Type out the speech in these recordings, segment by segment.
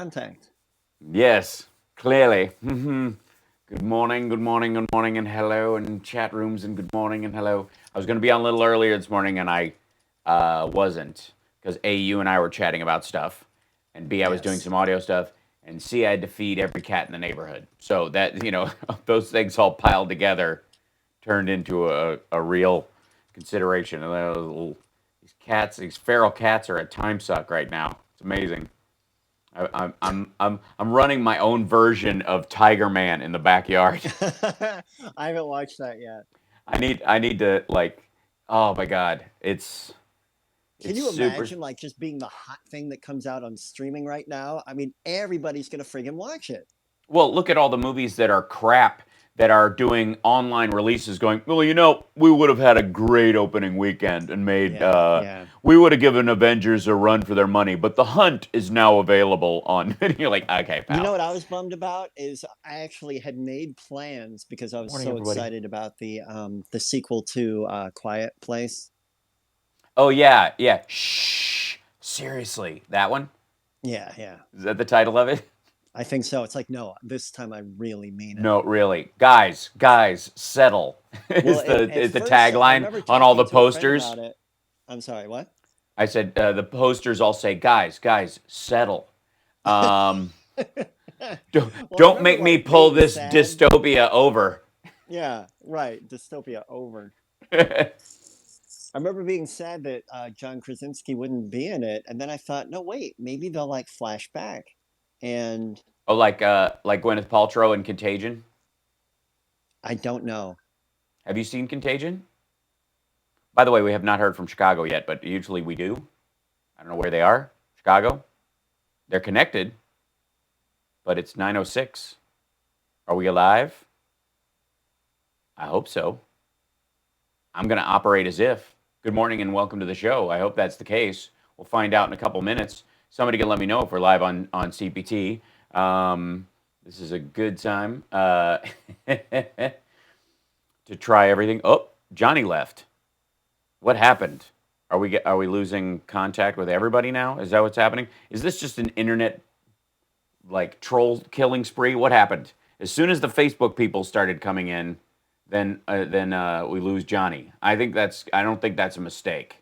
Contact. Yes, clearly. Good morning, good morning, good morning, and hello, and chat rooms, and good morning, and hello. I was going to be on a little earlier this morning, and I wasn't, because A, you and I were chatting about stuff, and B, I was doing Yes. some audio stuff, and C, I had to feed every cat in the neighborhood. So that, those things all piled together turned into a real consideration. And these feral cats are a time suck right now. It's amazing. I'm running my own version of Tiger Man in the backyard. I haven't watched that yet. I need to like, oh my god, Can it's you super. imagine like just being the hot thing that comes out on streaming right now? I mean, everybody's gonna friggin' watch it. Well, look at all the movies that are crap that are doing online releases. Going, well, we would have had a great opening weekend and made. Yeah, yeah. We would have given Avengers a run for their money, but The Hunt is now available on. And you're like, okay, You know pal. what I was bummed about is I actually had made plans because I was Morning, so everybody. excited about the sequel to Quiet Place. Oh yeah, yeah. Shh. Seriously, that one? Yeah, yeah. Is that the title of it? I think so. It's like, no, this time I really mean it. No, really. Guys, settle. Well, is the at is the first I tagline remember on all talking the to a friend posters? about it. I'm sorry, what? I said the posters all say, guys, settle. Um, don't Well, I don't remember make me like pull being this sad. dystopia over. Yeah, right. Dystopia over. I remember being sad that John Krasinski wouldn't be in it, and then I thought, no, wait, maybe they'll like flash back, and Oh, like Gwyneth Paltrow in Contagion. I don't know. Have you seen Contagion? By the way, we have not heard from Chicago yet, but usually we do. I don't know where they are. Chicago. They're connected, but it's 9:06. Are we alive? I hope so. I'm going to operate as if. Good morning and welcome to the show. I hope that's the case. We'll find out in a couple minutes. Somebody can let me know if we're live on CPT. This is a good time to try everything. Oh, Johnny left. What happened? Are we losing contact with everybody now? Is that what's happening? Is this just an internet like troll killing spree? What happened? As soon as the Facebook people started coming in, then we lose Johnny. I don't think that's a mistake.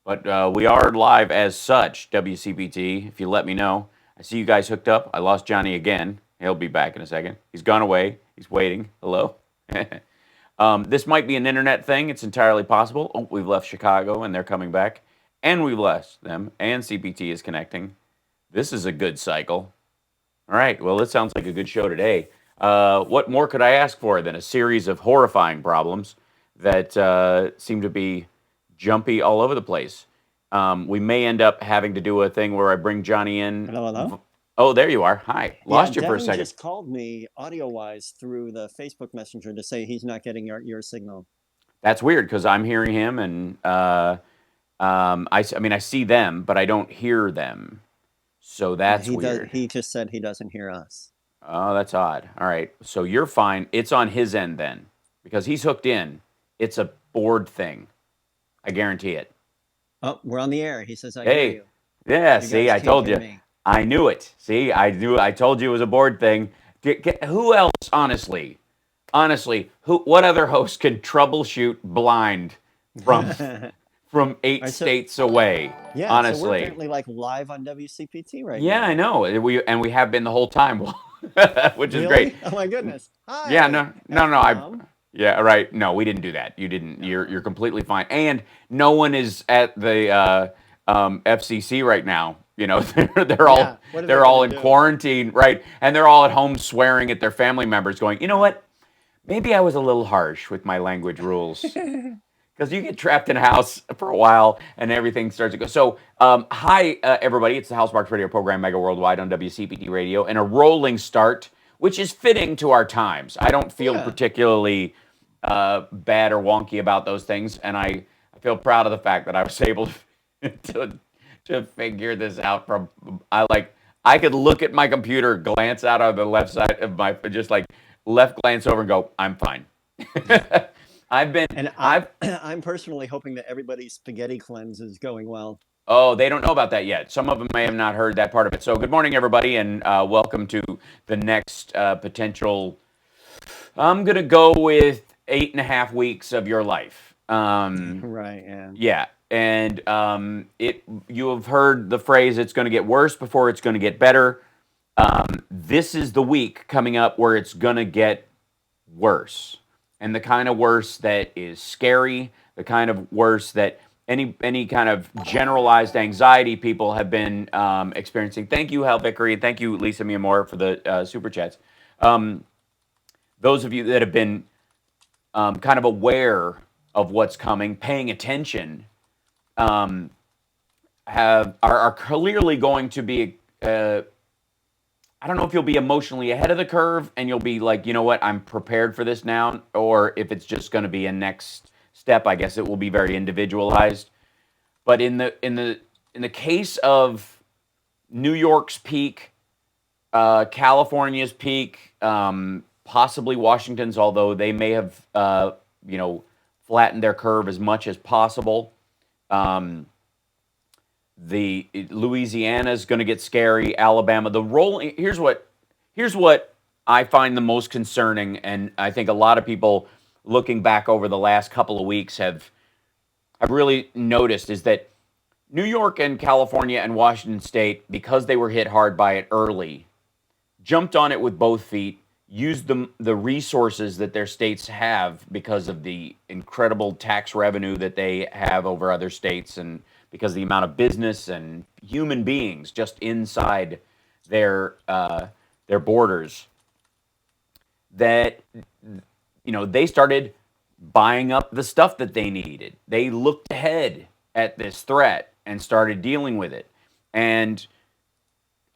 But we are live as such, WCPT. If you let me know, I see you guys hooked up. I lost Johnny again. He'll be back in a second. He's gone away. He's waiting. Hello. This might be an internet thing. It's entirely possible. Oh, we've left Chicago and they're coming back, and we've left them. And CPT is connecting. This is a good cycle. All right. Well, it sounds like a good show today. What more could I ask for than a series of horrifying problems that seem to be jumpy all over the place? We may end up having to do a thing where I bring Johnny in. Hello, hello. Oh, there you are. Hi. Yeah, Lost you for a Devin second. just called me audio-wise through the Facebook Messenger to say he's not getting your signal. That's weird because I'm hearing him, and I mean, I see them, but I don't hear them. So Yeah, that's he does. weird. He just said he doesn't hear us. Oh, that's odd. All right. So you're fine. It's on his end then because he's hooked in. It's a board thing. I guarantee it. Oh, we're on the air. He says I hear Hey, you. yeah, You see, guys I can't told hear you. me. I knew it. See, I knew. I told you it was a board thing. Who else, honestly, what other host can troubleshoot blind from from All eight right, so states away? yeah, so we're Honestly. apparently like live on WCPT right Yeah, I now. know. We have been the whole time, which is great. Really? Oh my goodness. Yeah, Hi, no, no, F no. bomb. Yeah, right. No, we didn't do that. You didn't. No, You're no. completely fine. And no one is at the FCC right now. They're Yeah, all what are they they're gonna all in do? quarantine, right? And they're all at home swearing at their family members, going, you know what? Maybe I was a little harsh with my language rules. Because you get trapped in a house for a while and everything starts to go. So, hi, everybody. It's the Housemarks Radio program, Mega Worldwide on WCPT Radio, and a rolling start, which is fitting to our times. I don't feel Yeah. particularly bad or wonky about those things, and I feel proud of the fact that I was able to, to figure this out from, I could look at my computer, glance out on the left side of my, just like left glance over and go, I'm fine. I've been, And I've, I'm personally hoping that everybody's spaghetti cleanse is going well. Oh, they don't know about that yet. Some of them may have not heard that part of it. So, good morning, everybody, and welcome to the next potential. I'm gonna go with 8.5 weeks of your life. Right. Yeah. Yeah, and you have heard the phrase "it's going to get worse before it's going to get better." This is the week coming up where it's going to get worse, and the kind of worse that is scary, the kind of worse that any kind of generalized anxiety people have been experiencing. Thank you, Hal Vickery, and thank you, Lisa Miamore, for the super chats. Those of you that have been kind of aware of what's coming, paying attention, are clearly going to be. I don't know if you'll be emotionally ahead of the curve and you'll be like, you know what, I'm prepared for this now, or if it's just going to be a next step. I guess it will be very individualized. But in the case of New York's peak, California's peak, possibly Washington's, although they may have flattened their curve as much as possible. The Louisiana is going to get scary. Alabama, the rolling. Here's what I find the most concerning, and I think a lot of people looking back over the last couple of weeks have really noticed, is that New York and California and Washington State, because they were hit hard by it early, jumped on it with both feet, used the resources that their states have because of the incredible tax revenue that they have over other states, and because of the amount of business and human beings just inside their borders, that they started buying up the stuff that they needed. They looked ahead at this threat and started dealing with it. And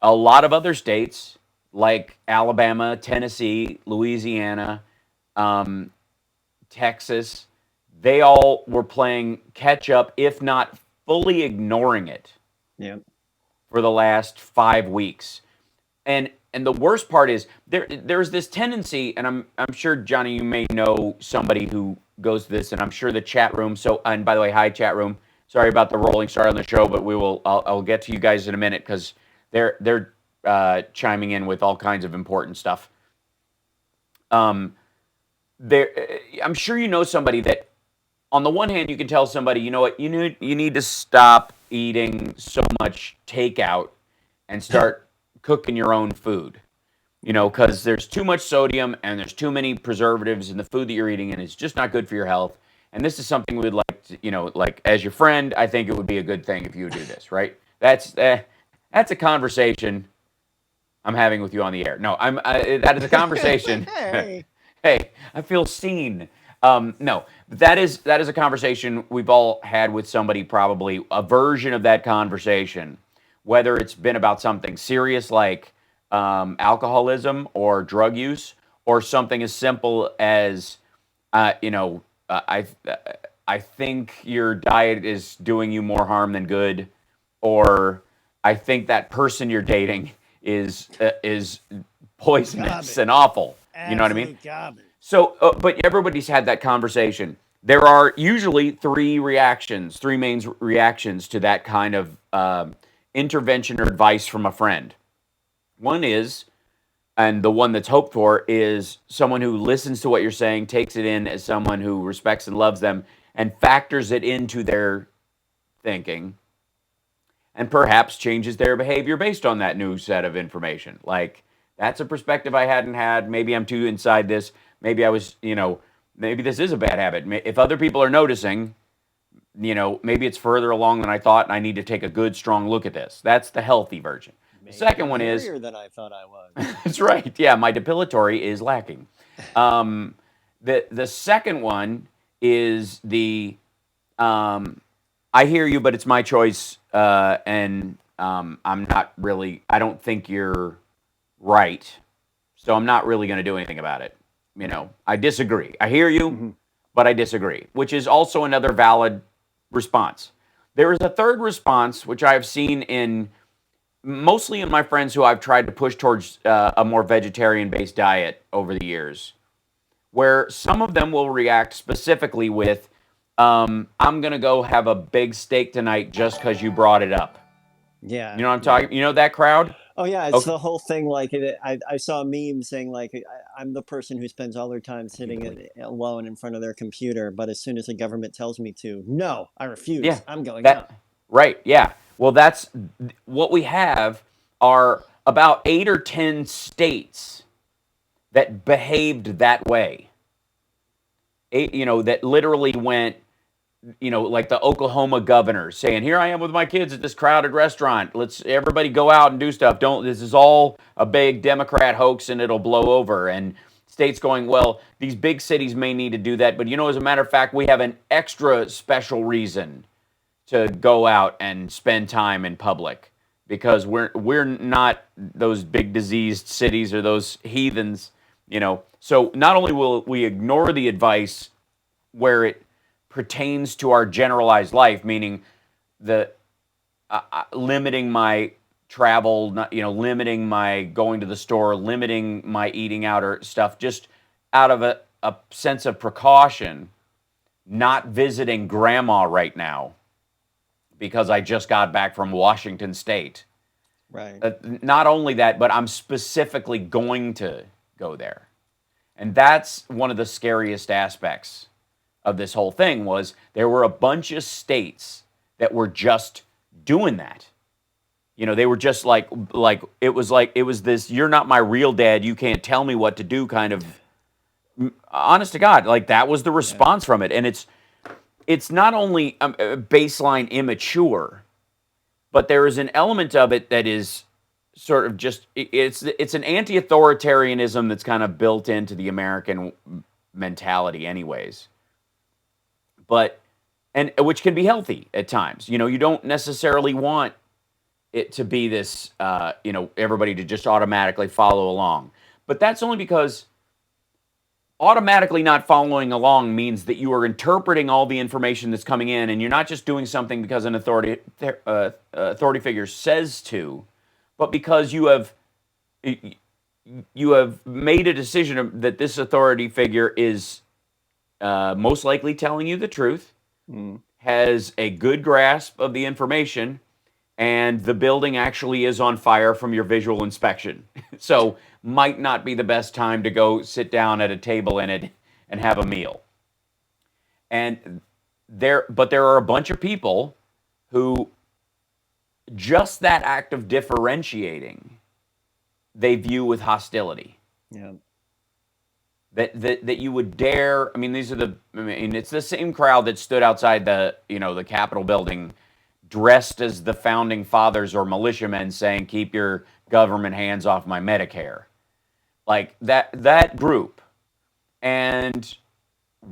a lot of other states like Alabama, Tennessee, Louisiana, Texas, they all were playing catch up, if not fully ignoring it. Yeah. For the last 5 weeks. And the worst part is there's this tendency, and I'm sure, Johnny, you may know somebody who goes to this, and I'm sure the chat room. So, and by the way, hi chat room. Sorry about the rolling start on the show, but I'll get to you guys in a minute because they're chiming in with all kinds of important stuff. I'm sure you know somebody that, on the one hand, you can tell somebody, you know what, you need to stop eating so much takeout and start cooking your own food. Because there's too much sodium and there's too many preservatives in the food that you're eating, and it's just not good for your health. And this is something we'd like to, like as your friend, I think it would be a good thing if you would do this, right? That's a conversation I'm having with you on the air. No, that is a conversation. Hey. Hey, I feel seen. No, that is a conversation we've all had with somebody, probably a version of that conversation, whether it's been about something serious like alcoholism or drug use, or something as simple as, I think your diet is doing you more harm than good, or I think that person you're dating is poisonous and awful. You know what I mean? Garbage. So, but everybody's had that conversation. There are usually three main reactions to that kind of intervention or advice from a friend. One is, and the one that's hoped for, is someone who listens to what you're saying, takes it in as someone who respects and loves them, and factors it into their thinking, and perhaps changes their behavior based on that new set of information. Like, that's a perspective I hadn't had. Maybe I'm too inside this. Maybe I was, maybe this is a bad habit. If other people are noticing, maybe it's further along than I thought, and I need to take a good, strong look at this. That's the healthy version. The second one is than I thought I was. That's right. Yeah, my depilatory is lacking. The second one is the I hear you, but it's my choice, and I'm not really. I don't think you're right, so I'm not really going to do anything about it. I disagree. I hear you, but I disagree, which is also another valid response. There is a third response, which I've seen mostly in my friends who I've tried to push towards a more vegetarian-based diet over the years, where some of them will react specifically with, I'm gonna go have a big steak tonight just because you brought it up. Yeah, You know what I'm yeah. talking? You know that crowd? Oh yeah, it's Okay. the whole thing. Like I saw a meme saying like I'm the person who spends all their time sitting alone in front of their computer, but as soon as the government tells me to, no, I Yeah, refuse. I'm going out. that right. Yeah. Well, that's what we have are about 8 or 10 states that behaved that way. That literally went, like the Oklahoma governor saying, "Here I am with my kids at this crowded restaurant. Let's everybody go out and do stuff. Don't. This is all a big Democrat hoax, and it'll blow over." And states going, "Well, these big cities may need to do that, but as a matter of fact, we have an extra special reason to go out and spend time in public because we're not those big diseased cities or those heathens. So not only will we ignore the advice where it pertains to our generalized life, meaning the limiting my travel, limiting my going to the store, limiting my eating out or stuff, just out of a sense of precaution, not visiting grandma right now because I just got back from Washington State. Right. Not only that, but I'm specifically going to go there. And that's one of the scariest aspects of this whole thing was there were a bunch of states that were just doing that. They were just like it was this "you're not my real dad, you can't tell me what to do" kind of honest to God, like that was the Yeah. response from it. And it's not only baseline immature, but there is an element of it that is sort of just it's an anti-authoritarianism that's kind of built into the American mentality anyways. But and which can be healthy at times. You don't necessarily want it to be this everybody to just automatically follow along. But that's only because automatically not following along means that you are interpreting all the information that's coming in, and you're not just doing something because an authority figure says to, but because you have made a decision that this authority figure is most likely telling you the truth, has a good grasp of the information, and the building actually is on fire from your visual inspection. So might not be the best time to go sit down at a table in it and have a meal. And there are a bunch of people who just that act of differentiating they view with hostility. Yeah. That you would dare. I mean, it's the same crowd that stood outside the Capitol building dressed as the founding fathers or militiamen saying, "Keep your government hands off my Medicare." Like that group. And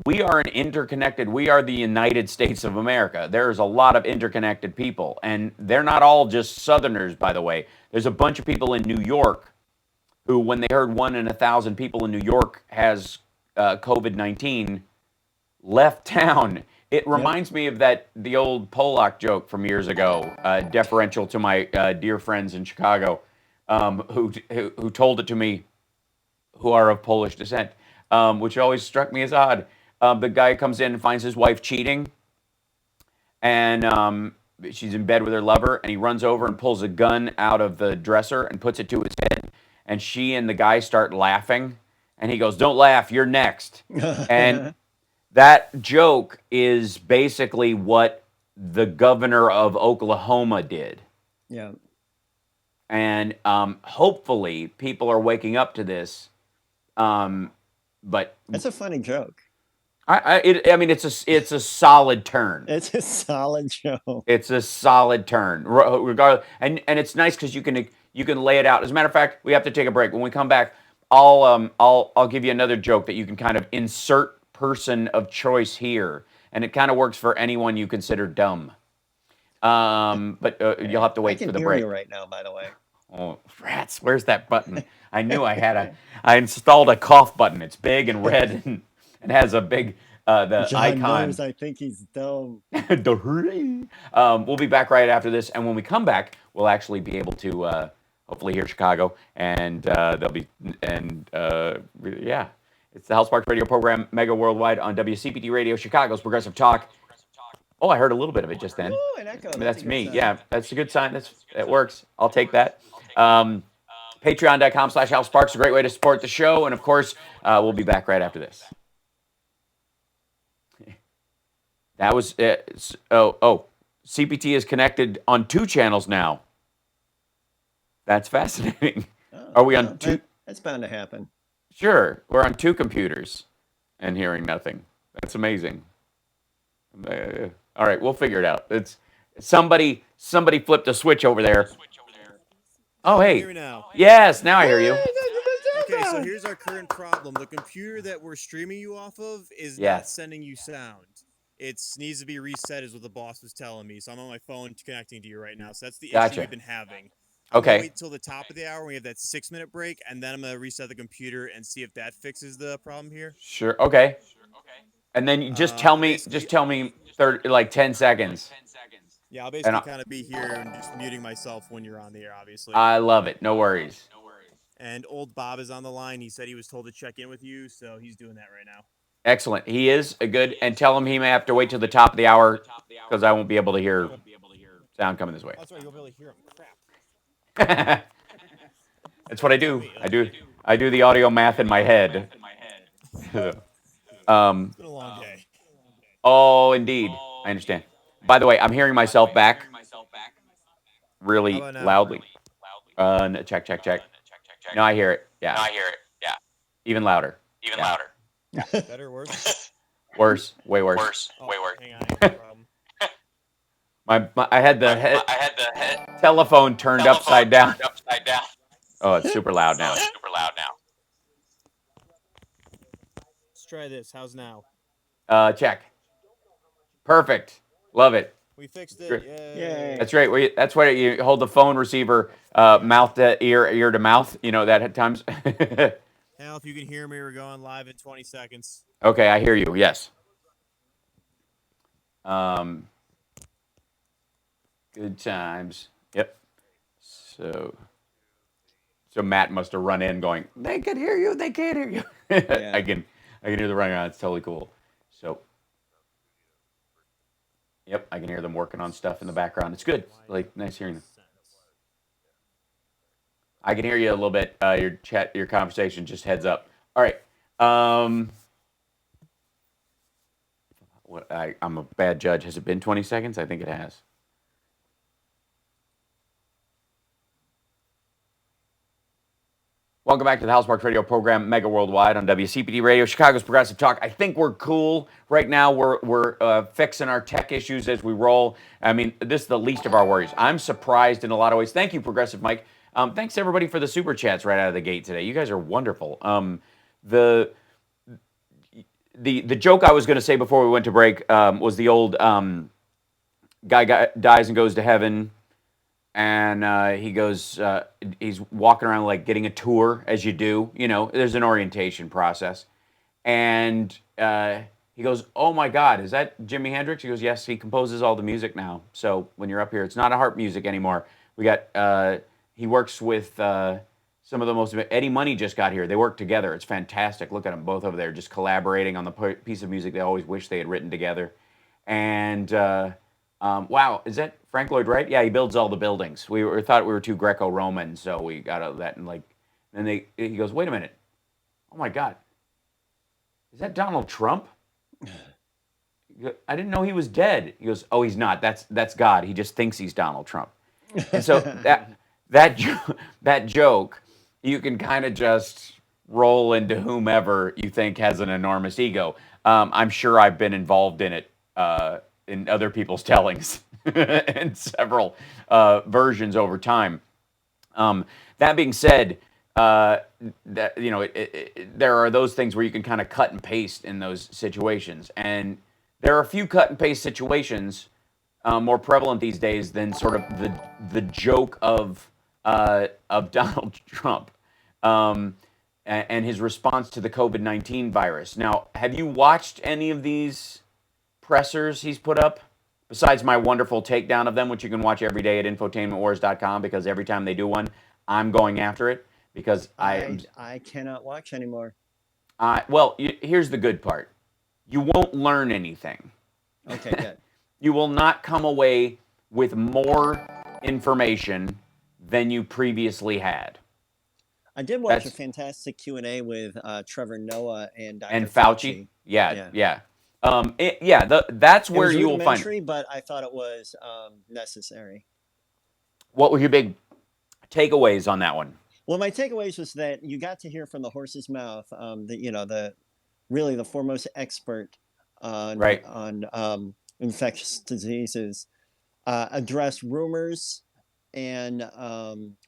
we are we are the United States of America. There's a lot of interconnected people, and they're not all just Southerners, by the way. There's a bunch of people in New York who, when they heard 1 in 1,000 people in New York has COVID-19, left town. It reminds me of the old Polak joke from years ago, deferential to my dear friends in Chicago, who told it to me, who are of Polish descent, which always struck me as odd. The guy comes in and finds his wife cheating, and she's in bed with her lover, and he runs over and pulls a gun out of the dresser and puts it to his head, and she and the guy start laughing, and he goes, "Don't laugh, you're next." And that joke is basically what the governor of Oklahoma did. Yeah. And hopefully people are waking up to this. But That's a funny joke. it's a solid turn. It's a solid joke. It's a solid turn, regardless. And it's nice because you can lay it out. As a matter of fact, we have to take a break. When we come back, I'll give you another joke that you can kind of insert person of choice here, and it kind of works for anyone you consider dumb. But you'll have to wait for the break. I can hear you right now, by the way. Oh, rats! Where's that button? I knew I installed a cough button. It's big and red and has a big the John icon. knows I think he's dumb. We'll be back right after this, and when we come back, we'll actually be able to hopefully hear Chicago, and yeah, it's the House Sparks radio program, mega worldwide on WCPT Radio, Chicago's Progressive Talk. Oh, I heard a little bit of it just then. Ooh, an echo. That's a That's good me. sign. Yeah, that's a good sign. That works. I'll take that. Patreon.com/Hal Sparks, a great way to support the show. And of course, we'll be back right after this. That was CPT is connected on 2 channels now. That's fascinating. Oh, Are we on well, 2? that's bound to happen. Sure, we're on 2 computers and hearing nothing. That's amazing. All right, we'll figure it out. It's somebody flipped a switch over there. Oh, Can you hey. hear me now? Yes, now I hear you. Okay, so here's our current problem. The computer that we're streaming you off of is not Yes. sending you sound. It needs to be reset, is what the boss was telling me. So I'm on my phone connecting to you right now. So that's the issue Gotcha. we've been having. I'm Okay. gonna wait till the top of the hour when we have that 6-minute break, and then I'm gonna reset the computer and see if that fixes the problem here. Sure. Okay. And then you just tell me, Basically- 30, like 10 seconds. Yeah, I'll And basically I'll- kind of be here and just muting myself when you're on the air, obviously. I love it. No worries. And old Bob is on the line. He said he was told to check in with you, so he's doing that right now. Excellent. He is a good, and tell him he may have to wait till the top of the hour because I won't be able to hear sound coming this way. That's right. You'll be able to hear him. Crap. That's what I do. I do the audio math in my head. It's been a long day. Oh, indeed. I understand. By the way, I'm hearing myself back really How about now? loudly. Check. No, I hear it. Yeah. Even louder. Better or worse? Worse. Way worse. Oh, hang on. I got a problem. I had the telephone turned upside down. Oh, it's super loud now. Let's try this. How's now? Check. Perfect. Love it. We fixed it. Great. Yay. That's right. That's why you hold the phone receiver mouth to ear to mouth. You know that at times. Hal, if you can hear me, we're going live in 20 seconds. Okay, I hear you. Yes. Good times. Yep. So Matt must have run in going, they can hear you, they can't hear you. Yeah. I can hear the running on. It's totally cool. So yep, I can hear them working on stuff in the background. It's good. Like nice hearing them. I can hear you a little bit. Your conversation. Just heads up. All right. I'm a bad judge. Has it been 20 seconds? I think it has. Welcome back to the Hal Sparks Radio program, Mega Worldwide on WCPT Radio, Chicago's Progressive Talk. I think we're cool right now. We're fixing our tech issues as we roll. I mean, this is the least of our worries. I'm surprised in a lot of ways. Thank you, Progressive Mike. Thanks everybody for the super chats right out of the gate today. You guys are wonderful. The joke I was going to say before we went to break was the old guy dies and goes to heaven. And he goes, he's walking around like getting a tour, as you do. You know, there's an orientation process. And he goes, oh my God, is that Jimi Hendrix? He goes, yes, he composes all the music now. So when you're up here, it's not a harp music anymore. We got, he works with some of the most, Eddie Money just got here. They work together. It's fantastic. Look at them both over there, just collaborating on the piece of music they always wish they had written together. And wow, is that Frank Lloyd Wright? Yeah, he builds all the buildings. We thought we were too Greco-Roman, so we got out of that. And he goes, wait a minute. Oh my God. Is that Donald Trump? I didn't know he was dead. He goes, oh, he's not. That's God. He just thinks he's Donald Trump. And so that joke, you can kind of just roll into whomever you think has an enormous ego. I'm sure I've been involved in it in other people's tellings in several versions over time. That being said, that you know, there are those things where you can kind of cut and paste in those situations, and there are a few cut and paste situations more prevalent these days than sort of the joke of Donald Trump and his response to the COVID-19 virus. Now, have you watched any of these pressers he's put up? Besides my wonderful takedown of them, which you can watch every day at infotainmentwars.com, because every time they do one, I'm going after it because I cannot watch anymore. Well, here's the good part. You won't learn anything. Okay, good. You will not come away with more information than you previously had. I did watch a That's fantastic Q&A with Trevor Noah and and Dr. Fauci. Fauci. Yeah, Yeah. yeah. That's It where was you will find. rudimentary, but I thought it was necessary. What were your big takeaways on that one? Well, my takeaways was that you got to hear from the horse's mouth, the really the foremost expert Right. on infectious diseases, address rumors and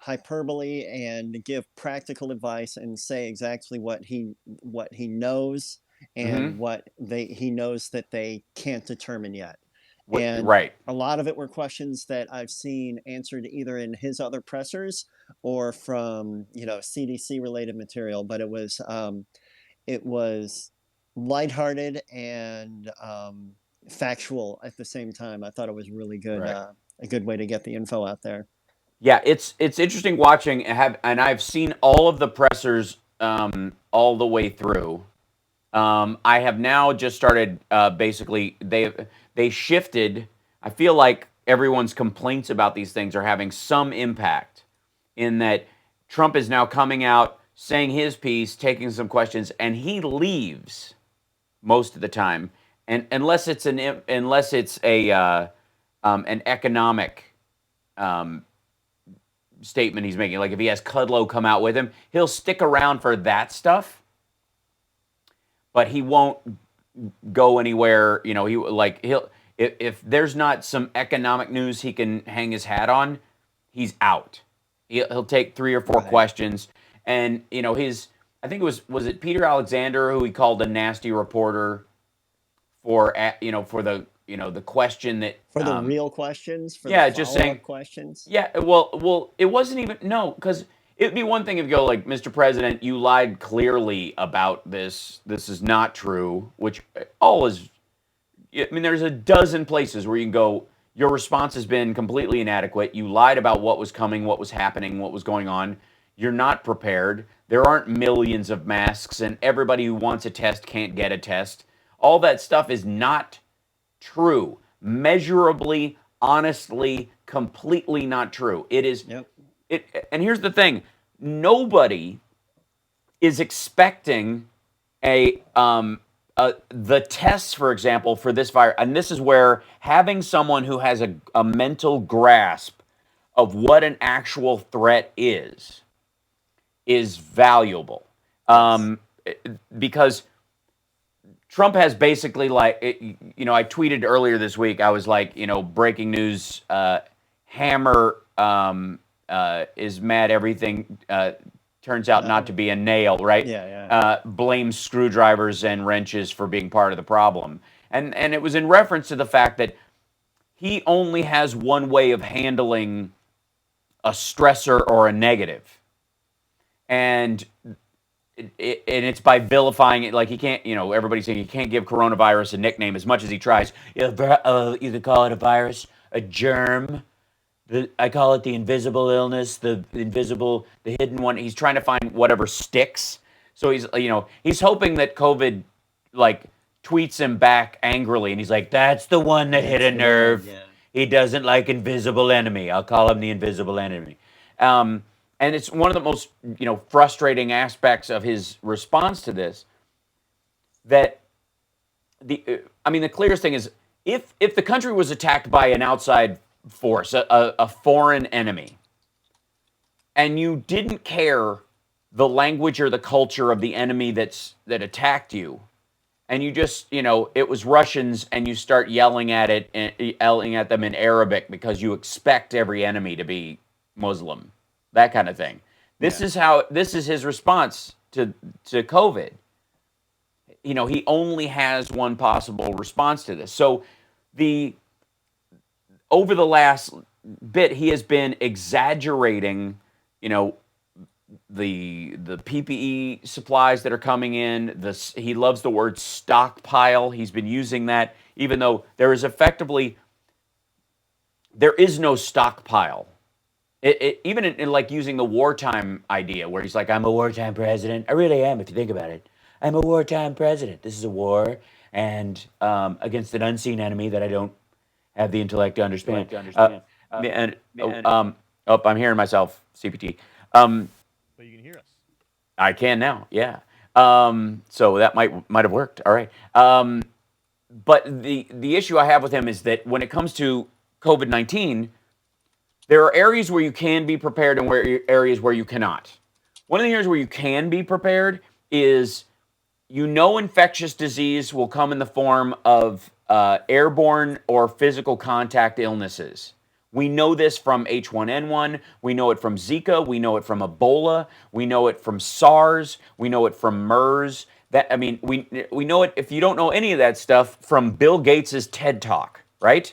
hyperbole and give practical advice and say exactly what he knows Mm-hmm. and what he knows that they can't determine yet. And Right. a lot of it were questions that I've seen answered either in his other pressers or from CDC related material, but it was lighthearted and factual at the same time. I thought it was really good, Right. a good way to get the info out there. Yeah, it's interesting watching. And I've seen all of the pressers all the way through. I have now just started. Basically, they shifted. I feel like everyone's complaints about these things are having some impact in that Trump is now coming out saying his piece, taking some questions, and he leaves most of the time, and unless it's an economic um, statement he's making, like if he has Kudlow come out with him, he'll stick around for that stuff, but he won't go anywhere. He'll if there's not some economic news he can hang his hat on, he's out. He'll take 3 or 4 Right. questions, and his I think it was it Peter Alexander who he called a nasty reporter for the question that For the real questions, for the yeah, just saying follow-up questions. yeah, well, it wasn't even no, because it'd be one thing if you go like, Mr. President, you lied clearly about this. This is not true. Which all is. I mean, there's a dozen places where you can go. Your response has been completely inadequate. You lied about what was coming, what was happening, what was going on. You're not prepared. There aren't millions of masks, and everybody who wants a test can't get a test. All that stuff is not true. Measurably, honestly, completely not true. It is. Yep. And here's the thing: nobody is expecting the tests, for example, for this virus. And this is where having someone who has a mental grasp of what an actual threat is valuable. Because Trump has basically I tweeted earlier this week, I was like, breaking news, Hammer is mad everything turns out not to be a nail, right? Yeah. Blames screwdrivers and wrenches for being part of the problem. And it was in reference to the fact that he only has one way of handling a stressor or a negative. And it's by vilifying it. Like he can't, everybody's saying he can't give coronavirus a nickname as much as he tries. You could call it a virus, a germ. I call it the invisible illness, the hidden one. He's trying to find whatever sticks. So he's hoping that COVID tweets him back angrily, and he's like, "That's the one that hit a nerve. Yeah. He doesn't like invisible enemy. I'll call him the invisible enemy." And it's one of the most frustrating aspects of his response to this. That the clearest thing is if the country was attacked by an outside force, a foreign enemy, and you didn't care the language or the culture of the enemy that attacked you, and you just it was Russians, and you start yelling at them in Arabic because you expect every enemy to be Muslim, that kind of thing. This is his response to COVID. He only has one possible response to this. So over the last bit, he has been exaggerating, the PPE supplies that are coming in. He loves the word stockpile. He's been using that, even though there is no stockpile. Even in like using the wartime idea, where he's like, "I'm a wartime president." I really am, if you think about it. I'm a wartime president. This is a war, and against an unseen enemy that I don't have the intellect to understand. I'm hearing myself, CPT. But you can hear us. I can now, yeah. So that might have worked. All right. But the issue I have with him is that when it comes to COVID-19, there are areas where you can be prepared and areas where you cannot. One of the areas where you can be prepared is infectious disease will come in the form of airborne or physical contact illnesses. We know this from H1N1. We know it from Zika. We know it from Ebola. We know it from SARS. We know it from MERS. We know it, if you don't know any of that stuff, from Bill Gates's TED Talk, right?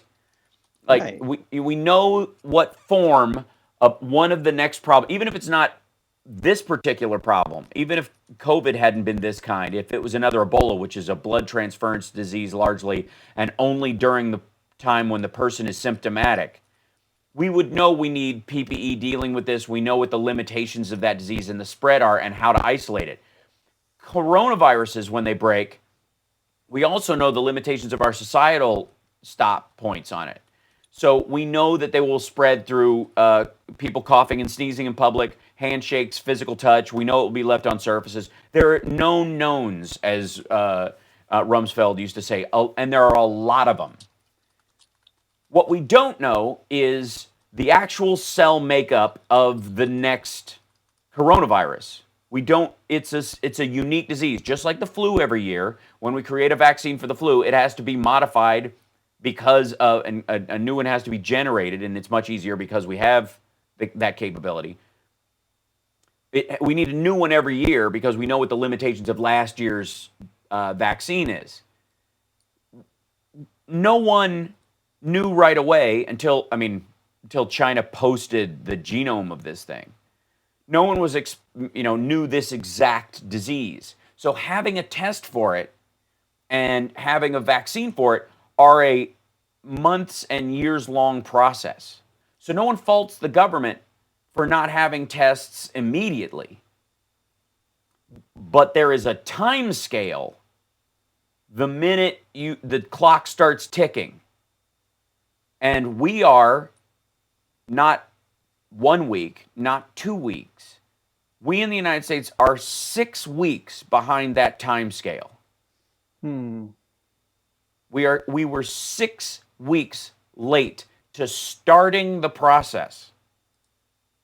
Like, Right. we know what form of one of the next problem, even if it's not this particular problem, even if COVID hadn't been this kind, if it was another Ebola, which is a blood transference disease largely, and only during the time when the person is symptomatic, we would know we need PPE dealing with this. We know what the limitations of that disease and the spread are and how to isolate it. Coronaviruses, when they break, we also know the limitations of our societal stop points on it. So we know that they will spread through people coughing and sneezing in public, handshakes, physical touch. We know it will be left on surfaces. There are known knowns, as Rumsfeld used to say, and there are a lot of them. What we don't know is the actual cell makeup of the next coronavirus. We don't. It's a unique disease, just like the flu every year. When we create a vaccine for the flu, it has to be modified because a new one has to be generated, and it's much easier because we have that capability. We need a new one every year because we know what the limitations of last year's vaccine is. No one knew right away until China posted the genome of this thing. No one was knew this exact disease. So having a test for it and having a vaccine for it are a months and years long process. So no one faults the government for not having tests immediately. But there is a time scale the minute the clock starts ticking. And we are not 1 week, not 2 weeks. We in the United States are 6 weeks behind that time scale. We were 6 weeks late to starting the process,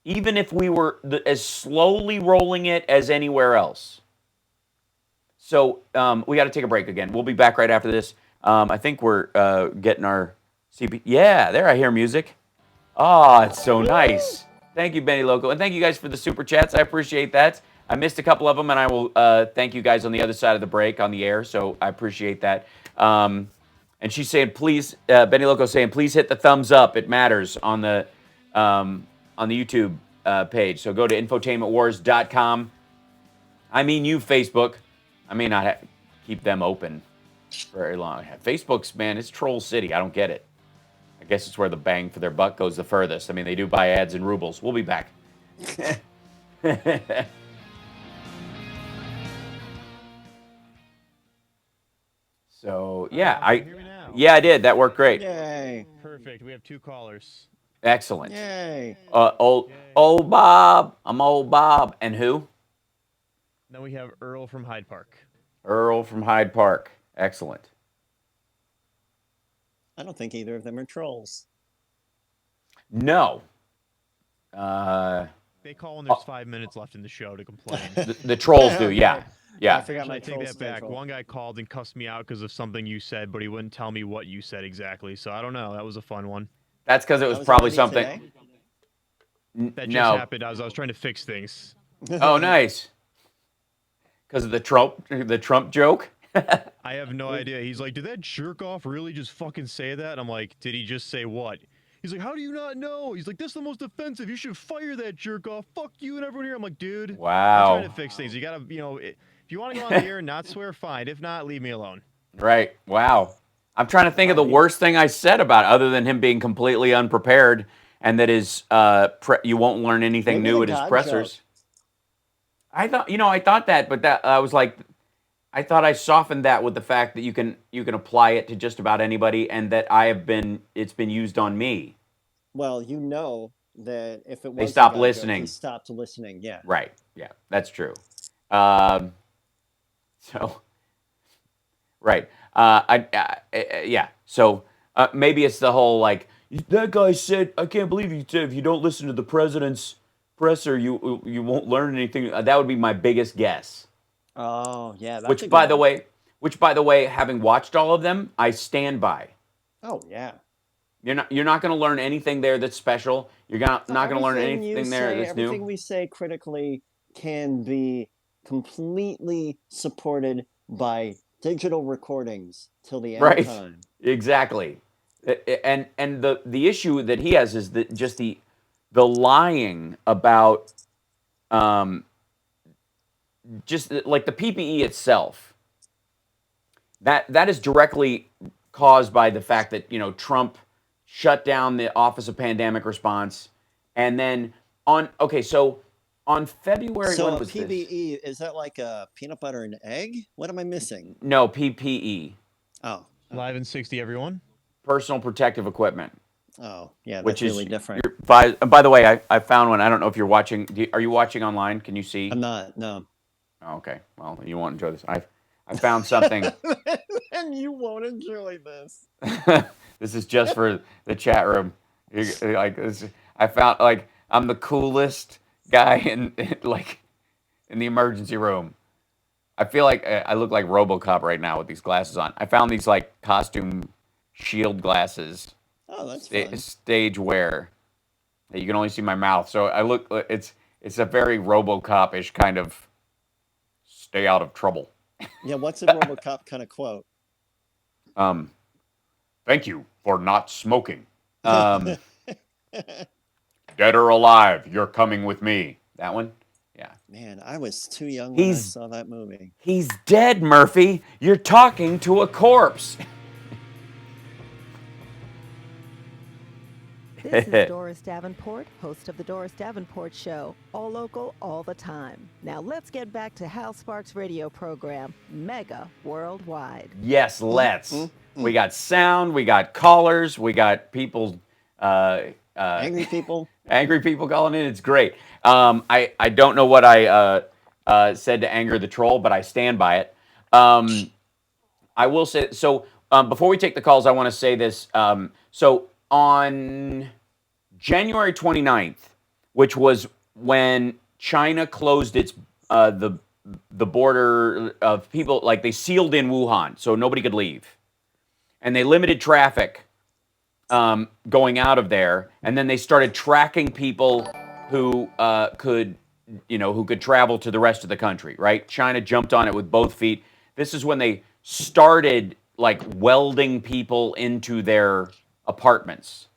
even if we were as slowly rolling it as anywhere else. So we got to take a break again. We'll be back right after this. I think we're getting our CP. Yeah, there I hear music. Oh, it's so nice. Thank you, Benny Loco. And thank you guys for the super chats. I appreciate that. I missed a couple of them, and I will thank you guys on the other side of the break on the air. So I appreciate that. And she's saying, please, Benny Loco saying, please hit the thumbs up. It matters on the YouTube page. So go to infotainmentwars.com. I mean, you, Facebook. I may not keep them open very long. Facebook's, man, it's troll city. I don't get it. I guess it's where the bang for their buck goes the furthest. I mean, they do buy ads in rubles. We'll be back. So, yeah, I did. That worked great. Yay. Perfect. We have 2 callers. Excellent. Yay. Old Bob. I'm old Bob. And who? Then we have Earl from Hyde Park. Earl from Hyde Park. Excellent. I don't think either of them are trolls. No. They call when there's 5 minutes left in the show to complain. The trolls do, yeah. I Yeah. forgot my I take troll that back. schedule. One guy called and cussed me out because of something you said, but he wouldn't tell me what you said exactly. So I don't know. That was a fun one. That's because it was That probably already something. today? That just No. happened as I was trying to fix things. Oh, nice. Because of the Trump joke? I have no idea. He's like, did that jerk off really just fucking say that? I'm like, did he just say what? He's like, how do you not know? He's like, that's the most offensive. You should fire that jerk off. Fuck you and everyone here. I'm like, dude. Wow. I'm trying to fix things. You gotta, if you want to go on the air and not swear, fine. If not, leave me alone. Right. Wow. I'm trying to think of the worst thing I said about it, other than him being completely unprepared, and that is you won't learn anything Maybe new the at his God pressers. joke. I thought that, but that I was like, I thought I softened that with the fact that you can apply it to just about anybody, and that it's been used on me. Well, you know that if it They was a stopped guy joke, he listening. stopped listening. Yeah. Right. Yeah, that's true. Um, so, right. Yeah. So maybe it's the whole like that guy said. I can't believe you said if you don't listen to the president's presser, you won't learn anything. That would be my biggest guess. Oh, yeah, that's a Which, good by the one. way, having watched all of them, I stand by. Oh, yeah. You're not going to learn anything there that's special. You're not No, going to learn everything you anything there say, that's new. everything we say critically can be completely supported by digital recordings till the end of Right. time. Exactly. And the issue that he has is that just the lying about just like the PPE itself. That is directly caused by the fact that, Trump shut down the Office of Pandemic Response, and then so on February, So when a was this? PBE, is that like a peanut butter and egg? What am I missing? No, PPE, Oh, Live in 60, everyone. personal protective equipment, oh, yeah, which that's is really different. by the way, I found one. I don't know if you're watching. Are you watching online? Can you see? I'm not, no. Oh, okay. Well, you won't enjoy this. I found something. And you won't enjoy this. This is just for the chat room. Like this, I found like I'm the coolest guy in the emergency room. I feel like I look like RoboCop right now with these glasses on. I found these like costume shield glasses, Oh, that's fun. stage wear, that you can only see my mouth. So I look. It's a very RoboCop-ish kind of stay out of trouble. Yeah, what's a RoboCop kind of quote? Thank you for not smoking. Dead or alive, you're coming with me. That one? Yeah. Man, I was too young when I He's saw that movie. he's dead, Murphy. You're talking to a corpse. This is Doris Davenport, host of The Doris Davenport Show, all local, all the time. Now let's get back to Hal Sparks' radio program, Mega Worldwide. Yes, let's. We got sound, we got callers, we got people, Angry people. angry people calling in. It's great. I don't know what I said to anger the troll, but I stand by it. I will say so. Before we take the calls, I want to say this. So on January 29th, which was when China closed its the border of people, like they sealed in Wuhan, so nobody could leave, and they limited traffic going out of there, and then they started tracking people who could travel to the rest of the country. Right? China jumped on it with both feet. This is when they started like welding people into their apartments.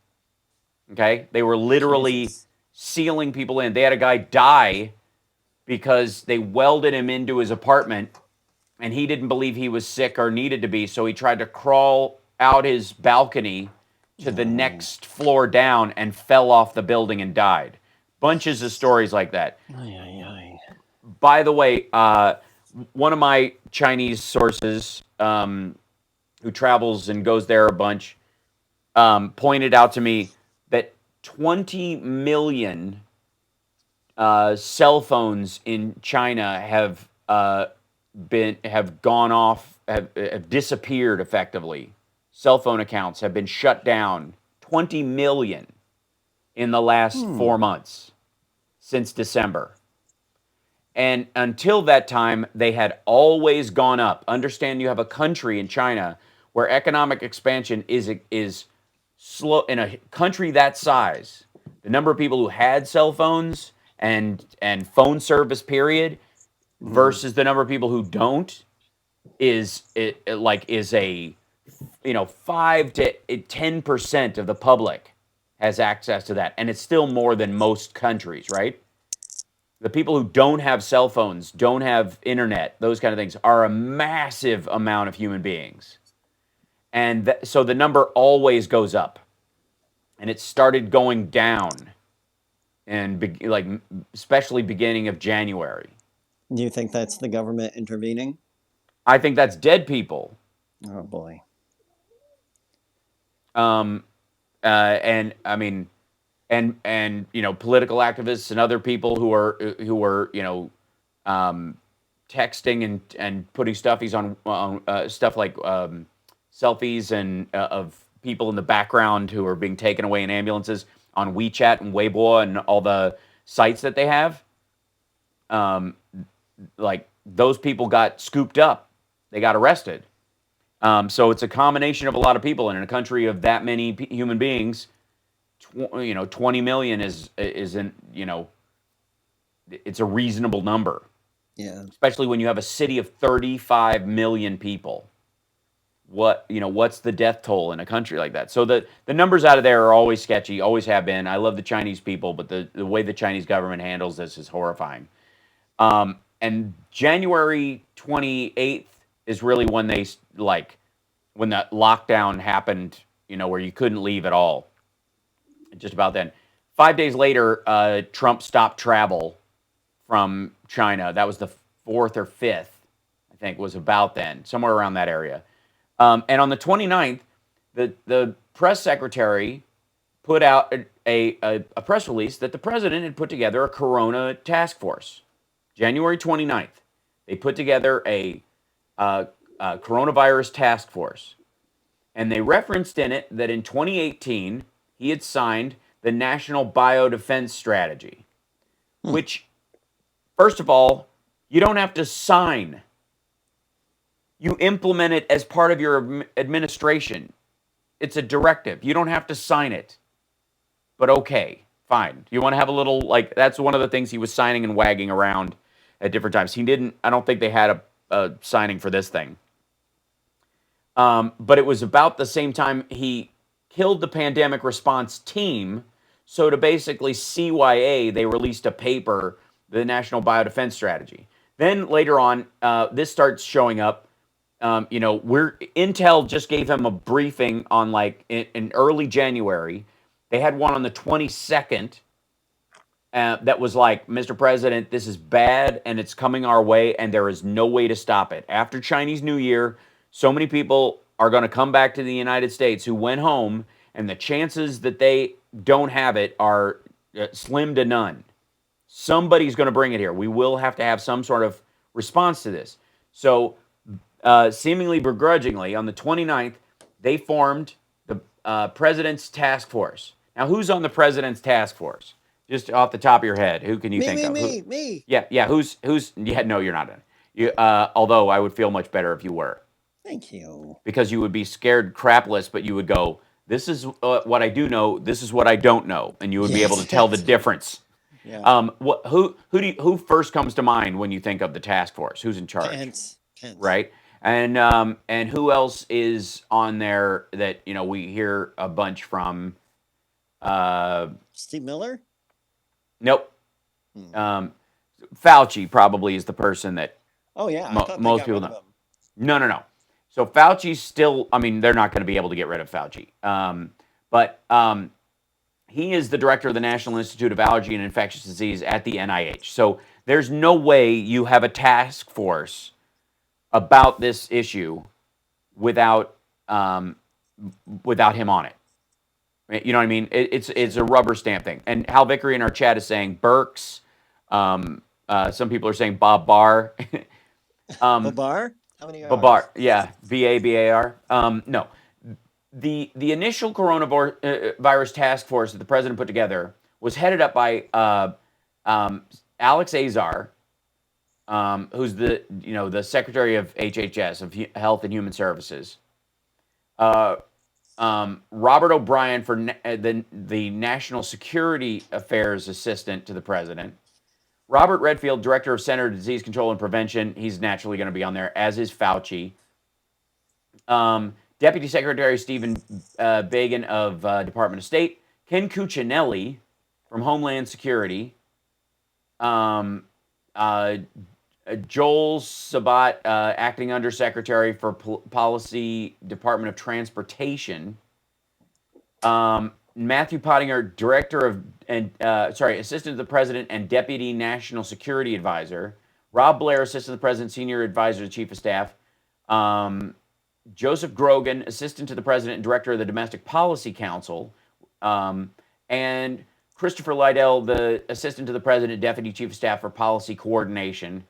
Okay, they were literally Jesus. sealing people in. They had a guy die because they welded him into his apartment, and he didn't believe he was sick or needed to be, so he tried to crawl out his balcony to the next floor down and fell off the building and died. Bunches of stories like that. Ay, ay, ay. By the way, one of my Chinese sources, who travels and goes there a bunch, pointed out to me that 20 million cell phones in China have gone off, have disappeared effectively. Cell phone accounts have been shut down. 20 million in the last 4 months since December. And until that time, they had always gone up. Understand, you have a country in China where economic expansion is slow. In a country that size, the number of people who had cell phones and phone service period versus the number of people who don't is a 5 to 10% of the public has access to that, and it's still more than most countries, right? The people who don't have cell phones, don't have internet, those kind of things, are a massive amount of human beings. And so the number always goes up. And it started going down, and especially beginning of January. Do you think that's the government intervening? I think that's dead people. Oh boy. And I mean, and you know, political activists and other people who are you know, texting and putting stuffies on stuff like selfies and of people in the background who are being taken away in ambulances on WeChat and Weibo and all the sites that they have. Like those people got scooped up, they got arrested. So it's a combination of a lot of people, and in a country of that many human beings, 20 million isn't, you know, it's a reasonable number. Yeah. Especially when you have a city of 35 million people. What's the death toll in a country like that? So the numbers out of there are always sketchy, always have been. I love the Chinese people, but the way the Chinese government handles this is horrifying. And January 28th is really when when that lockdown happened, you know, where you couldn't leave at all. Just about then. 5 days later, Trump stopped travel from China. That was the 4th or 5th, I think, was about then, somewhere around that area. And on the 29th, the press secretary put out a press release that the president had put together a corona task force. January 29th, they put together a coronavirus task force. And they referenced in it that in 2018, he had signed the National Biodefense Strategy, which, first of all, you don't have to sign. You implement it as part of your administration. It's a directive. You don't have to sign it. But okay, fine. You want to have a little, like, that's one of the things he was signing and wagging around at different times. I don't think they had a signing for this thing. But it was about the same time he killed the pandemic response team. So to basically CYA, they released a paper, the National Biodefense Strategy. Then later on, this starts showing up. Intel just gave him a briefing on in early January. They had one on the 22nd that was like, Mr. President, this is bad and it's coming our way and there is no way to stop it. After Chinese New Year, so many people are going to come back to the United States who went home, and the chances that they don't have it are slim to none. Somebody's going to bring it here. We will have to have some sort of response to this. So seemingly begrudgingly, on the 29th, they formed the President's Task Force. Now, who's on the President's Task Force? Just off the top of your head, who can you think of? Me. Yeah. Who's? Yeah, no, you're not in. Although I would feel much better if you were. Thank you. Because you would be scared crapless, but you would go, this is what I do know, this is what I don't know, and you would be able to tell the difference. Yeah. Who first comes to mind when you think of the task force? Who's in charge? Pence. Right? And who else is on there that we hear a bunch from? Steve Miller? Nope. Fauci probably is the person that. Oh yeah, most people know. No. So Fauci's still. I mean, they're not going to be able to get rid of Fauci. But he is the director of the National Institute of Allergy and Infectious Disease at the NIH. So there's no way you have a task force about this issue without him on it. You know what I mean? It's a rubber stamp thing. And Hal Vickery in our chat is saying Birx. Some people are saying Bob Barr. Babar? How many R's? Babar, yeah, B-A-B-A-R. No, the initial coronavirus task force that the president put together was headed up by Alex Azar, who's the Secretary of HHS, of Health and Human Services. Robert O'Brien for the National Security Affairs Assistant to the President. Robert Redfield, Director of Center for Disease Control and Prevention. He's naturally going to be on there, as is Fauci. Deputy Secretary Stephen Bagan of Department of State. Ken Cuccinelli from Homeland Security. Joel Sabat, Acting Undersecretary for Policy, Department of Transportation. Matthew Pottinger, Director of Assistant to the President and Deputy National Security Advisor. Rob Blair, Assistant to the President, Senior Advisor to Chief of Staff. Joseph Grogan, assistant to the president and director of the Domestic Policy Council, and Christopher Lydell, the assistant to the president, deputy chief of staff for policy coordination,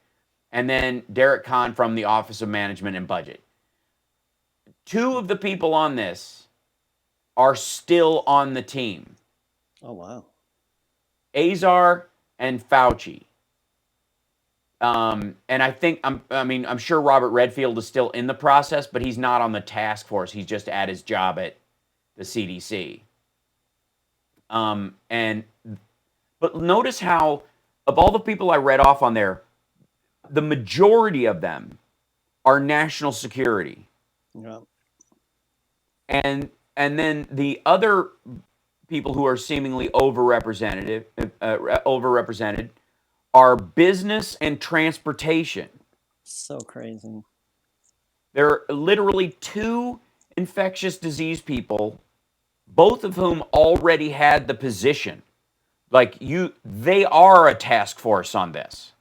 and then Derek Kahn from the Office of Management and Budget. 2 of the people on this are still on the team. Oh, wow. Azar and Fauci. And I think, I'm sure Robert Redfield is still in the process, but he's not on the task force. He's just at his job at the CDC. But notice how, of all the people I read off on there, the majority of them are national security. Yeah. And then the other people who are seemingly overrepresented are business and transportation. So crazy. There are literally 2 infectious disease people, both of whom already had the position. They are a task force on this.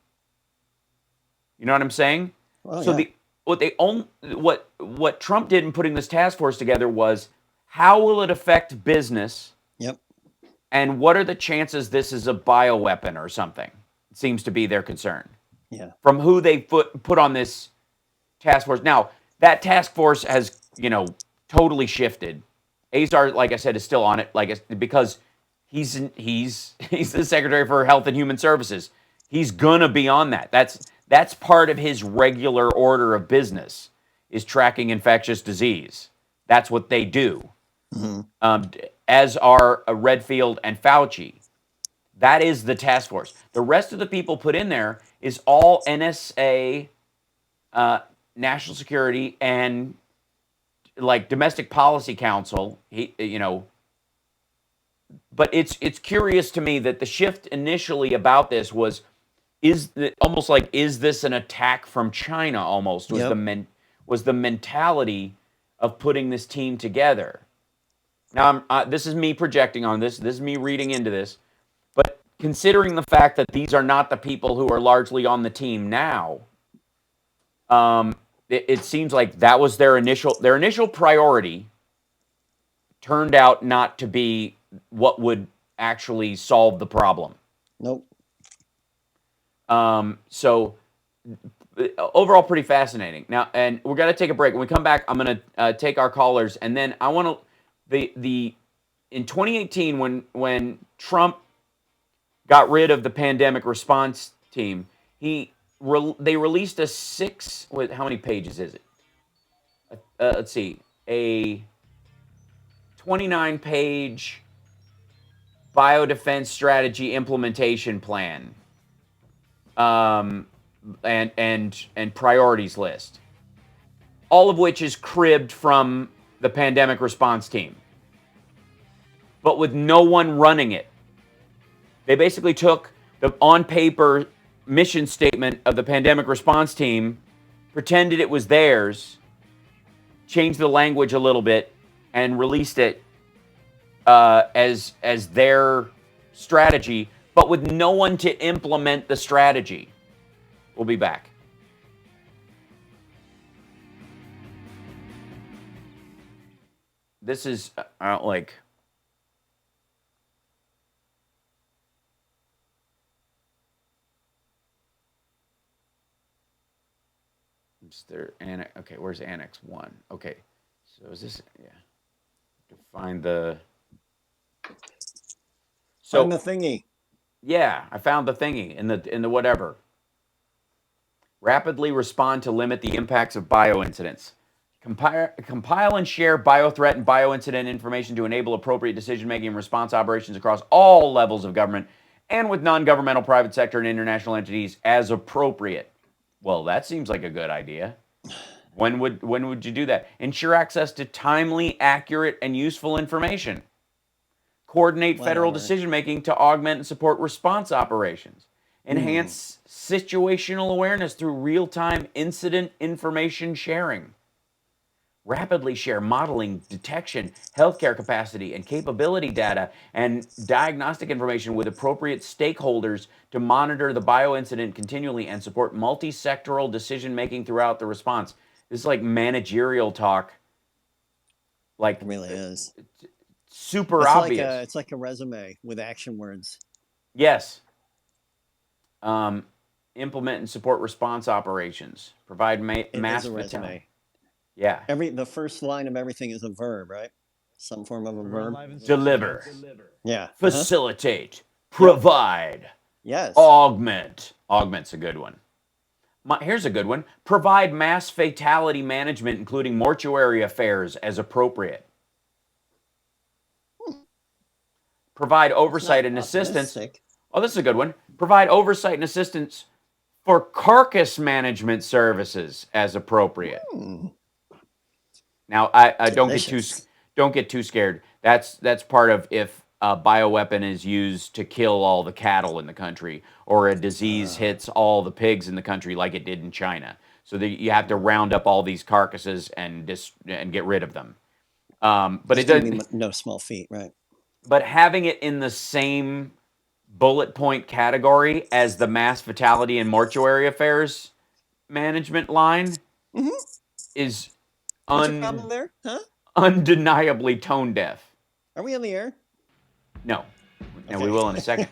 You know what I'm saying? Well, so yeah. what Trump did in putting this task force together was, how will it affect business? Yep. And what are the chances this is a bioweapon or something? It seems to be their concern. Yeah. From who they put on this task force. Now, that task force has, totally shifted. Azar, like I said, is still on it, because he's the Secretary for Health and Human Services. He's gonna be on that. That's part of his regular order of business, is tracking infectious disease. That's what they do. Mm-hmm. As are Redfield and Fauci. That is the task force. The rest of the people put in there is all NSA, national security, and Domestic Policy Council. But it's curious to me that the shift initially about this was, is this an attack from China? Almost was was the mentality of putting this team together. Now, this is me projecting on this. This is me reading into this. But considering the fact that these are not the people who are largely on the team now, it seems like that was their initial priority. Turned out not to be what would actually solve the problem. Nope. So overall, pretty fascinating. Now, and we're gonna take a break. When we come back, I'm gonna take our callers, and then I want to in 2018 when Trump got rid of the pandemic response team, they released how many pages is it? Let's see, a 29-page biodefense strategy implementation plan, and priorities list, all of which is cribbed from the pandemic response team, but with no one running it. They basically took the on-paper mission statement of the pandemic response team, pretended it was theirs, changed the language a little bit, and released it as their strategy, but with no one to implement the strategy. We'll be back. This is okay, where's Annex 1? Okay, so is this, yeah. To find the... Find the thingy. Yeah, I found the thingy in the whatever. Rapidly respond to limit the impacts of bioincidents. Compile and share biothreat and bioincident information to enable appropriate decision-making and response operations across all levels of government and with non-governmental private sector and international entities as appropriate. Well, that seems like a good idea. When would you do that? Ensure access to timely, accurate, and useful information. Coordinate federal decision-making to augment and support response operations. Enhance situational awareness through real-time incident information sharing. Rapidly share modeling, detection, healthcare capacity, and capability data and diagnostic information with appropriate stakeholders to monitor the bioincident continually and support multi-sectoral decision-making throughout the response. This is like managerial talk. Like, It really is. super It's obvious. it's like a resume with action words. Yes. Implement and support response operations. Provide It mass is a fatality. resume. Yeah. The first line of everything is a verb, right? Some form of a verb. Deliver. Yeah. Facilitate. Provide. Yes. Augment. Augment's a good one. Here's a good one. Provide mass fatality management, including mortuary affairs, as appropriate. Provide oversight and assistance. Oh, this is a good one. Provide oversight and assistance for carcass management services as appropriate. Now, I don't get too scared. That's part of if a bioweapon is used to kill all the cattle in the country, or a disease hits all the pigs in the country, like it did in China. So you have to round up all these carcasses and get rid of them. But it doesn't. No small feat, right? But having it in the same bullet point category as the mass fatality and mortuary affairs management line is What's the problem there? Huh? Undeniably tone deaf. Are we on the air? No. And we will in a second.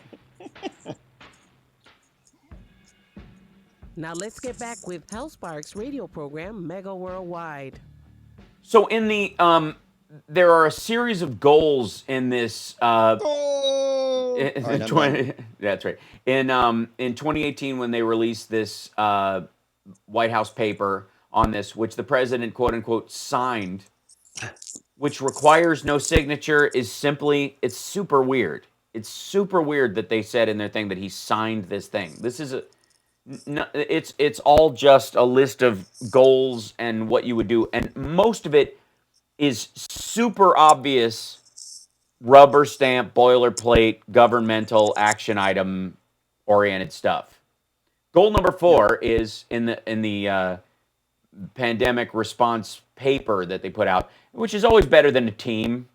Now let's get back with HealthSpark's radio program, Mega Worldwide. So in the there are a series of goals in this. That's right. In 2018, when they released this White House paper on this, which the president, quote unquote, signed, which requires no signature, it's super weird. It's super weird that they said in their thing that he signed this thing. This is it's all just a list of goals and what you would do, and most of it is super obvious rubber stamp, boilerplate, governmental action item oriented stuff. Goal number 4 is in the pandemic response paper that they put out, which is always better than a team.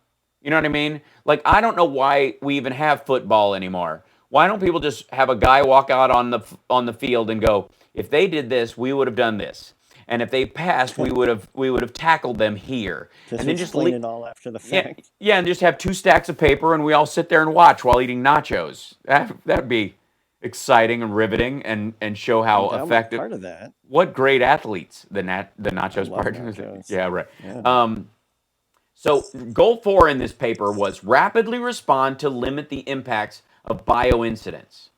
You know what I mean? Like, I don't know why we even have football anymore. Why don't people just have a guy walk out on the field and go, if they did this, we would have done this, and if they passed, we would have tackled them here, and then just explain it all after the fact. Yeah, and just have 2 stacks of paper, and we all sit there and watch while eating nachos. That'd be exciting and riveting, and show how effective. Part of that. What great athletes the nachos part. Nachos. Yeah, right. Yeah. So goal 4 in this paper was rapidly respond to limit the impacts of bio incidents,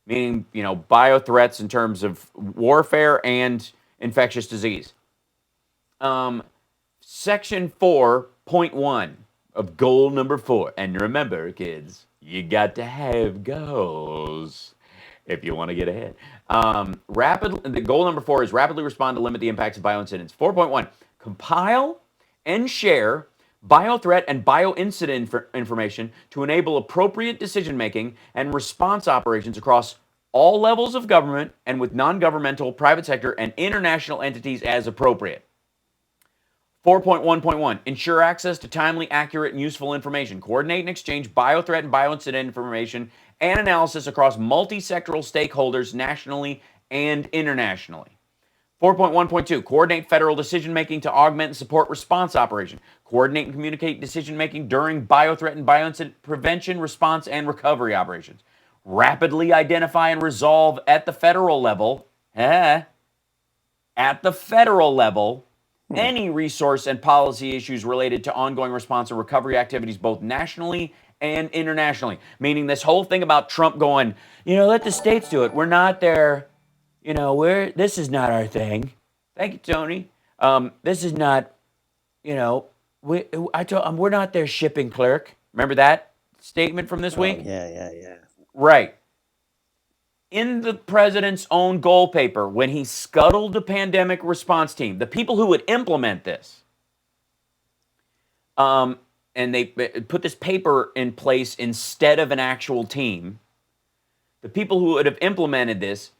meaning, bio threats in terms of warfare and infectious disease. Section 4.1 of goal number 4, and remember, kids, you got to have goals if you want to get ahead. The goal number 4 is rapidly respond to limit the impacts of bio incidents. 4.1, compile and share biothreat and bioincident information to enable appropriate decision-making and response operations across all levels of government and with non-governmental, private sector, and international entities as appropriate. 4.1.1, ensure access to timely, accurate, and useful information. Coordinate and exchange biothreat and bioincident information and analysis across multi-sectoral stakeholders nationally and internationally. 4.1.2, coordinate federal decision-making to augment and support response operation. Coordinate and communicate decision-making during biothreat and bioincident prevention, response, and recovery operations. Rapidly identify and resolve at the federal level, any resource and policy issues related to ongoing response and recovery activities, both nationally and internationally. Meaning this whole thing about Trump going, let the states do it. We're not there. This is not our thing. Thank you, Tony. This is not, we're not their shipping clerk. Remember that statement from this week? Yeah. Right. In the president's own goal paper, when he scuttled the pandemic response team, the people who would implement this, and they put this paper in place instead of an actual team, the people who would have implemented this,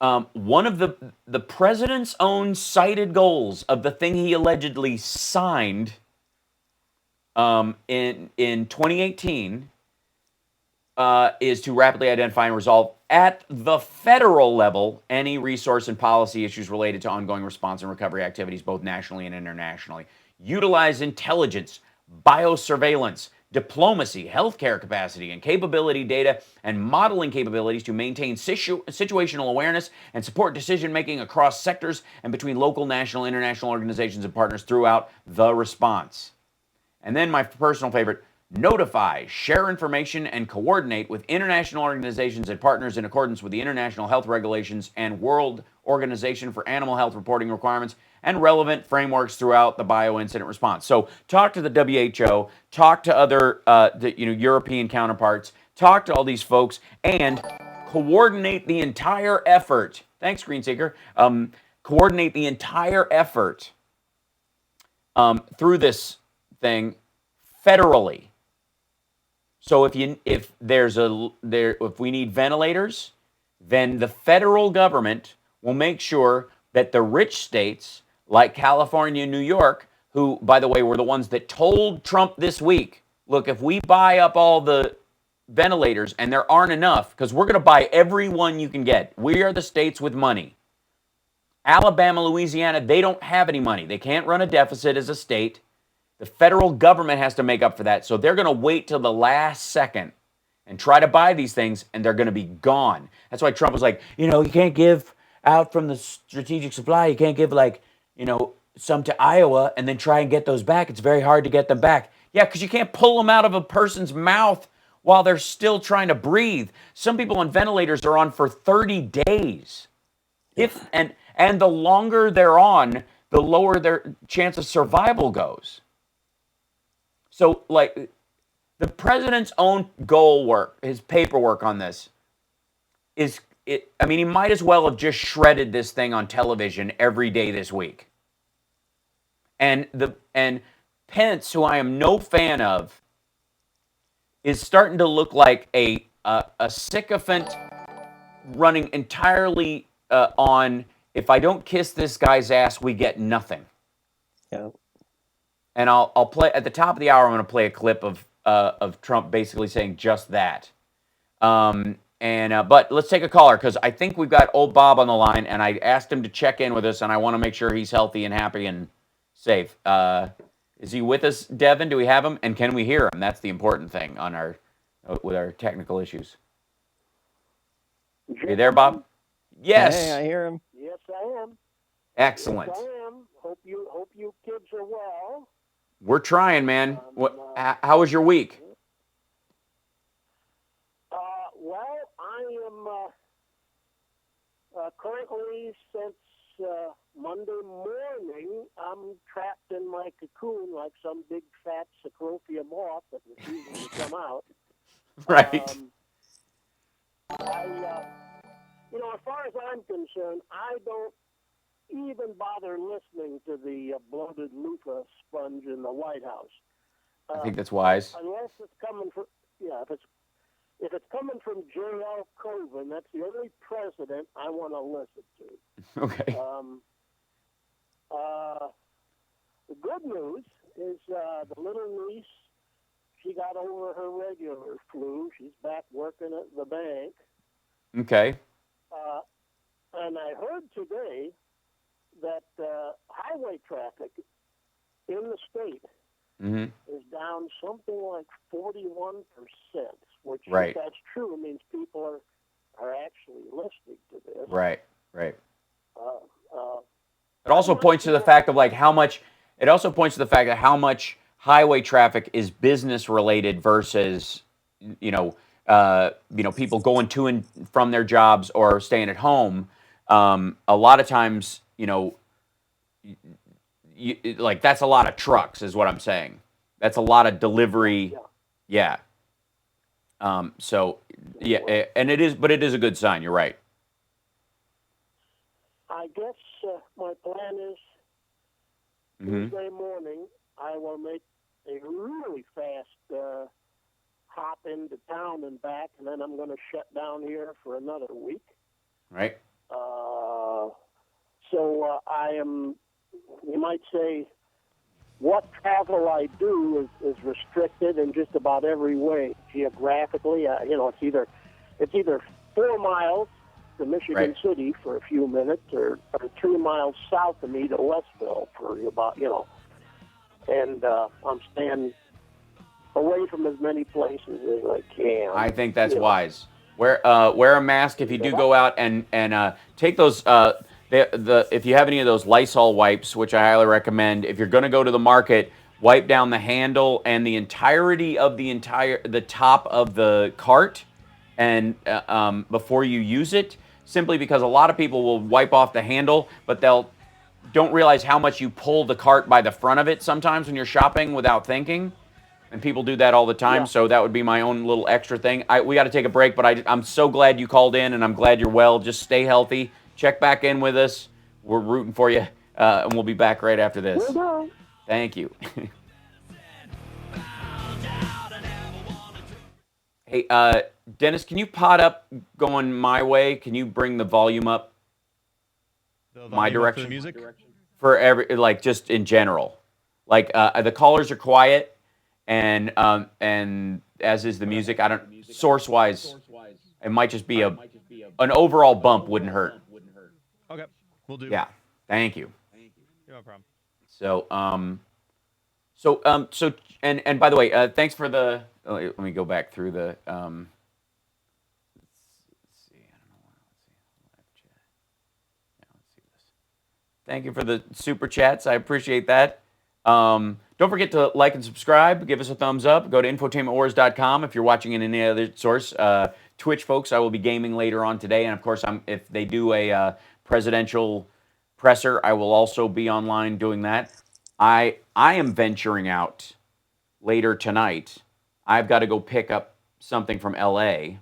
one of the president's own cited goals of the thing he allegedly signed in 2018 is to rapidly identify and resolve at the federal level any resource and policy issues related to ongoing response and recovery activities, both nationally and internationally. Utilize intelligence, biosurveillance, diplomacy, healthcare capacity, and capability data and modeling capabilities to maintain situational awareness and support decision-making across sectors and between local, national, international organizations and partners throughout the response. And then my personal favorite, notify, share information, and coordinate with international organizations and partners in accordance with the international health regulations and World Organization for Animal Health reporting requirements and relevant frameworks throughout the bioincident response. So talk to the WHO, talk to other European counterparts, talk to all these folks, and coordinate the entire effort. Thanks, Greenseeker. Coordinate the entire effort through this thing federally. So if we need ventilators, then the federal government will make sure that the rich states like California and New York, who, by the way, were the ones that told Trump this week, look, if we buy up all the ventilators and there aren't enough, because we're going to buy every one you can get. We are the states with money. Alabama, Louisiana, they don't have any money. They can't run a deficit as a state. The federal government has to make up for that. So they're going to wait till the last second and try to buy these things, and they're going to be gone. That's why Trump was like, you can't give out from the strategic supply. You can't give some to Iowa and then try and get those back. It's very hard to get them back. Yeah, because you can't pull them out of a person's mouth while they're still trying to breathe. Some people on ventilators are on for 30 days. And the longer they're on, the lower their chance of survival goes. So, the president's own his paperwork on this he might as well have just shredded this thing on television every day this week. And Pence, who I am no fan of, is starting to look like a sycophant running entirely on, if I don't kiss this guy's ass, we get nothing. Yeah. And I'll play at the top of the hour. I'm going to play a clip of Trump basically saying just that. But let's take a caller, because I think we've got old Bob on the line, and I asked him to check in with us, and I want to make sure he's healthy and happy and safe. Is he with us, Devin? Do we have him? And can we hear him? That's the important thing with our technical issues. Are you there, Bob? Yes. Hey, I hear him. Yes, I am. Excellent. Yes, I am. Hope you kids are well. We're trying, man. How was your week? Well, I am currently, since Monday morning, I'm trapped in my cocoon like some big fat Cecropia moth that refuses to come out. Right. As far as I'm concerned, I don't even bother listening to the bloated loofah sponge in the White House. I think that's wise. Unless it's coming from, if it's coming from J.L. Colvin, that's the only president I want to listen to. Okay. The good news is the little niece, she got over her regular flu. She's back working at the bank. Okay. And I heard today that highway traffic in the state is down something like 41%, which if that's true, means people are actually listening to this. Right. It also points to the fact of how much. It also points to the fact that how much highway traffic is business related versus people going to and from their jobs or staying at home. A lot of times, that's a lot of trucks, is what I'm saying. That's a lot of delivery. Yeah. And it is a good sign. You're right. I guess my plan is Tuesday morning I will make a really fast hop into town and back, and then I'm going to shut down here for another week. Right. So I am, you might say, what travel I do is restricted in just about every way. Geographically, it's either 4 miles to Michigan City for a few minutes, or 3 miles south of me to Westville for about, and I'm staying away from as many places as I can. I think that's wise. Wear a mask if you do go out, and take those if you have any of those Lysol wipes, which I highly recommend. If you're going to go to the market, wipe down the handle and the entirety of the top of the cart, and before you use it, simply because a lot of people will wipe off the handle, but don't realize how much you pull the cart by the front of it sometimes when you're shopping without thinking. And people do that all the time, so that would be my own little extra thing. We got to take a break, but I'm so glad you called in, and I'm glad you're well. Just stay healthy. Check back in with us. We're rooting for you, and we'll be back right after this. Thank you. Hey, Dennis, can you pot up going my way? Can you bring the volume up my direction? For the music? For just in general. The callers are quiet. And as is the music, I don't source wise. It might just be an overall bump wouldn't hurt. Okay, we'll do. Yeah, thank you. No problem. So and by the way, thanks for the. Let me go back through the. Let's see. I don't know. Let's see. Live chat. Yeah, let's see this. Thank you for the super chats. I appreciate that. Don't forget to like and subscribe. Give us a thumbs up. Go to infotainmentwars.com if you're watching in any other source. Twitch, folks, I will be gaming later on today. And, of course, if they do a presidential presser, I will also be online doing that. I am venturing out later tonight. I've got to go pick up something from L.A.,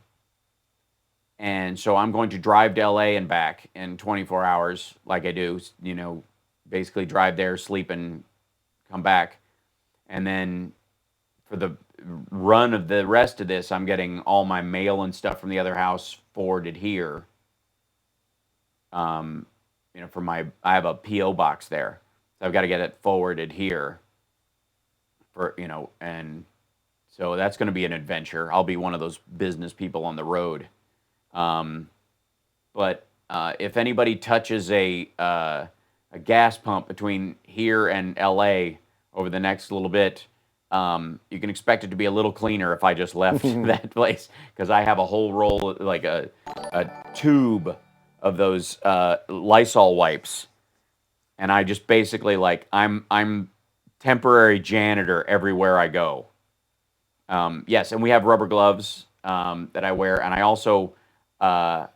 and so I'm going to drive to L.A. and back in 24 hours like I do, basically drive there, sleep, and come back. And then for the run of the rest of this, I'm getting all my mail and stuff from the other house forwarded here. I have a P.O. box there. So I've got to get it forwarded here and so that's going to be an adventure. I'll be one of those business people on the road. But if anybody touches a gas pump between here and L.A., over the next little bit, you can expect it to be a little cleaner if I just left that place, because I have a whole roll, like a tube of those Lysol wipes, and I just basically I'm temporary janitor everywhere I go. Yes, and we have rubber gloves that I wear, and I also I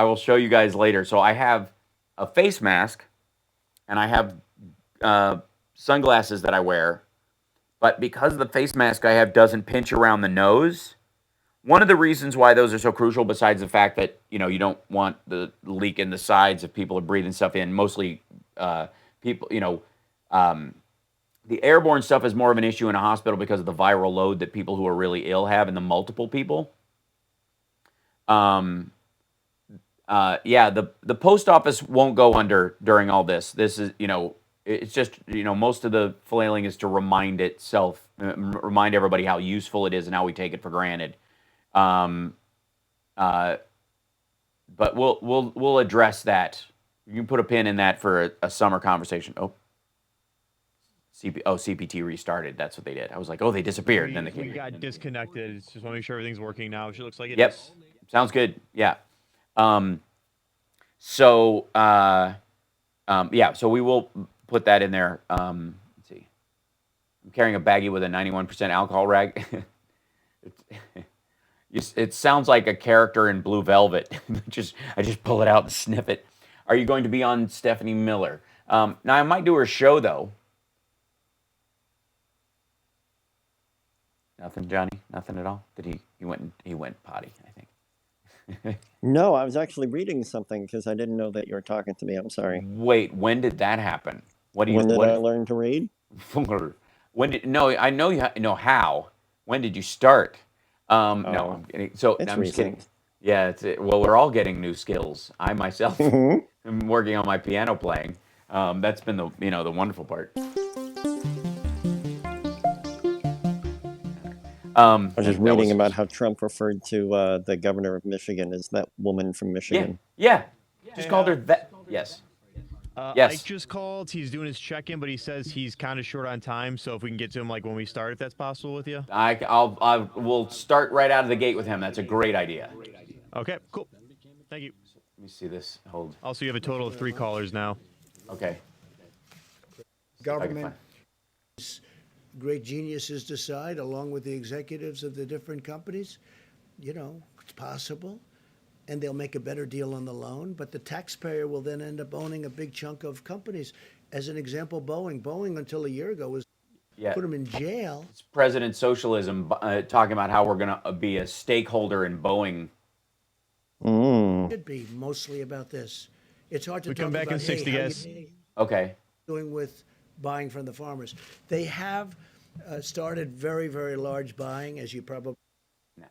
will show you guys later. So I have a face mask, and I have sunglasses that I wear, but because the face mask I have doesn't pinch around the nose, one of the reasons why those are so crucial, besides the fact that you don't want the leak in the sides if people are breathing stuff in, mostly people, the airborne stuff is more of an issue in a hospital because of the viral load that people who are really ill have, and the multiple people. The post office won't go under during all this. This is, it's just, most of the flailing is to remind everybody how useful it is and how we take it for granted. But we'll address that. You can put a pin in that for a summer conversation. CPT restarted. That's what they did. I was like, they disappeared. Then We got disconnected. Just want to make sure everything's working now. It looks like it Yep. is. Sounds good. Yeah. So we will put that in there. Let's see. I'm carrying a baggie with a 91% alcohol rag. It sounds like a character in Blue Velvet. I just pull it out and sniff it. Are you going to be on Stephanie Miller? Now I might do her show though. Nothing, Johnny. Nothing at all. Did he went potty? I think. No, I was actually reading something because I didn't know that you were talking to me. I'm sorry. Wait, when did that happen? When did I learn to read? I know you know how. When did you start? No, I'm kidding. So it's I'm just recent. kidding. Yeah, well, we're all getting new skills. I myself am working on my piano playing. That's been the wonderful part. I was just that reading was- about how Trump referred to the governor of Michigan as that woman from Michigan. Yeah. Just called her that. Yes. Yes. Ike just called. He's doing his check-in, but he says he's kind of short on time. So if we can get to him like when we start, if that's possible with you. We'll start right out of the gate with him. That's a great idea. Okay, cool. Thank you. Let me see this. Hold. Also, you have a total of 3 callers now. Okay. Government, great geniuses decide, along with the executives of the different companies, it's possible, and they'll make a better deal on the loan, but the taxpayer will then end up owning a big chunk of companies. As an example, Boeing. Boeing, until a year ago, was put them in jail. It's President Socialism talking about how we're going to be a stakeholder in Boeing. It should be mostly about this. It's hard to We talk come back about, in 60 how guys. Okay. doing with buying from the farmers. They have started very, very large buying, as you probably. No.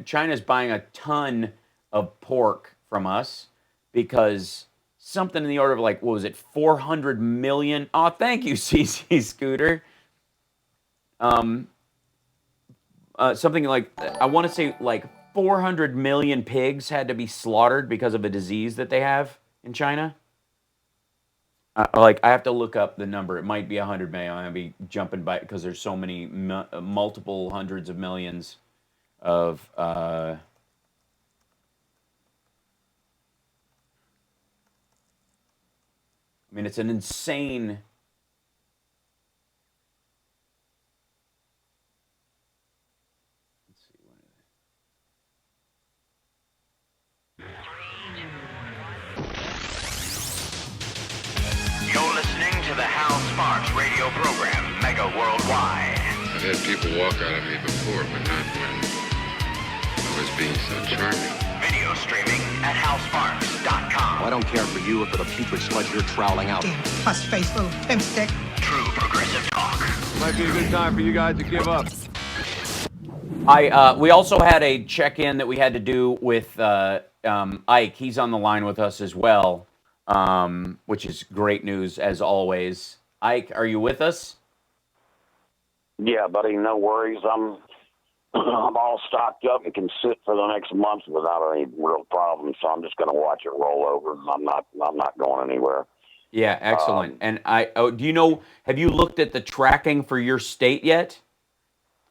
China's buying a ton of pork from us because something in the order of what was it, 400 million? Oh, thank you, CC Scooter. Something like, I want to say 400 million pigs had to be slaughtered because of a disease that they have in China. I have to look up the number. It might be 100 million. I'm going to be jumping by because there's so many multiple hundreds of millions of I mean, it's an insane. Let's see. You're listening to the Hal Sparks radio program, Mega Worldwide. I've had people walk out of me before, but not when I was being so charming. Video streaming at halsparks.com. I don't care for you or for the putrid sludge you're troweling out. Puss-faced little pimp stick. True progressive talk. Might be a good time for you guys to give up. We also had a check-in that we had to do with Ike. He's on the line with us as well, which is great news as always. Ike, are you with us? Yeah, buddy, no worries. I'm all stocked up and can sit for the next month without any real problems. So I'm just going to watch it roll over. I'm not going anywhere. Yeah, excellent. And do you know? Have you looked at the tracking for your state yet?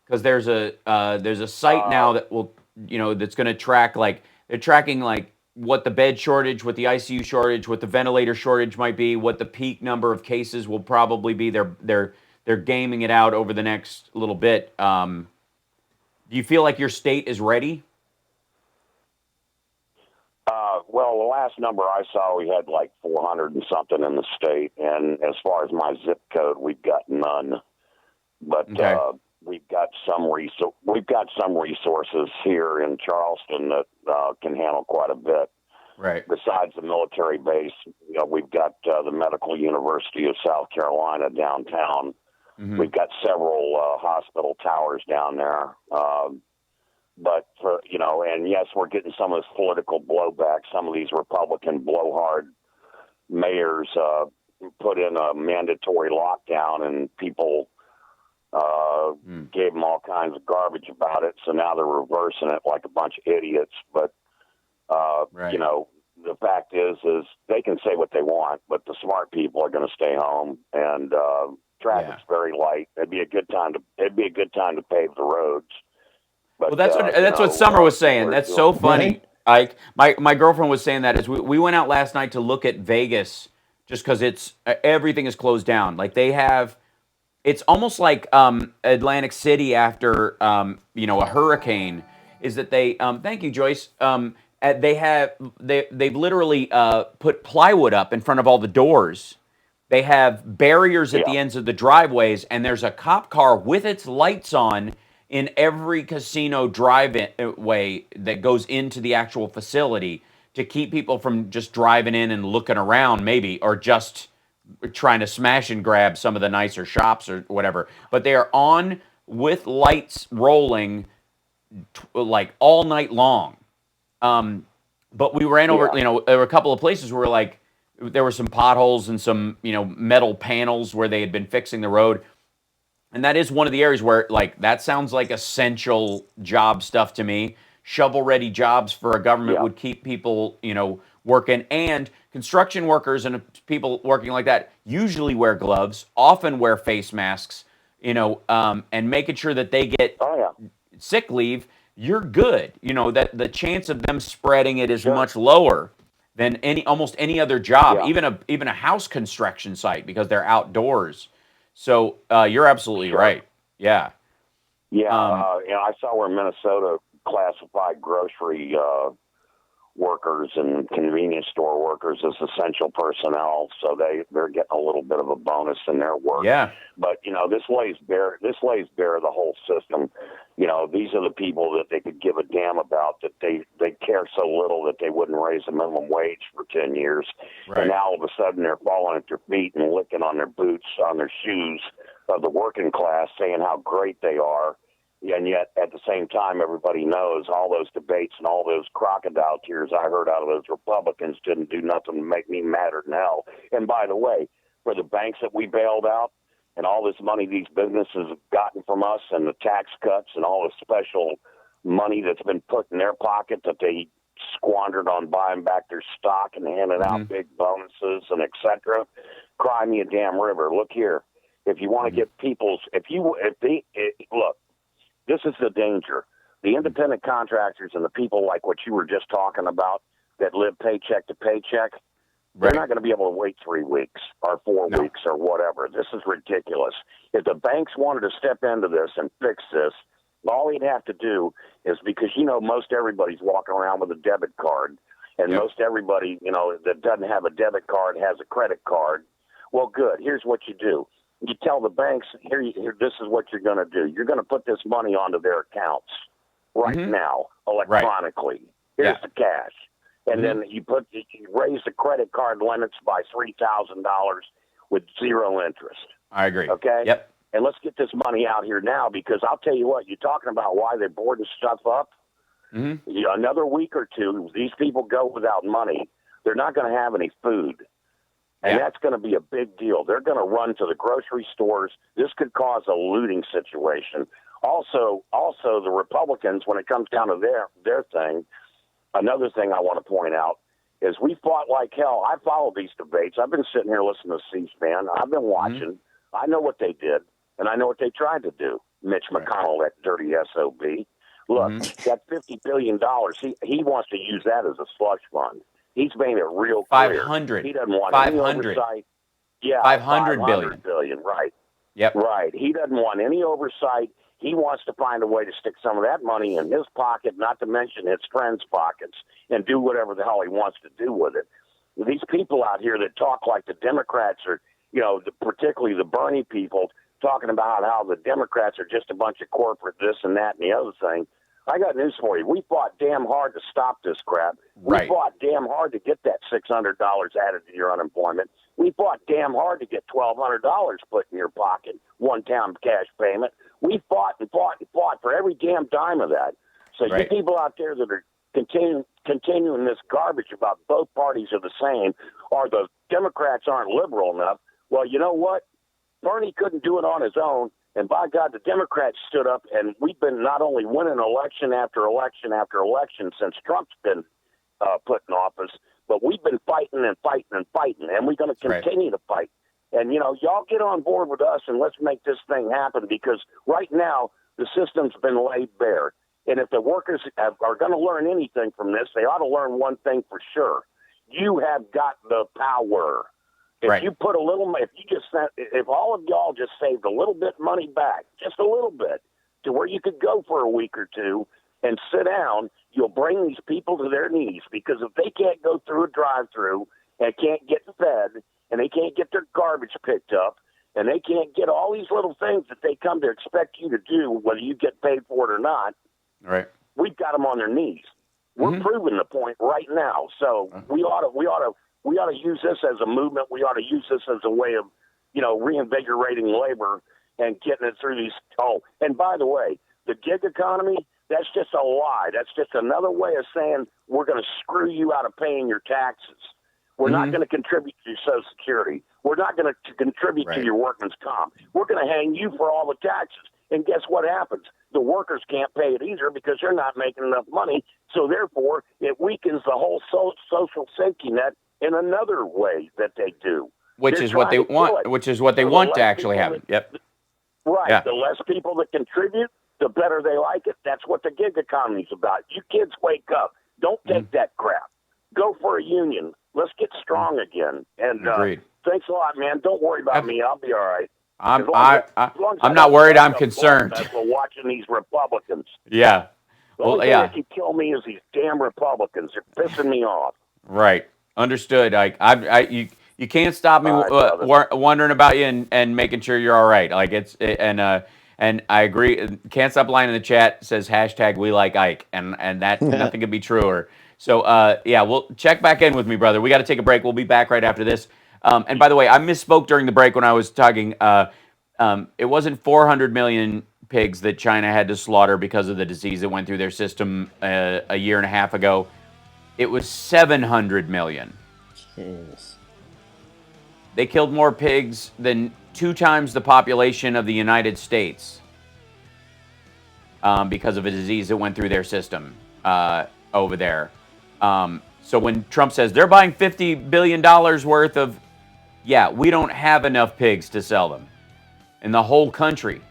Because there's a site now that will that's going to track they're tracking what the bed shortage, what the ICU shortage, what the ventilator shortage might be, what the peak number of cases will probably be. They're gaming it out over the next little bit. Do you feel like your state is ready? Well, the last number I saw, we had 400 and something in the state, and as far as my zip code, we've got none. But okay. We've got some resources here in Charleston that can handle quite a bit. Right. Besides the military base, we've got the Medical University of South Carolina downtown. Mm-hmm. We've got several hospital towers down there. But and yes, we're getting some of this political blowback. Some of these Republican blowhard mayors put in a mandatory lockdown, and people gave them all kinds of garbage about it. So now they're reversing it like a bunch of idiots. But right. The fact is they can say what they want, but the smart people are going to stay home, and traffic's very light. It'd be a good time to pave the roads. But, well, that's what Summer was saying. That's so funny. Ike, my girlfriend was saying that as we went out last night to look at Vegas, just because everything is closed down. It's almost like Atlantic City after a hurricane. Is that they? Thank you, Joyce. They've literally put plywood up in front of all the doors. They have barriers at the ends of the driveways, and there's a cop car with its lights on in every casino driveway that goes into the actual facility to keep people from just driving in and looking around, maybe, or just trying to smash and grab some of the nicer shops or whatever. But they are on with lights rolling all night long. But we ran over, there were a couple of places where like there were some potholes and some, metal panels where they had been fixing the road. And that is one of the areas where like that sounds like essential job stuff to me. Shovel-ready jobs for a government would keep people, working. And construction workers and people working like that usually wear gloves, often wear face masks, and making sure that they get sick leave. You're good. That the chance of them spreading it is much lower than almost any other job, even a house construction site, because they're outdoors. So you're absolutely right. Yeah. Yeah. I saw where Minnesota classified grocery workers and convenience store workers as essential personnel, so they're getting a little bit of a bonus in their work. Yeah. But this lays bare the whole system. These are the people that they could give a damn about, that they care so little that they wouldn't raise the minimum wage for 10 years. Right. And now all of a sudden they're falling at their feet and licking on their boots, on their shoes of the working class, saying how great they are. And yet, at the same time, everybody knows all those debates and all those crocodile tears I heard out of those Republicans didn't do nothing to make me madder than hell. And by the way, for the banks that we bailed out and all this money these businesses have gotten from us and the tax cuts and all the special money that's been put in their pocket that they squandered on buying back their stock and handing out big bonuses and et cetera, cry me a damn river. Look here. If you want to get look, this is the danger. The independent contractors and the people like what you were just talking about that live paycheck to paycheck, they're not going to be able to wait 3 weeks or 4 weeks or whatever. This is ridiculous. If the banks wanted to step into this and fix this, all he'd have to do is, because, most everybody's walking around with a debit card, and most everybody, that doesn't have a debit card has a credit card. Well, good. Here's what you do. You tell the banks, here, this is what you're going to do. You're going to put this money onto their accounts right now, electronically. Here's the cash. And then you raise the credit card limits by $3,000 with zero interest. I agree. Okay? Yep. And let's get this money out here now, because I'll tell you what, you're talking about why they're boarding stuff up. Another week or two, these people go without money. They're not going to have any food. And that's going to be a big deal. They're going to run to the grocery stores. This could cause a looting situation. Also, the Republicans, when it comes down to their thing, another thing I want to point out is we fought like hell. I followed these debates. I've been sitting here listening to C-SPAN. I've been watching. I know what they did, and I know what they tried to do. Mitch McConnell, that dirty SOB. Look, that $50 billion, he wants to use that as a slush fund. He's made it real clear. 500. He doesn't want 500. any oversight. Yeah, 500 billion, right. Yep. Right. He doesn't want any oversight. He wants to find a way to stick some of that money in his pocket, not to mention his friends' pockets, and do whatever the hell he wants to do with it. These people out here that talk like the Democrats are, particularly the Bernie people, talking about how the Democrats are just a bunch of corporate this and that and the other thing. I got news for you. We fought damn hard to stop this crap. We fought damn hard to get that $600 added to your unemployment. We fought damn hard to get $1,200 put in your pocket, one-time cash payment. We fought and fought and fought for every damn dime of that. So you people out there that are continuing this garbage about both parties are the same, or the Democrats aren't liberal enough, well, you know what? Bernie couldn't do it on his own. And by God, the Democrats stood up, and we've been not only winning election after election after election since Trump's been put in office, but we've been fighting and fighting and fighting, and we're going to continue to fight. And, y'all get on board with us, and let's make this thing happen, because right now the system's been laid bare. And if the workers are going to learn anything from this, they ought to learn one thing for sure. You have got the power. If you put a little, if all of y'all just saved a little bit money back, just a little bit, to where you could go for a week or two and sit down, you'll bring these people to their knees. Because if they can't go through a drive-through and can't get fed, and they can't get their garbage picked up, and they can't get all these little things that they come to expect you to do, whether you get paid for it or not, we've got them on their knees. We're proving the point right now. So we ought to use this as a movement. We ought to use this as a way of, reinvigorating labor and getting it through these. Oh, and by the way, the gig economy, That's just a lie. That's just another way of saying we're going to screw you out of paying your taxes. We're not going to contribute to your Social Security. We're not going to contribute to your workman's comp. We're going to hang you for all the taxes. And guess what happens? The workers can't pay it either because they're not making enough money. So therefore, it weakens the whole social safety net in another way that they do. Which is what they want. Which is what they want to actually happen. Yep. Right. Yeah. The less people that contribute, the better they like it. That's what the gig economy is about. You kids wake up. Don't take that crap. Go for a union. Let's get strong again. And thanks a lot, man. Don't worry about me. I'll be all right. I'm not worried. I'm concerned. For watching these Republicans. Yeah. The only thing that can kill me is these damn Republicans. They're pissing me off. Right. Understood. You can't stop me wondering about you and making sure you're all right. Like and I agree. Can't Stop Lying in the chat says hashtag we like Ike, and that nothing could be truer. So we'll check back in with me, brother. We got to take a break. We'll be back right after this. And by the way, I misspoke during the break when I was talking. It wasn't 400 million pigs that China had to slaughter because of the disease that went through their system a year and a half ago. It was 700 million. Jeez. They killed more pigs than 2 times the population of the United States because of a disease that went through their system over there. So when Trump says they're buying $50 billion worth of, we don't have enough pigs to sell them in the whole country.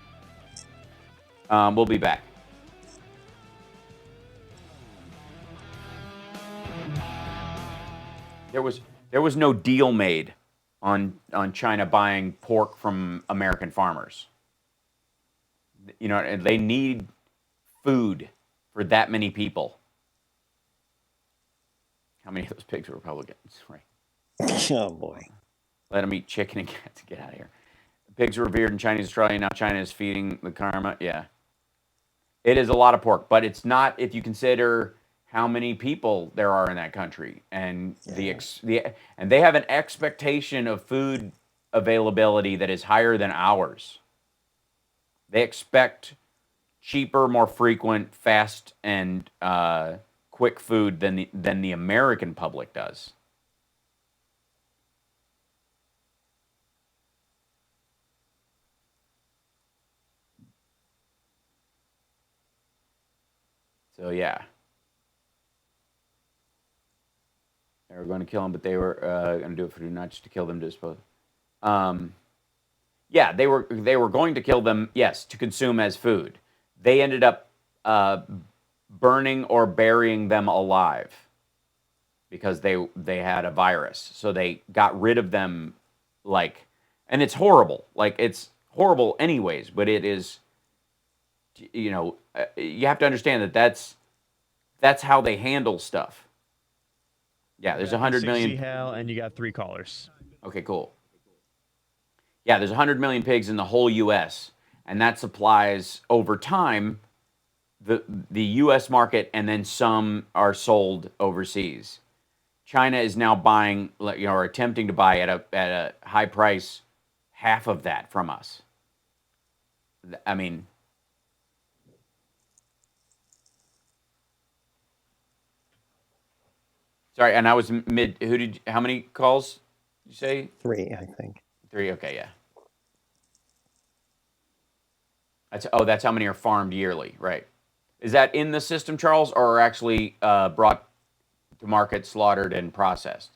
We'll be back. There was no deal made on China buying pork from American farmers. You know, and they need food for that many people. How many of those pigs are Republicans? Right. Oh boy. Let them eat chicken and get out of here. Pigs are revered in Chinese Australia. Now China is feeding the karma. Yeah. It is a lot of pork, but it's not if you consider how many people there are in that country, and and they have an expectation of food availability that is higher than ours. They expect cheaper, more frequent, fast, and quick food than the American public does. So yeah. They were going to kill them, but they were going to do it for not just to kill them, to dispose. They were going to kill them, yes, to consume as food. They ended up burning or burying them alive because they had a virus. So they got rid of them, and it's horrible. Like, it's horrible anyways, but it is, you have to understand that's how they handle stuff. Yeah, there's 100 million. Hell, and you got 3 callers. Okay, cool. Yeah, there's 100 million pigs in the whole U.S., and that supplies over time the U.S. market, and then some are sold overseas. China is now buying, or attempting to buy at a high price half of that from us. I mean, sorry, and I was mid. How many calls did you say? 3, I think. 3. Okay, yeah. That's how many are farmed yearly, right? Is that in the system, Charles, or are actually brought to market, slaughtered, and processed?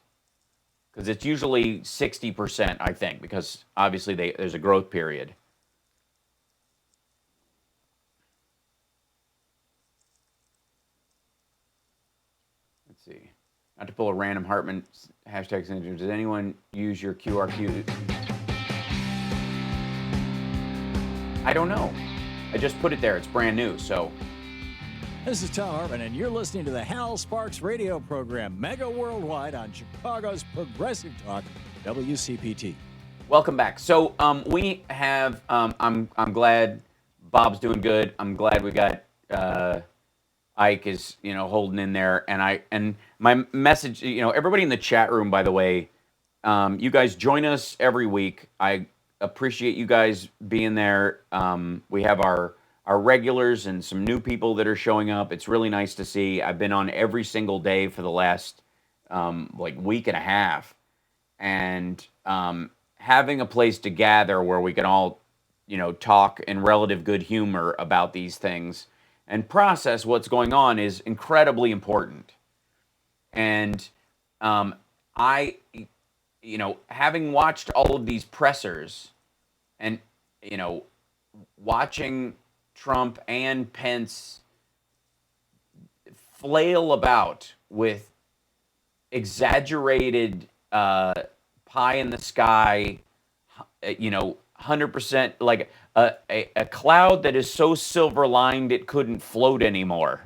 Because it's usually 60%, I think, because obviously there's a growth period. Let's see. Not to pull a random Hartman hashtag syndrome. Does anyone use your QRQ? I don't know. I just put it there. It's brand new, so. This is Tom Hartman, and you're listening to the Hal Sparks radio program, Mega Worldwide on Chicago's Progressive Talk, WCPT. Welcome back. So we have. I'm glad Bob's doing good. I'm glad we got Ike is holding in there, and my message. Everybody in the chat room, by the way, you guys join us every week. I appreciate you guys being there. We have our our regulars and some new people that are showing up. It's really nice to see. I've been on every single day for the last week and a half, and having a place to gather where we can all, talk in relative good humor about these things and process what's going on is incredibly important. And I, having watched all of these pressers and, watching Trump and Pence flail about with exaggerated pie in the sky, 100% like a cloud that is so silver lined it couldn't float anymore.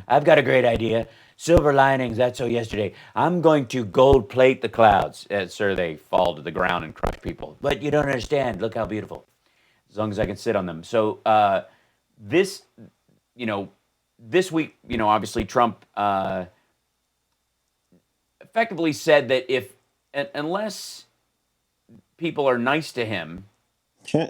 I've got a great idea. Silver linings, that's so yesterday. I'm going to gold plate the clouds. Sir, they fall to the ground and crush people. But you don't understand. Look how beautiful. As long as I can sit on them. So this week, obviously Trump effectively said that unless people are nice to him,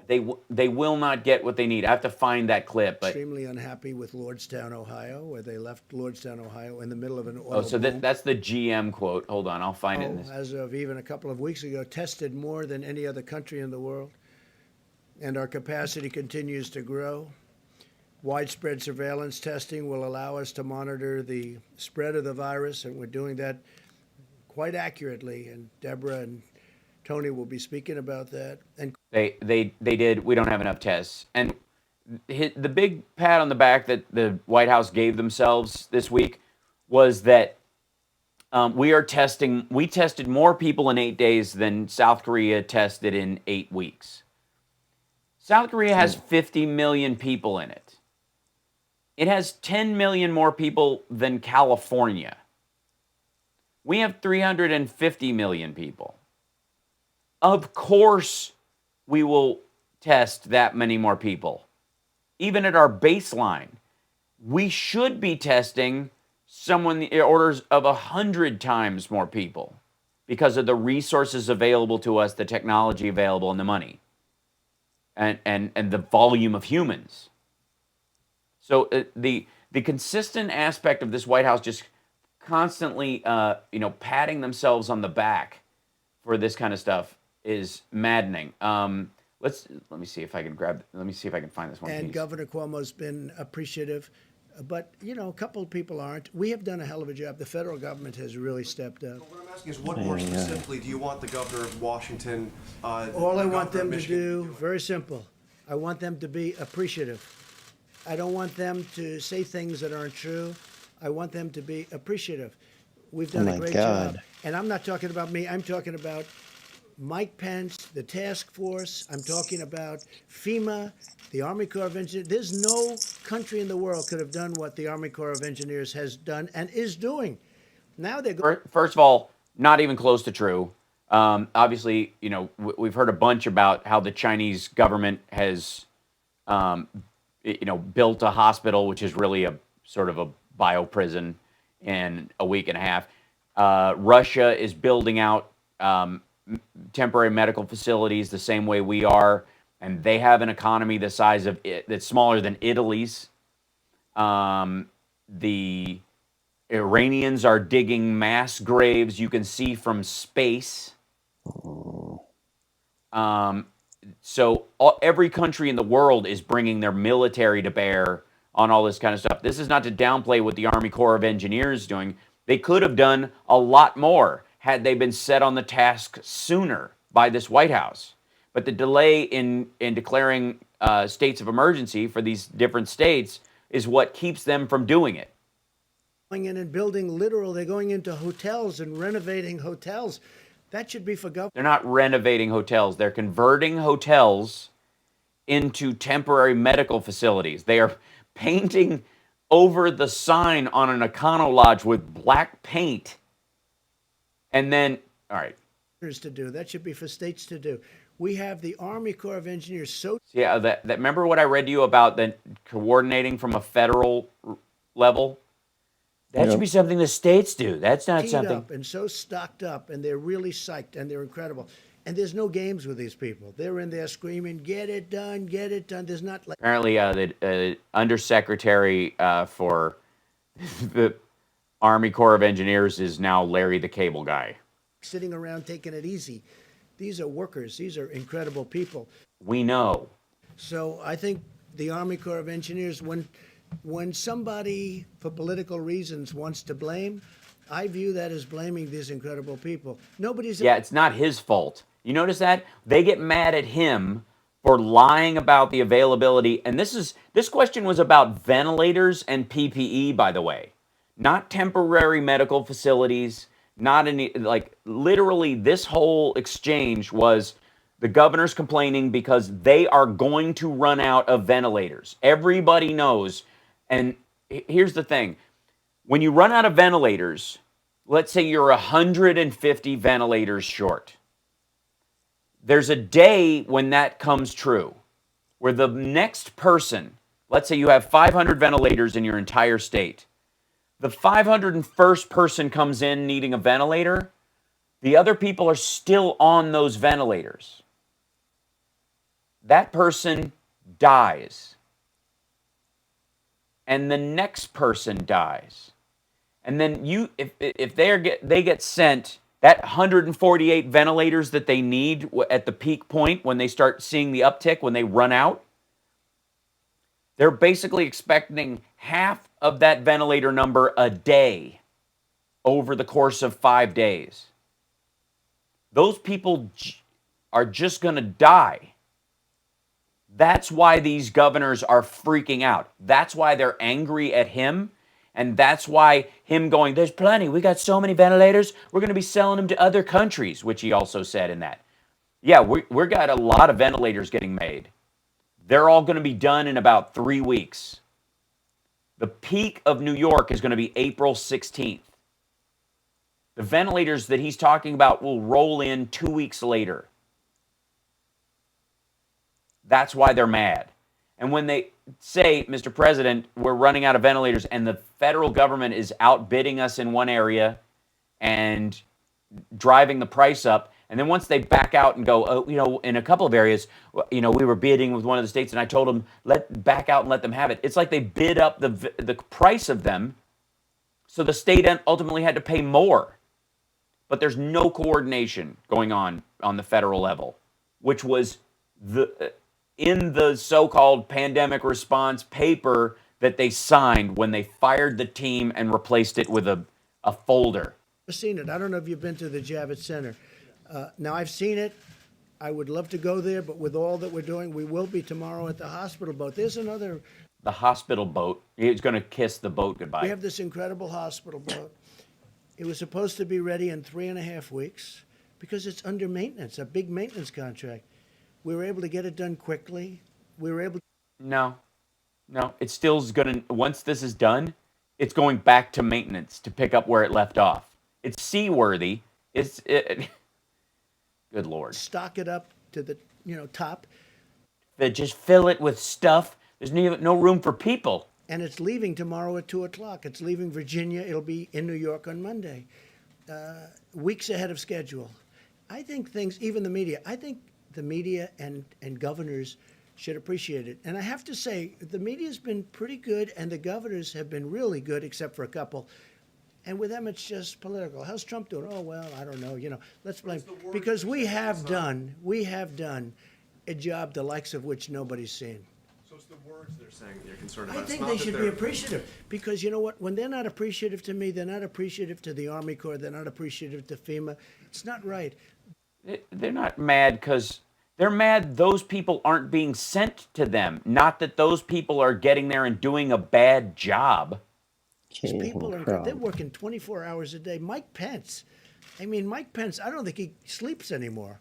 they will not get what they need. I have to find that clip. But extremely unhappy with Lordstown, Ohio, where they left Lordstown, Ohio, in the middle of an oil boom. That's the GM quote. Hold on, I'll find it. In this. As of even a couple of weeks ago, tested more than any other country in the world, and our capacity continues to grow. Widespread surveillance testing will allow us to monitor the spread of the virus, and we're doing that quite accurately. And Deborah and Tony will be speaking about that. And they did. We don't have enough tests. And the big pat on the back that the White House gave themselves this week was that we tested more people in 8 days than South Korea tested in 8 weeks. South Korea has 50 million people in it. It has 10 million more people than California. We have 350 million people. Of course, we will test that many more people. Even at our baseline, we should be testing someone in orders of 100 times more people because of the resources available to us, the technology available, and the money, and the volume of humans. So the consistent aspect of this White House just constantly, patting themselves on the back for this kind of stuff is maddening. Let me see if I can find this one. And piece. Governor Cuomo's been appreciative, but a couple of people aren't. We have done a hell of a job. The federal government has really stepped up. What I'm asking is, what more specifically do you want the governor of Washington? All I want them to do, very simple. I want them to be appreciative. I don't want them to say things that aren't true. I want them to be appreciative. We've done a great job. And I'm not talking about me. I'm talking about Mike Pence, the task force. I'm talking about FEMA, the Army Corps of Engineers. There's no country in the world could have done what the Army Corps of Engineers has done and is doing. Now they're First of all, not even close to true. Obviously, we've heard a bunch about how the Chinese government has, built a hospital, which is really a sort of a bio prison in a week and a half. Russia is building out temporary medical facilities the same way we are, and they have an economy the size of that's smaller than Italy's. The Iranians are digging mass graves you can see from space. So every country in the world is bringing their military to bear on all this kind of stuff. This is not to downplay what the Army Corps of Engineers is doing. They could have done a lot more had they been set on the task sooner by this White House. But the delay in declaring states of emergency for these different states is what keeps them from doing it. Going in and building they're going into hotels and renovating hotels. That should be for government. They're not renovating hotels. They're converting hotels into temporary medical facilities. They are painting over the sign on an Econo Lodge with black paint. And then, all right. To do. That should be for states to do. We have the Army Corps of Engineers Yeah, that remember what I read to you about the coordinating from a federal level? That should be something the states do. That's not something. Up and so stocked up, and they're really psyched, and they're incredible. And there's no games with these people. They're in there screaming, get it done, get it done. There's not like... Apparently, the undersecretary for the Army Corps of Engineers is now Larry the Cable Guy. Sitting around taking it easy. These are workers. These are incredible people. We know. So I think the Army Corps of Engineers, when somebody, for political reasons, wants to blame, I view that as blaming these incredible people. Nobody's... Yeah, it's not his fault. You notice that? They get mad at him for lying about the availability. And this question was about ventilators and PPE, by the way. Not temporary medical facilities, not any, like, literally this whole exchange was the governor's complaining because they are going to run out of ventilators. Everybody knows. And here's the thing. When you run out of ventilators, let's say you're 150 ventilators short. There's a day when that comes true, where the next person, let's say you have 500 ventilators in your entire state. The 501st person comes in needing a ventilator. The other people are still on those ventilators. That person dies. And the next person dies. And then if they get sent that 148 ventilators that they need at the peak point when they start seeing the uptick, when they run out, they're basically expecting half of that ventilator number a day over the course of 5 days. Those people are just going to die. That's why these governors are freaking out. That's why they're angry at him. And that's why him going, there's plenty. We got so many ventilators. We're going to be selling them to other countries, which he also said in that. Yeah, we've got a lot of ventilators getting made. They're all going to be done in about 3 weeks. The peak of New York is going to be April 16th. The ventilators that he's talking about will roll in 2 weeks later. That's why they're mad. And when they say, Mr. President, we're running out of ventilators and the federal government is outbidding us in one area and driving the price up, and then once they back out and go, oh, in a couple of areas, we were bidding with one of the states and I told them, back out and let them have it. It's like they bid up the price of them, so the state ultimately had to pay more. But there's no coordination going on the federal level, which was in the so-called pandemic response paper that they signed when they fired the team and replaced it with a folder. I've seen it. I don't know if you've been to the Javits Center. Now, I've seen it. I would love to go there, but with all that we're doing, we will be tomorrow at the hospital boat. There's another... The hospital boat. He's going to kiss the boat goodbye. We have this incredible hospital boat. It was supposed to be ready in 3.5 weeks because it's under maintenance, a big maintenance contract. We were able to get it done quickly. We were able to... No. It still is going to, once this is done, it's going back to maintenance to pick up where it left off. It's seaworthy. Good Lord. Stock it up to the, top. They just fill it with stuff. There's no room for people. And it's leaving tomorrow at 2 o'clock. It's leaving Virginia. It'll be in New York on Monday. Weeks ahead of schedule. I think even the media, the media and governors should appreciate it. And I have to say, the media's been pretty good, and the governors have been really good, except for a couple. And with them, it's just political. How's Trump doing? Oh, well, I don't know. Let's blame. Because we have done a job the likes of which nobody's seen. So it's the words they're saying that you're concerned about. I think they should be appreciative. Because you know what? When they're not appreciative to me, they're not appreciative to the Army Corps, they're not appreciative to FEMA. It's not right. They're not mad because they're mad those people aren't being sent to them. Not that those people are getting there and doing a bad job. These people they're working 24 hours a day. Mike Pence, I don't think he sleeps anymore.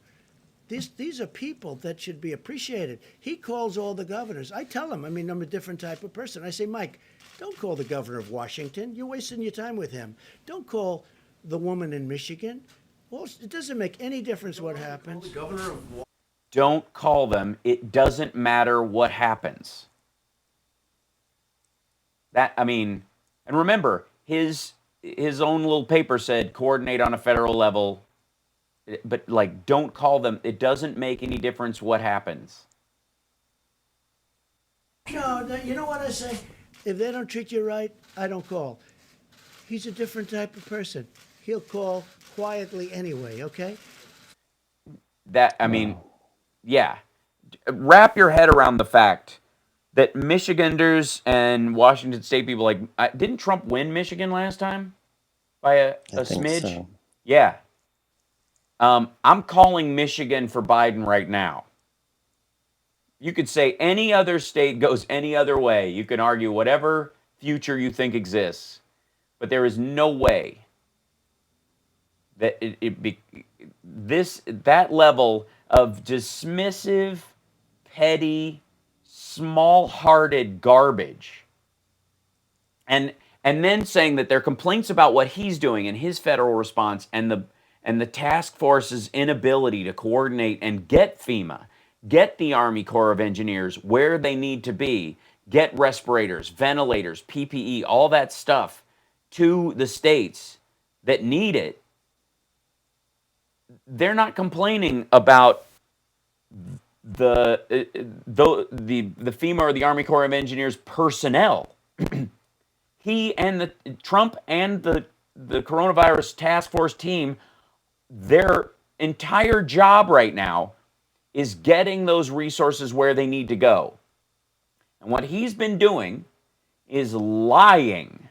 These are people that should be appreciated. He calls all the governors. I tell him, I'm a different type of person. I say, Mike, don't call the governor of Washington. You're wasting your time with him. Don't call the woman in Michigan. Well, it doesn't make any difference what happens. Don't call them. It doesn't matter what happens. And remember, his own little paper said coordinate on a federal level. but like, don't call them. It doesn't make any difference what happens. No, you know what I say? If they don't treat you right, I don't call. He's a different type of person. He'll call quietly anyway, okay? That, I mean, yeah. Wrap your head around the fact that Michiganders and Washington State people, like, didn't Trump win Michigan last time by a think smidge? so. Yeah. I'm calling Michigan for Biden right now. You could say any other state goes any other way. You can argue whatever future you think exists, but there is no way that that level of dismissive, petty, small-hearted garbage, and then saying that there are complaints about what he's doing and his federal response and the task force's inability to coordinate and get FEMA, get the Army Corps of Engineers where they need to be, get respirators, ventilators, PPE, all that stuff to the states that need it. They're not complaining about the FEMA or the Army Corps of Engineers personnel. He and Trump and the coronavirus task force team, their entire job right now is getting those resources where they need to go. And what he's been doing is lying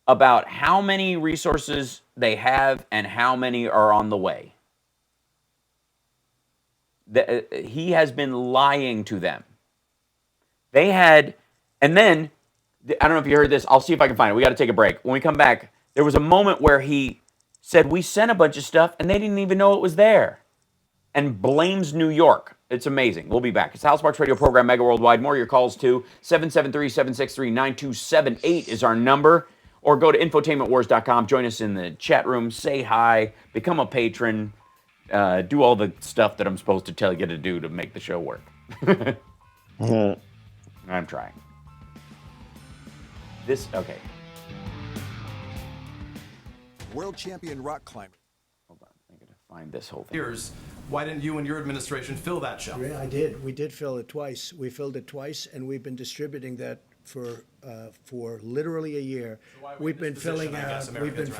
about how many resources they have and how many are on the way. He has been lying to them. They had, and then, I don't know if you heard this. I'll see if I can find it. We got to take a break. When we come back, there was a moment where he said, we sent a bunch of stuff, and they didn't even know it was there. And blames New York. It's amazing. We'll be back. It's the House Sparks Radio program, Mega Worldwide. More of your calls, too. 773-763-9278 is our number. Or go to infotainmentwars.com. Join us in the chat room. Say hi. Become a patron. Do all the stuff that I'm supposed to tell you to do to make the show work. I'm trying. Okay. World champion rock climber. Hold on. I gotta find this whole thing. Years. Why didn't you and your administration fill that shelf? Yeah, I did. We did fill it twice. We filled it twice, and we've been distributing that for literally a year. So we've been filling out.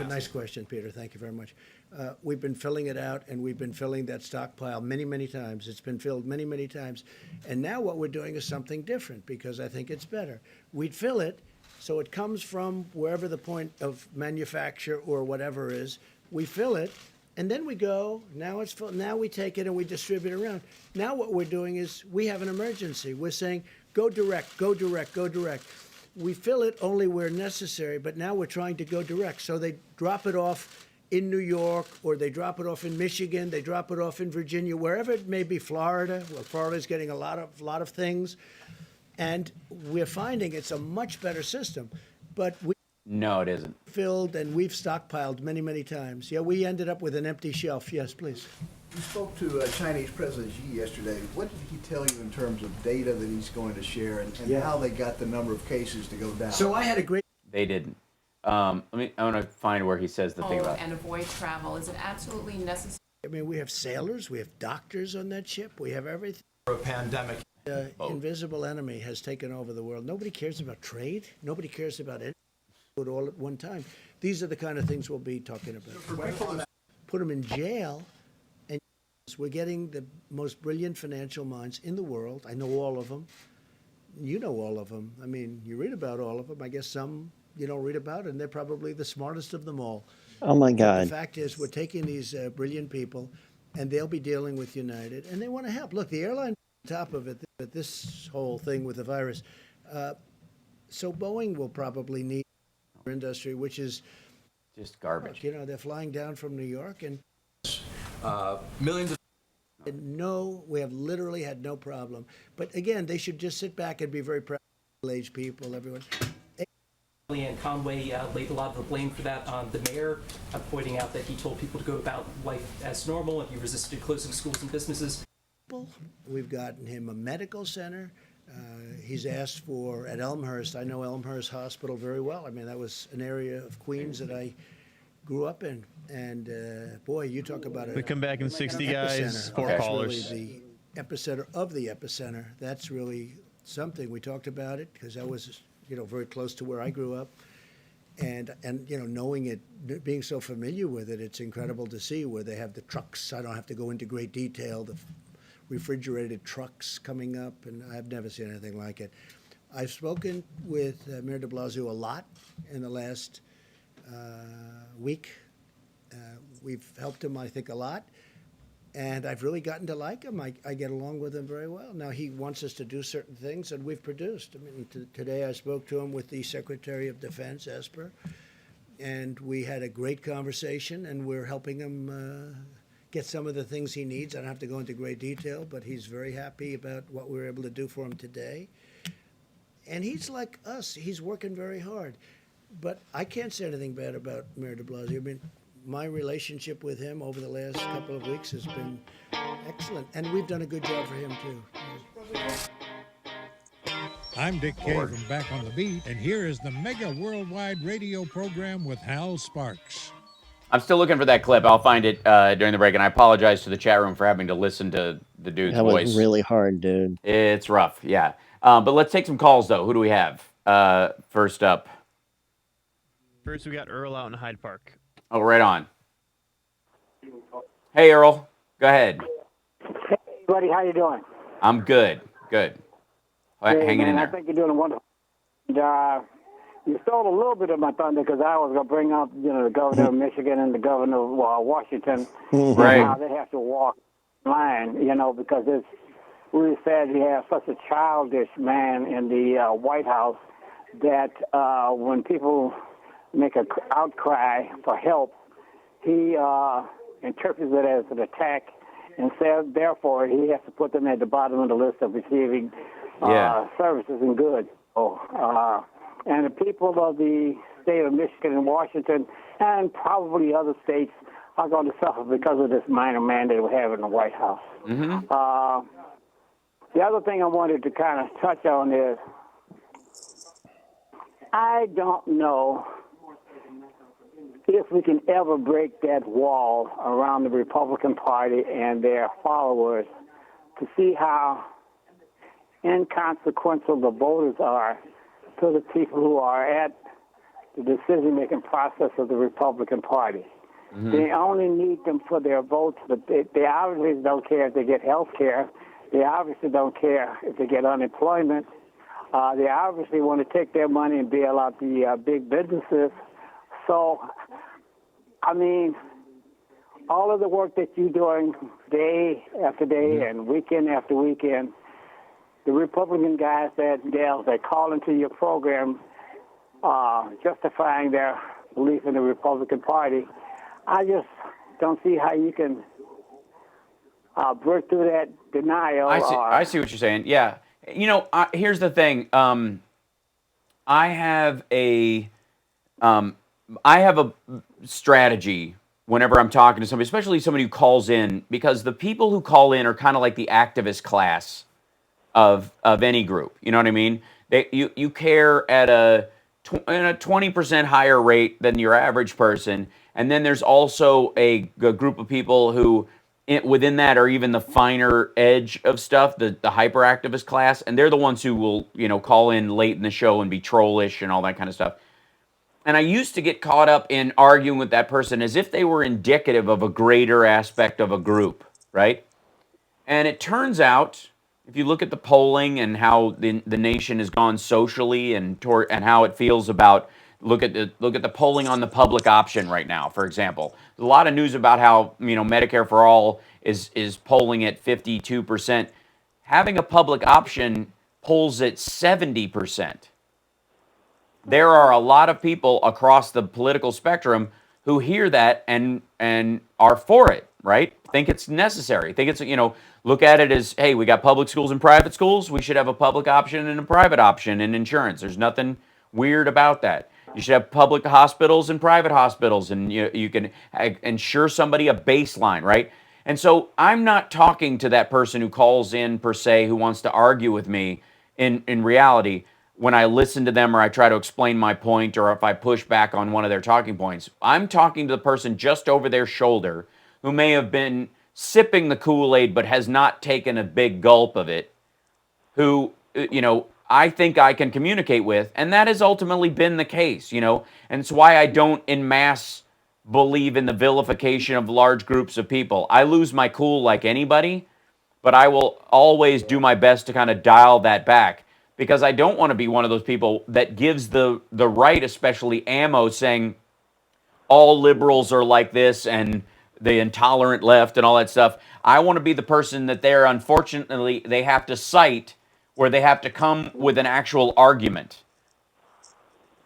Nice question, Peter. Thank you very much. We've been filling it out, and we've been filling that stockpile many, many times. It's been filled many, many times. And now what we're doing is something different because I think it's better. We'd fill it, so it comes from wherever the point of manufacture or whatever is. We fill it, and then we go. Now it's full. Now we take it and we distribute it around. Now what we're doing is we have an emergency. We're saying go direct, go direct, go direct. We fill it only where necessary, but now we're trying to go direct. So they drop it off in New York, or they drop it off in Michigan, they drop it off in Virginia, wherever it may be, Florida. Well, Florida's getting a lot of things. And we're finding it's a much better system. But No, it isn't. Filled, and we've stockpiled many, many times. Yeah, we ended up with an empty shelf. Yes, please. You spoke to Chinese President Xi yesterday. What did he tell you in terms of data that he's going to share and how they got the number of cases to go down? So I had a great... They didn't. I want to find where he says the thing about... And avoid travel. Is it absolutely necessary? I mean, we have sailors, we have doctors on that ship, we have everything. For a pandemic. The invisible enemy has taken over the world. Nobody cares about trade. Nobody cares about it all at one time. These are the kind of things we'll be talking about. Put them in jail, and we're getting the most brilliant financial minds in the world. I know all of them. You know all of them. I mean, you read about all of them. I guess some you don't read about, and they're probably the smartest of them all. Oh, my God. The fact is, we're taking these brilliant people, and they'll be dealing with United, and they want to help. Look, the airline on top of it, this whole thing with the virus. So Boeing will probably need industry, which is just garbage. You know, they're flying down from New York, and millions of... No, we have literally had no problem. But again, they should just sit back and be very proud of middle-aged people, everyone. And Conway laid a lot of the blame for that on the mayor, pointing out that he told people to go about life as normal and he resisted closing schools and businesses. We've gotten him a medical center. He's asked for, at Elmhurst, I know Elmhurst Hospital very well. I mean, that was an area of Queens that I grew up in. And boy, you talk about The Comeback in 60 guys, epicenter. four That's callers. really the epicenter of the epicenter. That's really something. We talked about it because that was, very close to where I grew up. And knowing it, being so familiar with it, it's incredible to see where they have the trucks. I don't have to go into great detail. The refrigerated trucks coming up, and I've never seen anything like it. I've spoken with Mayor de Blasio a lot in the last week. We've helped him, I think, a lot. And I've really gotten to like him. I get along with him very well. Now, he wants us to do certain things, and we've produced. I mean, today I spoke to him with the Secretary of Defense, Esper, and we had a great conversation, and we're helping him get some of the things he needs. I don't have to go into great detail, but he's very happy about what we were able to do for him today. And he's like us. He's working very hard. But I can't say anything bad about Mayor de Blasio. I mean, my relationship with him over the last couple of weeks has been excellent, and we've done a good job for him too. I'm Dick Kay from Back on the Beat, and here is the Mega Worldwide Radio Program with Hal Sparks. I'm still looking for that clip. I'll find it during the break, and I apologize to the chat room for having to listen to the dude's voice. That was really hard, dude. It's rough, yeah. But let's take some calls, though. Who do we have first up? First, we got Earl out in Hyde Park. Oh, right on. Hey, Earl. Go ahead. Hey, buddy. How you doing? I'm good. Good. Hanging in there. I think you're doing wonderful. And, you stole a little bit of my thunder because I was going to bring up, the governor of Michigan and the governor of Washington. Right. How they have to walk line, because it's really sad you have such a childish man in the White House that when people make an outcry for help, he interprets it as an attack and says, therefore, he has to put them at the bottom of the list of receiving services and goods. And the people of the state of Michigan and Washington and probably other states are going to suffer because of this minor mandate we have in the White House. Mm-hmm. The other thing I wanted to kind of touch on is I don't know if we can ever break that wall around the Republican Party and their followers to see how inconsequential the voters are to the people who are at the decision-making process of the Republican Party. Mm-hmm. They only need them for their votes, but they obviously don't care if they get health care. They obviously don't care if they get unemployment. They obviously want to take their money and bail out the big businesses. So, I mean, all of the work that you're doing day after day and weekend after weekend, the Republican guys and gals that call into your program justifying their belief in the Republican Party, I just don't see how you can break through that denial. I see what you're saying. Yeah. Here's the thing. I have a strategy whenever I'm talking to somebody, especially somebody who calls in, because the people who call in are kind of like the activist class of any group. You know what I mean? You care at a 20% higher rate than your average person, and then there's also a group of people who within that are even the finer edge of stuff, the hyperactivist class, and they're the ones who will call in late in the show and be trollish and all that kind of stuff. And I used to get caught up in arguing with that person as if they were indicative of a greater aspect of a group, right? And it turns out, if you look at the polling and how the nation has gone socially and how it feels about look at the polling on the public option right now, for example. There's a lot of news about how Medicare for All is polling at 52%. Having a public option polls at 70%. There are a lot of people across the political spectrum who hear that and are for it, right? Think it's necessary. Think it's, look at it as, hey, we got public schools and private schools. We should have a public option and a private option in insurance. There's nothing weird about that. You should have public hospitals and private hospitals, and you can ensure somebody a baseline, right? And so I'm not talking to that person who calls in per se who wants to argue with me in reality. when I listen to them or I try to explain my point or if I push back on one of their talking points. I'm talking to the person just over their shoulder who may have been sipping the Kool-Aid but has not taken a big gulp of it, who, I think I can communicate with, and that has ultimately been the case, and it's why I don't en masse believe in the vilification of large groups of people. I lose my cool like anybody, but I will always do my best to kind of dial that back, because I don't want to be one of those people that gives the right, especially ammo, saying all liberals are like this and the intolerant left and all that stuff. I want to be the person that unfortunately, they have to cite, where they have to come with an actual argument.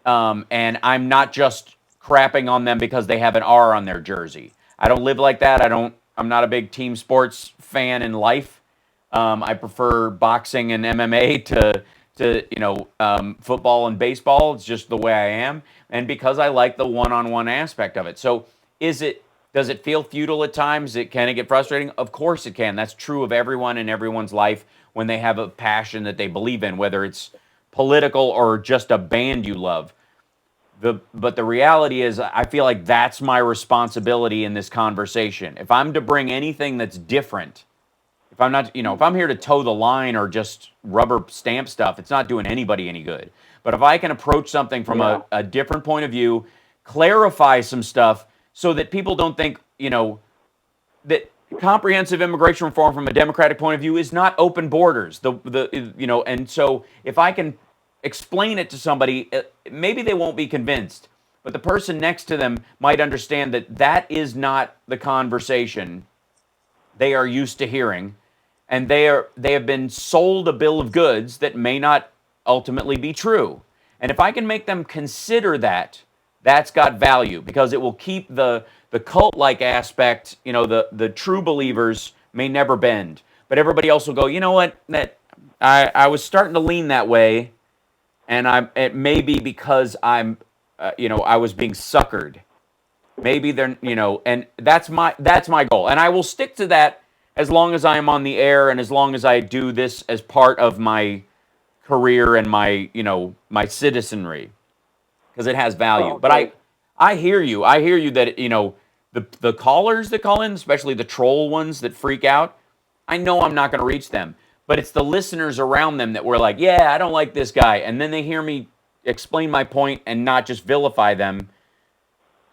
And I'm not just crapping on them because they have an R on their jersey. I don't live like that. I'm not a big team sports fan in life. I prefer boxing and MMA to football and baseball. It's just the way I am. And because I like the one-on-one aspect of it. So does it feel futile at times? Can it get frustrating? Of course it can. That's true of everyone in everyone's life when they have a passion that they believe in, whether it's political or just a band you love. But the reality is, I feel like that's my responsibility in this conversation. If I'm to bring anything that's different, if I'm not, if I'm here to toe the line or just rubber stamp stuff, it's not doing anybody any good. But if I can approach something from a different point of view, clarify some stuff so that people don't think, that comprehensive immigration reform from a Democratic point of view is not open borders. And so if I can explain it to somebody, maybe they won't be convinced, but the person next to them might understand that that is not the conversation they are used to hearing, and they have been sold a bill of goods that may not ultimately be true. And if I can make them consider that, that's got value, because it will keep the cult-like aspect, the true believers may never bend, but everybody else will go, you know what, that I was starting to lean that way, and it may be because I was being suckered. Maybe they're, and that's my goal. And I will stick to that as long as I am on the air and as long as I do this as part of my career and my, my citizenry, because it has value. Okay. But I hear you. I hear you that, the callers that call in, especially the troll ones that freak out, I know I'm not going to reach them. But it's the listeners around them that were like, yeah, I don't like this guy. And then they hear me explain my point and not just vilify them.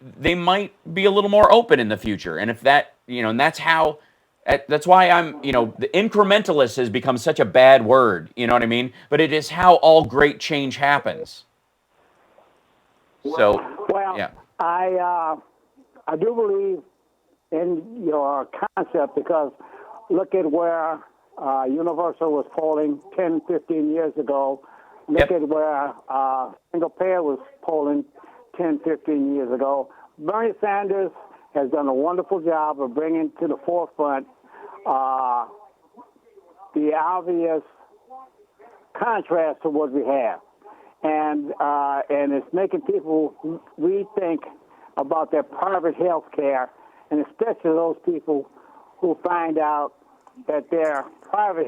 They might be a little more open in the future. And if that, and that's why I'm, the incrementalist has become such a bad word. You know what I mean? But it is how all great change happens. So, yeah. I do believe in your concept, because look at where Universal was polling 10, 15 years ago. Look at where single payer was polling 10, 15 years ago. Bernie Sanders has done a wonderful job of bringing to the forefront the obvious contrast to what we have. And it's making people rethink about their private health care, and especially those people who find out that their private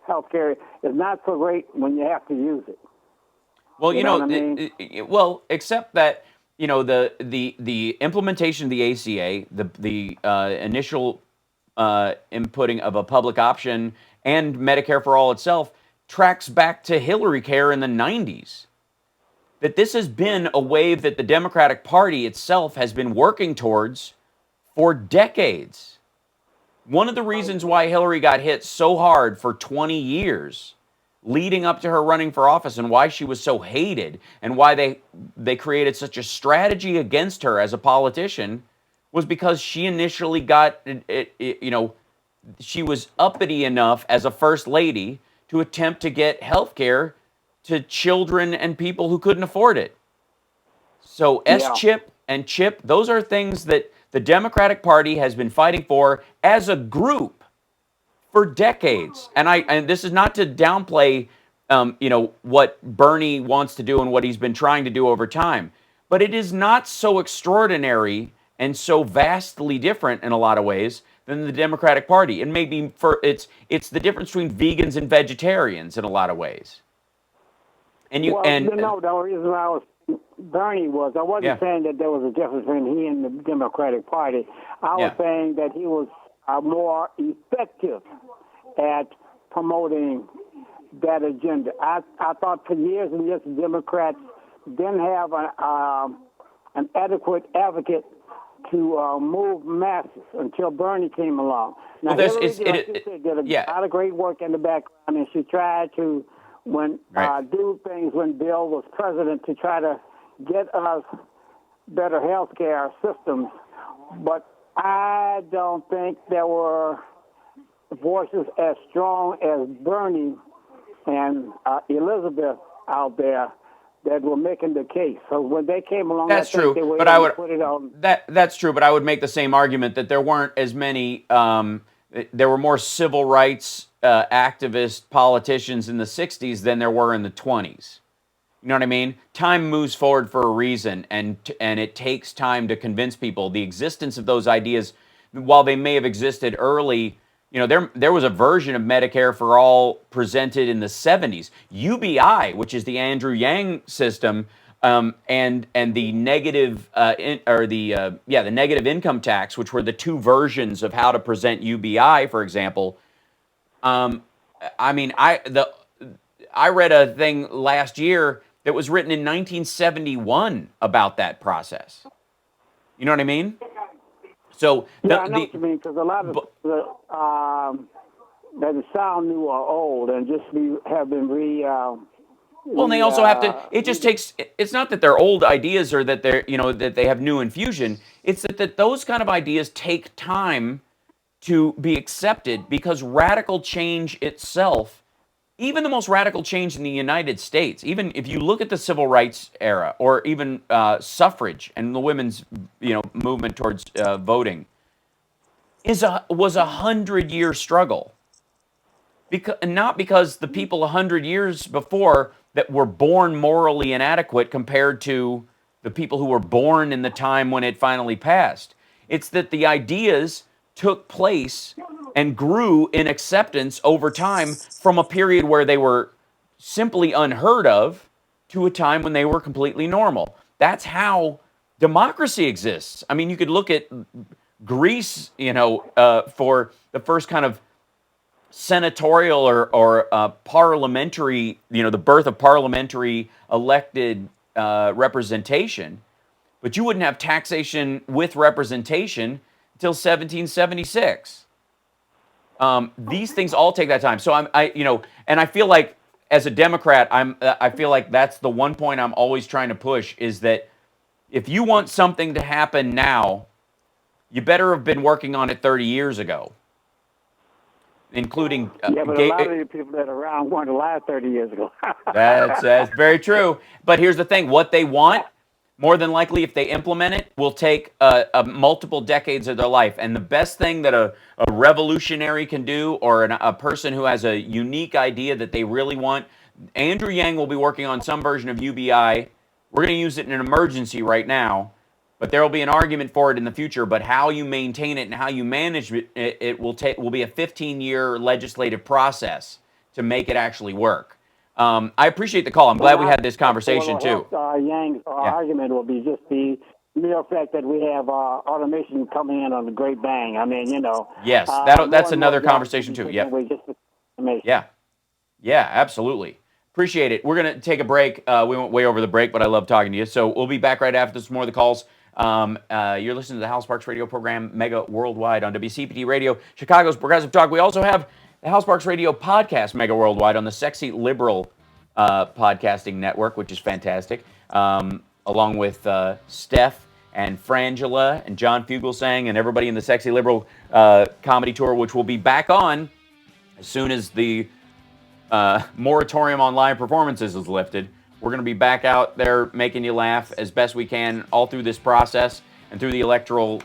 health care is not so great when you have to use it. Well, you know what I mean? Well, except that, the implementation of the ACA, the initial inputting of a public option and Medicare for all itself tracks back to Hillary Care in the 90s. That this has been a wave that the Democratic Party itself has been working towards for decades. One of the reasons why Hillary got hit so hard for 20 years leading up to her running for office, and why she was so hated, and why they created such a strategy against her as a politician, was because she initially got, she was uppity enough as a first lady to attempt to get health care to children and people who couldn't afford it. So S-chip and CHIP, those are things that the Democratic Party has been fighting for as a group for decades. And this is not to downplay, what Bernie wants to do and what he's been trying to do over time. But it is not so extraordinary and so vastly different in a lot of ways than the Democratic Party. And maybe it's the difference between vegans and vegetarians in a lot of ways. And you well, no, the reason why I was Bernie was I wasn't saying that there was a difference between he and the Democratic Party. I was saying that he was more effective at promoting that agenda. I thought for years and years the Democrats didn't have an adequate advocate to move masses until Bernie came along. Now, Hillary did a lot of great work in the background, and she tried to do things when Bill was president to try to get us better health care systems. But I don't think there were voices as strong as Bernie and Elizabeth out there that were making the case. So when they came along, that's true. They were but I would put it on. That's true. But I would make the same argument that there weren't as many. There were more civil rights activist politicians in the '60s than there were in the '20s. You know what I mean? Time moves forward for a reason, and it takes time to convince people the existence of those ideas. While they may have existed early, you know, there was a version of Medicare for all presented in the '70s. UBI, which is the Andrew Yang system, and the negative the negative income tax, which were the two versions of how to present UBI, for example. I mean, I read a thing last year that was written in 1971 about that process. You know what I mean? So I know what you mean, because a lot of that sound new or old and just have been well, and they also have to. It just takes. It's not that they're old ideas or that they're that they have new infusion. It's that those kind of ideas take time to be accepted because radical change itself, even the most radical change in the United States, even if you look at the civil rights era or even suffrage and the women's movement towards voting, was a 100-year struggle. Not because the people 100 years before that were born morally inadequate compared to the people who were born in the time when it finally passed. It's that the ideas took place and grew in acceptance over time from a period where they were simply unheard of to a time when they were completely normal. That's how democracy exists. I mean, you could look at Greece, for the first kind of senatorial or parliamentary, the birth of parliamentary elected representation, but you wouldn't have taxation with representation until 1776. These things all take that time. So and I feel like as a Democrat, I feel like that's the one point I'm always trying to push is that if you want something to happen now, you better have been working on it 30 years ago. Including but a lot of the people that are around weren't alive 30 years ago. That's very true. But here's the thing: what they want, more than likely, if they implement it, will take multiple decades of their life. And the best thing that a revolutionary can do, or a person who has a unique idea that they really want, Andrew Yang will be working on some version of UBI. We're going to use it in an emergency right now. But there will be an argument for it in the future. But how you maintain it and how you manage it will be a 15-year legislative process to make it actually work. I appreciate the call. I'm glad we had this conversation too. Yang's argument will be just the mere fact that we have automation coming in on a great bang. I mean, Yes, that's another conversation too. Yeah, absolutely. Appreciate it. We're going to take a break. We went way over the break, but I love talking to you. So we'll be back right after this. More of the calls. You're listening to the Hal Sparks Radio program, Mega Worldwide on WCPT Radio, Chicago's Progressive Talk. We also have the Hal Sparks Radio podcast, Mega Worldwide, on the Sexy Liberal podcasting network, which is fantastic, along with Steph and Frangela and John Fugelsang and everybody in the Sexy Liberal comedy tour, which will be back on as soon as the moratorium on live performances is lifted. We're going to be back out there making you laugh as best we can all through this process and through the electoral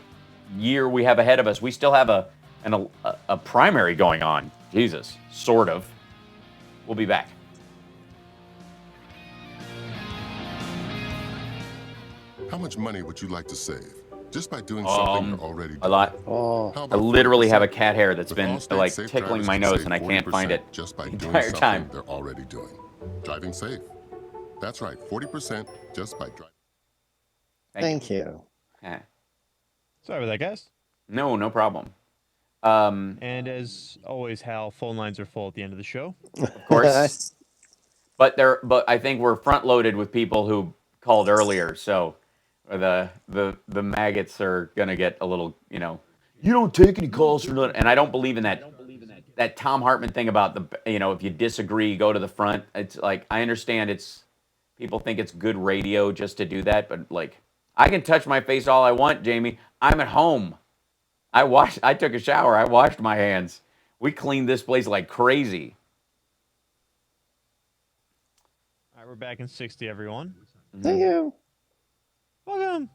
year we have ahead of us. We still have a primary going on. Jesus, sort of. We'll be back. How much money would you like to save? Just by doing something you're already doing. A lot. I literally have a cat hair that's been like tickling my nose and I can't find it just by the doing entire something time. they're already doing. Driving safe. That's right, 40% just by driving. Thank you. Yeah. Sorry about that, guys. No problem. And as always, Hal, phone lines are full at the end of the show. Of course. But I think we're front loaded with people who called earlier, so the maggots are gonna get a little, you don't take any calls for nothing. And I don't believe in that Tom Hartman thing about if you disagree, go to the front. It's like, I understand people think it's good radio just to do that, but like, I can touch my face all I want, Jamie. I'm at home. I took a shower. I washed my hands. We cleaned this place like crazy. All right, we're back in 60, everyone. Thank you. Welcome.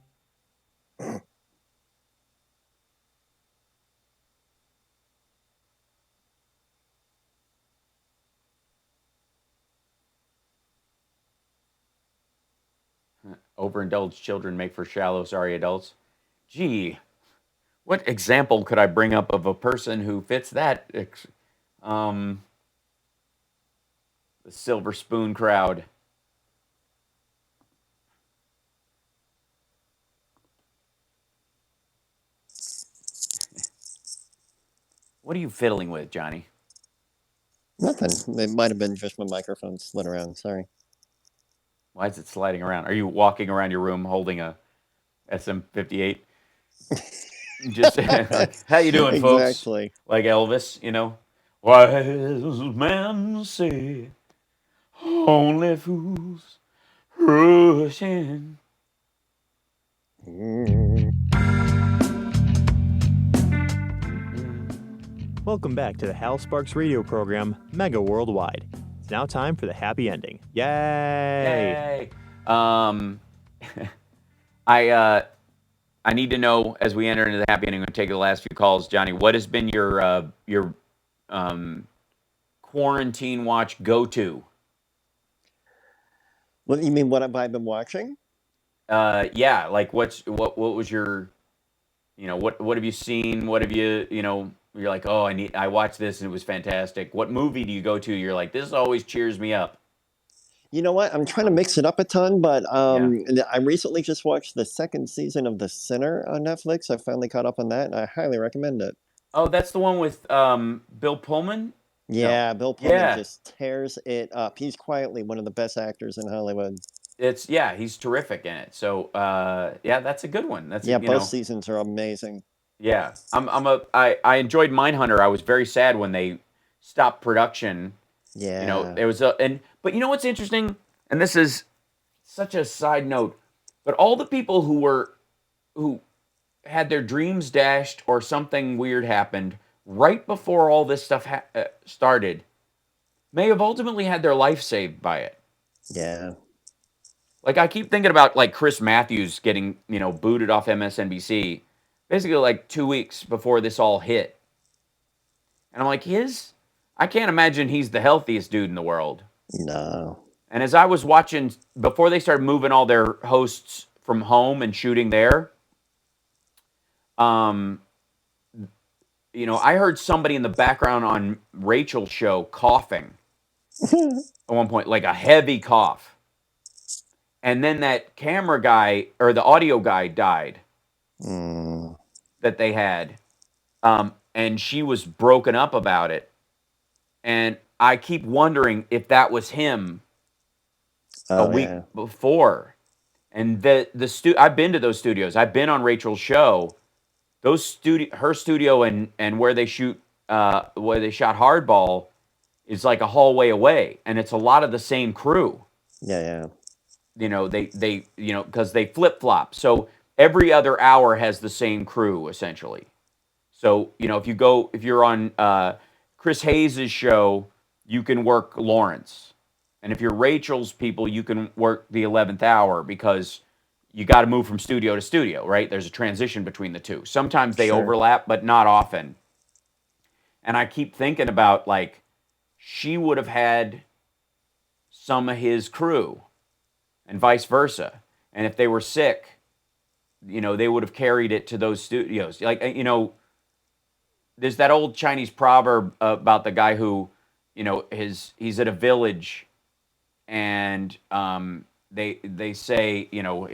Overindulged children make for shallow, sorry adults. Gee, what example could I bring up of a person who fits that? The silver spoon crowd. What are you fiddling with, Johnny? Nothing. It might have been just my microphone slid around. Sorry. Why is it sliding around? Are you walking around your room holding a SM58? Just like, how you doing, folks? Exactly. Like Elvis, Wise men say only fools rush in. Welcome back to the Hal Sparks radio program, Mega Worldwide. It's now time for the happy ending. Yay! I need to know, as we enter into the happy ending, I'm going to take the last few calls, Johnny. What has been your quarantine watch go-to? What you mean? What have I been watching? Yeah, like what was your, what have you seen? What have you, you're like, oh, I watched this and it was fantastic. What movie do you go to? You're like, this always cheers me up. You know what? I'm trying to mix it up a ton, but I recently just watched the second season of The Sinner on Netflix. I finally caught up on that, and I highly recommend it. Oh, that's the one with Bill Pullman? Yeah, Bill Pullman just tears it up. He's quietly one of the best actors in Hollywood. He's terrific in it. So, that's a good one. Both seasons are amazing. Yeah, I enjoyed Mindhunter. I was very sad when they stopped production. Yeah, there was but you know what's interesting, and this is such a side note, but all the people who had their dreams dashed or something weird happened right before all this stuff started may have ultimately had their life saved by it. Yeah. Like, I keep thinking about, like, Chris Matthews getting, booted off MSNBC basically like 2 weeks before this all hit. And I'm like, I can't imagine he's the healthiest dude in the world. No. And as I was watching, before they started moving all their hosts from home and shooting there, I heard somebody in the background on Rachel's show coughing at one point, like a heavy cough. And then that camera guy, or the audio guy, died that they had. And she was broken up about it. And I keep wondering if that was him a week before. And I've been to those studios. I've been on Rachel's show. Her studio and where they shoot, where they shot Hardball is like a hallway away, and it's a lot of the same crew. Yeah. They because they flip flop. So every other hour has the same crew essentially. So if you're on Chris Hayes' show, you can work Lawrence, and if you're Rachel's people, you can work the 11th hour because you got to move from studio to studio, right? There's a transition between the two. Sometimes they overlap, but not often. And I keep thinking about, like, she would have had some of his crew and vice versa. And if they were sick, they would have carried it to those studios. Like, there's that old Chinese proverb about the guy who, he's at a village and they say, you know,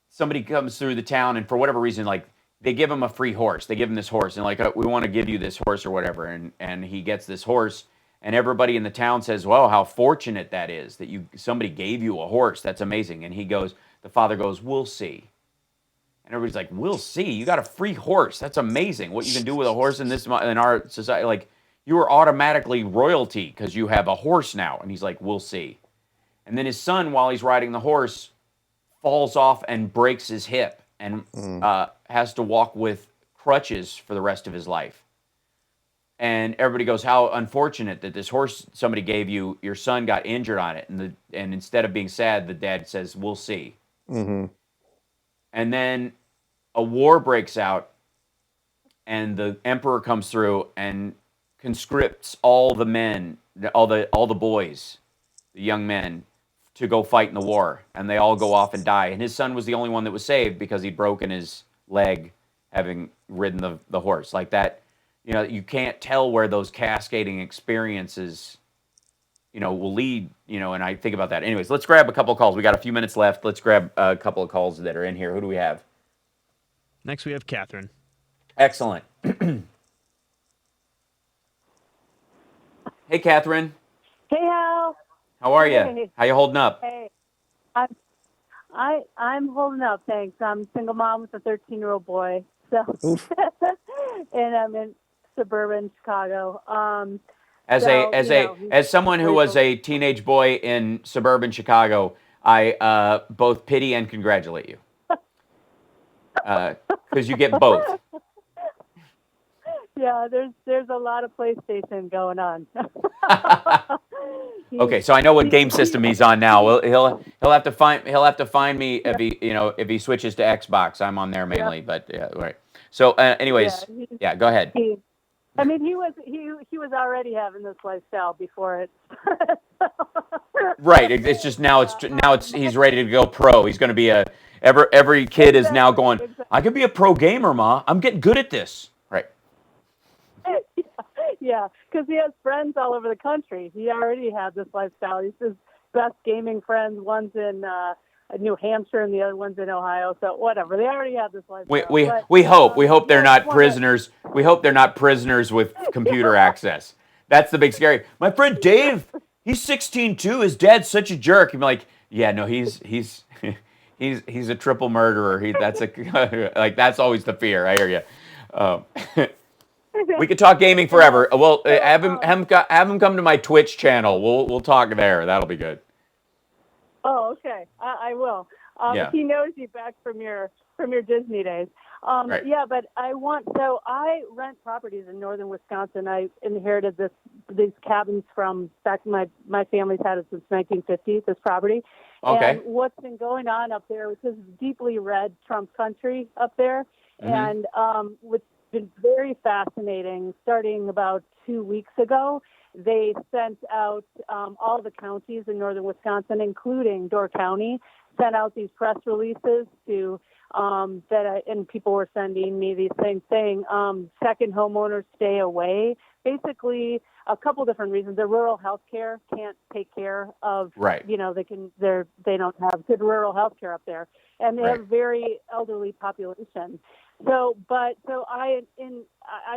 somebody comes through the town, and for whatever reason, like they give him a free horse. They give him this horse, and like we want to give you this horse or whatever, and he gets this horse, and everybody in the town says, "Well, how fortunate that is that somebody gave you a horse. That's amazing." And the father goes, "We'll see." And everybody's like, "We'll see. You got a free horse. That's amazing. What you can do with a horse in our society, like you are automatically royalty because you have a horse now." And he's like, "We'll see." And then his son, while he's riding the horse, falls off and breaks his hip and has to walk with crutches for the rest of his life. And everybody goes, "How unfortunate that this horse somebody gave you, your son got injured on it." And instead of being sad, the dad says, "We'll see." Mm-hmm. And then a war breaks out, and the emperor comes through and conscripts all the men, all the boys, the young men, to go fight in the war, and they all go off and die. And his son was the only one that was saved because he'd broken his leg having ridden the horse. Like that, you know, you can't tell where those cascading experiences, you know, will lead, you know, and I think about that. Anyways, let's grab a couple of calls. We got a few minutes left. Let's grab a couple of calls that are in here. Who do we have? Next, we have Catherine. Excellent. Hey, Catherine. Hey, Hal. How are you? Hey. How you holding up? Hey, I'm holding up, thanks. I'm a single mom with a 13-year-old boy, so and I'm in suburban Chicago. As someone who was a teenage boy in suburban Chicago, I both pity and congratulate you because you get both. Yeah, there's a lot of PlayStation going on. Okay, so I know what game system he's on now. Well, he'll have to find me if he switches to Xbox. I'm on there mainly, but yeah, right. So, anyways, go ahead. He was already having this lifestyle before it. Right. It's just now he's ready to go pro. He's going to be every kid is now going, "I could be a pro gamer, Ma. I'm getting good at this." Right. Yeah, because he has friends all over the country. He already had this lifestyle. He's his best gaming friends. One's in New Hampshire and the other one's in Ohio. So whatever, they already have this lifestyle. We hope they're not prisoners. We hope they're not prisoners with computer access. That's the big scary. My friend Dave, he's 16 too. His dad's such a jerk. You'd be like, yeah, no, he's a triple murderer. That's always the fear. I hear you. We could talk gaming forever. Well, have him come to my Twitch channel. We'll talk there. That'll be good. Oh, okay. I will. Yeah. He knows you back from your Disney days. Right. Yeah, but I rent properties in northern Wisconsin. I inherited these cabins from back. My family's had it since 1950. This property. Okay. And what's been going on up there, which is deeply red Trump country up there, and which been very fascinating. Starting about 2 weeks ago, they sent out all the counties in northern Wisconsin, including Door County, sent out these press releases to and people were sending me these things saying second homeowners stay away. Basically, a couple different reasons. The rural health care can't take care of. Right. You know, they don't have good rural health care up there, and they have a very elderly population. So I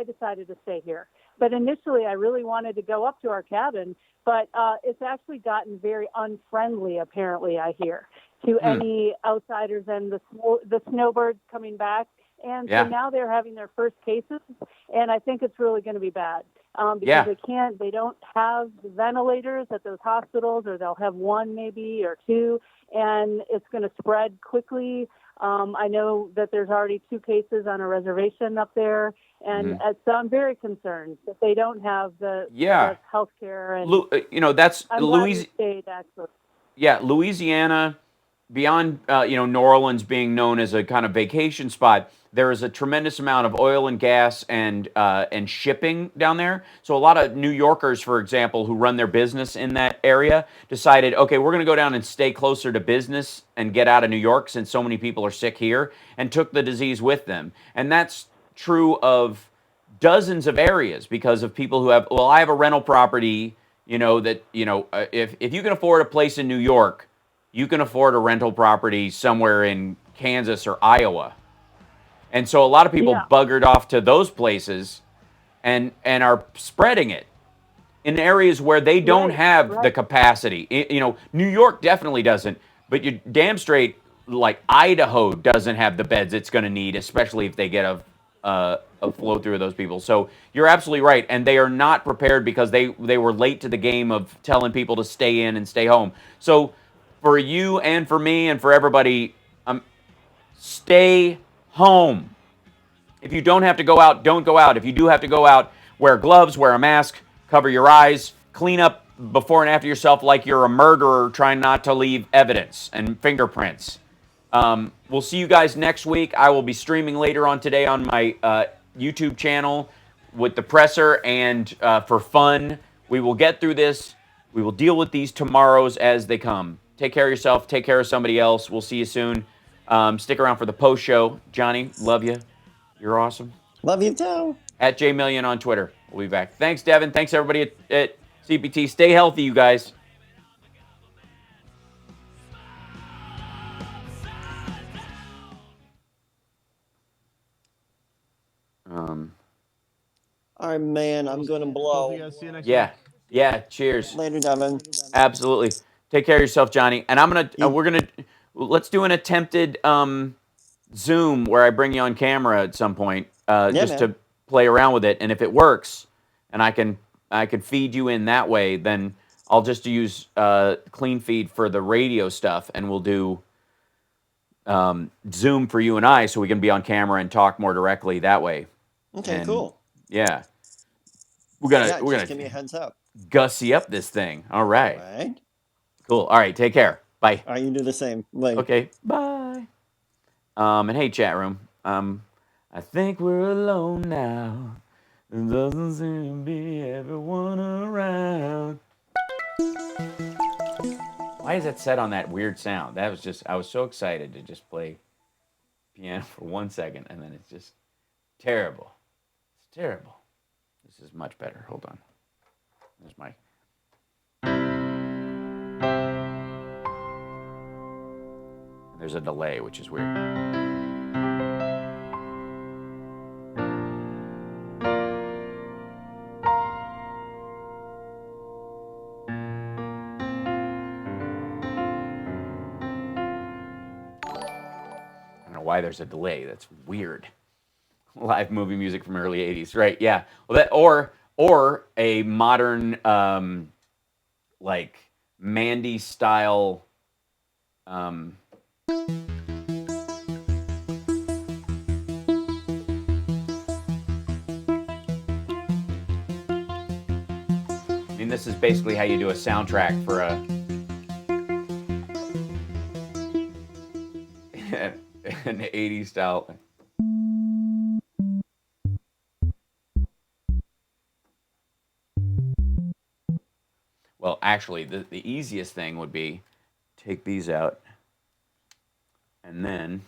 decided to stay here. But initially, I really wanted to go up to our cabin, but it's actually gotten very unfriendly, apparently, I hear, to any outsiders and the snowbirds coming back. And so now they're having their first cases, and I think it's really going to be bad because they don't have ventilators at those hospitals, or they'll have one maybe or two, and it's going to spread quickly. I know that there's already 2 cases on a reservation up there, and so I'm very concerned that they don't have the health care. And that's I'm glad we stayed, actually. Yeah, Louisiana, beyond New Orleans being known as a kind of vacation spot, there is a tremendous amount of oil and gas and shipping down there. So a lot of New Yorkers, for example, who run their business in that area, decided, okay, we're going to go down and stay closer to business and get out of New York since so many people are sick here, and took the disease with them. And that's true of dozens of areas because of people who have, I have a rental property, that if you can afford a place in New York, you can afford a rental property somewhere in Kansas or Iowa. And so a lot of people buggered off to those places and are spreading it in areas where they don't have the capacity. New York definitely doesn't, but you damn straight, like Idaho doesn't have the beds it's going to need, especially if they get a flow through of those people. So you're absolutely right, and they are not prepared because they were late to the game of telling people to stay in and stay home. So for you and for me and for everybody, stay home. If you don't have to go out, don't go out. If you do have to go out, wear gloves, wear a mask, cover your eyes, clean up before and after yourself like you're a murderer trying not to leave evidence and fingerprints. We'll see you guys next week. I will be streaming later on today on my YouTube channel with the presser and for fun. We will get through this. We will deal with these tomorrows as they come. Take care of yourself. Take care of somebody else. We'll see you soon. Stick around for the post show. Johnny, love you. You're awesome. Love you too. At JMillion on Twitter. We'll be back. Thanks, Devin. Thanks, everybody at CPT. Stay healthy, you guys. All right, man. I'm going to blow. See you next Yeah. week. Yeah. Cheers. Later, Devin. Absolutely. Take care of yourself, Johnny. And let's do an attempted Zoom where I bring you on camera at some point, just to play around with it. And if it works, and I can feed you in that way, then I'll just use clean feed for the radio stuff, and we'll do Zoom for you and I, so we can be on camera and talk more directly that way. Okay, cool. Yeah, we're gonna give me a heads up. Gussy up this thing. All right. All right. Cool. All right. Take care. Bye. All right, you do the same. Bye. Okay. Bye. And hey, chat room. I think we're alone now. There doesn't seem to be everyone around. Why is that set on that weird sound? That was just, I was so excited to just play piano for 1 second, and then it's just terrible. It's terrible. This is much better. Hold on. There's my... There's a delay, which is weird. I don't know why there's a delay. That's weird. Live movie music from early 80s. Right, yeah. Well, that or a modern like Mandy style I mean, this is basically how you do a soundtrack for an 80s style. Well, actually, the easiest thing would be take these out and then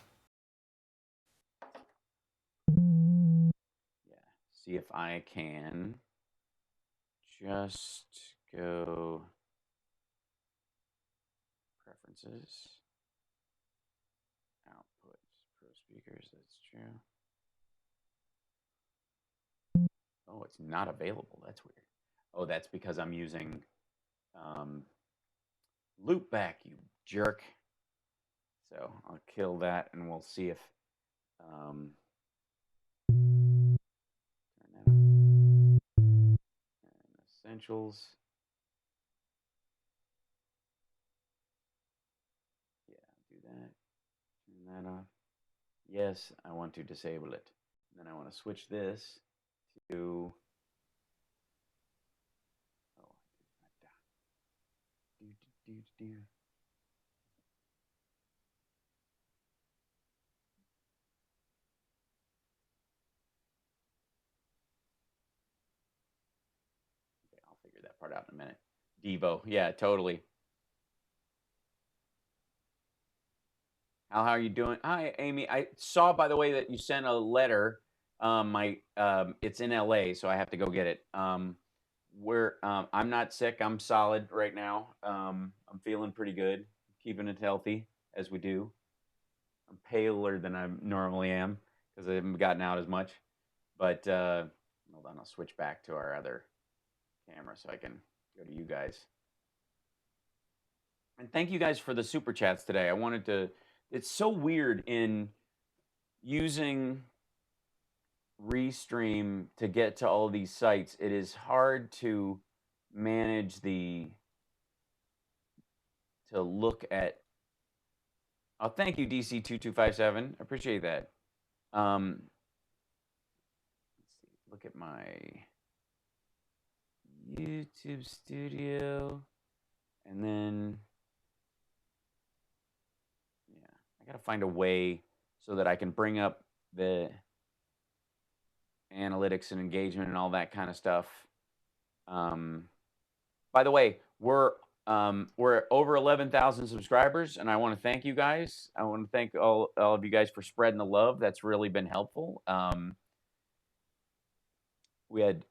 see if I can just go preferences, outputs, pro speakers, that's true. Oh, it's not available. That's weird. Oh, that's because I'm using loopback, you jerk. So I'll kill that and we'll see if turn that on. And essentials. Yeah, do that. Turn that off. Yes, I want to disable it. And then I want to switch this to Okay, I'll figure that part out in a minute. Devo, yeah, totally. How are you doing? Hi, Amy. I saw, by the way, that you sent a letter. It's in LA, so I have to go get it. I'm not sick. I'm solid right now. I'm feeling pretty good, keeping it healthy as we do. I'm paler than I normally am because I haven't gotten out as much. But hold on, I'll switch back to our other camera so I can go to you guys. And thank you guys for the super chats today. I wanted to. It's so weird in using Restream to get to all these sites. It is hard to manage to look at. Oh, thank you, DC2257. I appreciate that. Let's see. Look at my YouTube studio, and then I gotta find a way so that I can bring up the analytics and engagement and all that kind of stuff. By the way, we're over 11,000 subscribers, and I want to thank you guys. I want to thank all of you guys for spreading the love. That's really been helpful. We had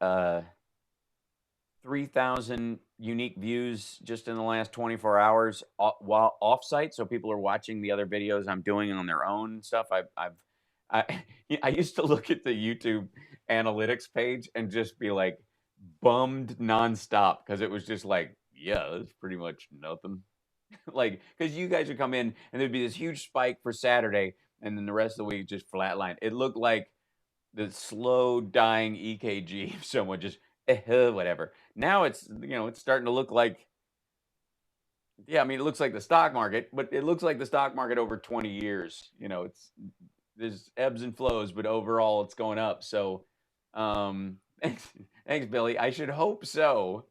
3,000 unique views just in the last 24 hours while offsite. So people are watching the other videos I'm doing on their own stuff. I used to look at the YouTube analytics page and just be like bummed nonstop because it was just like, yeah, that's pretty much nothing. Like, because you guys would come in and there'd be this huge spike for Saturday, and then the rest of the week just flatline. It looked like the slow dying EKG of someone just whatever. Now it's it's starting to look like, yeah, I mean, it looks like the stock market, but it looks like the stock market over 20 years. There's ebbs and flows, but overall it's going up. So thanks Billy. I should hope so.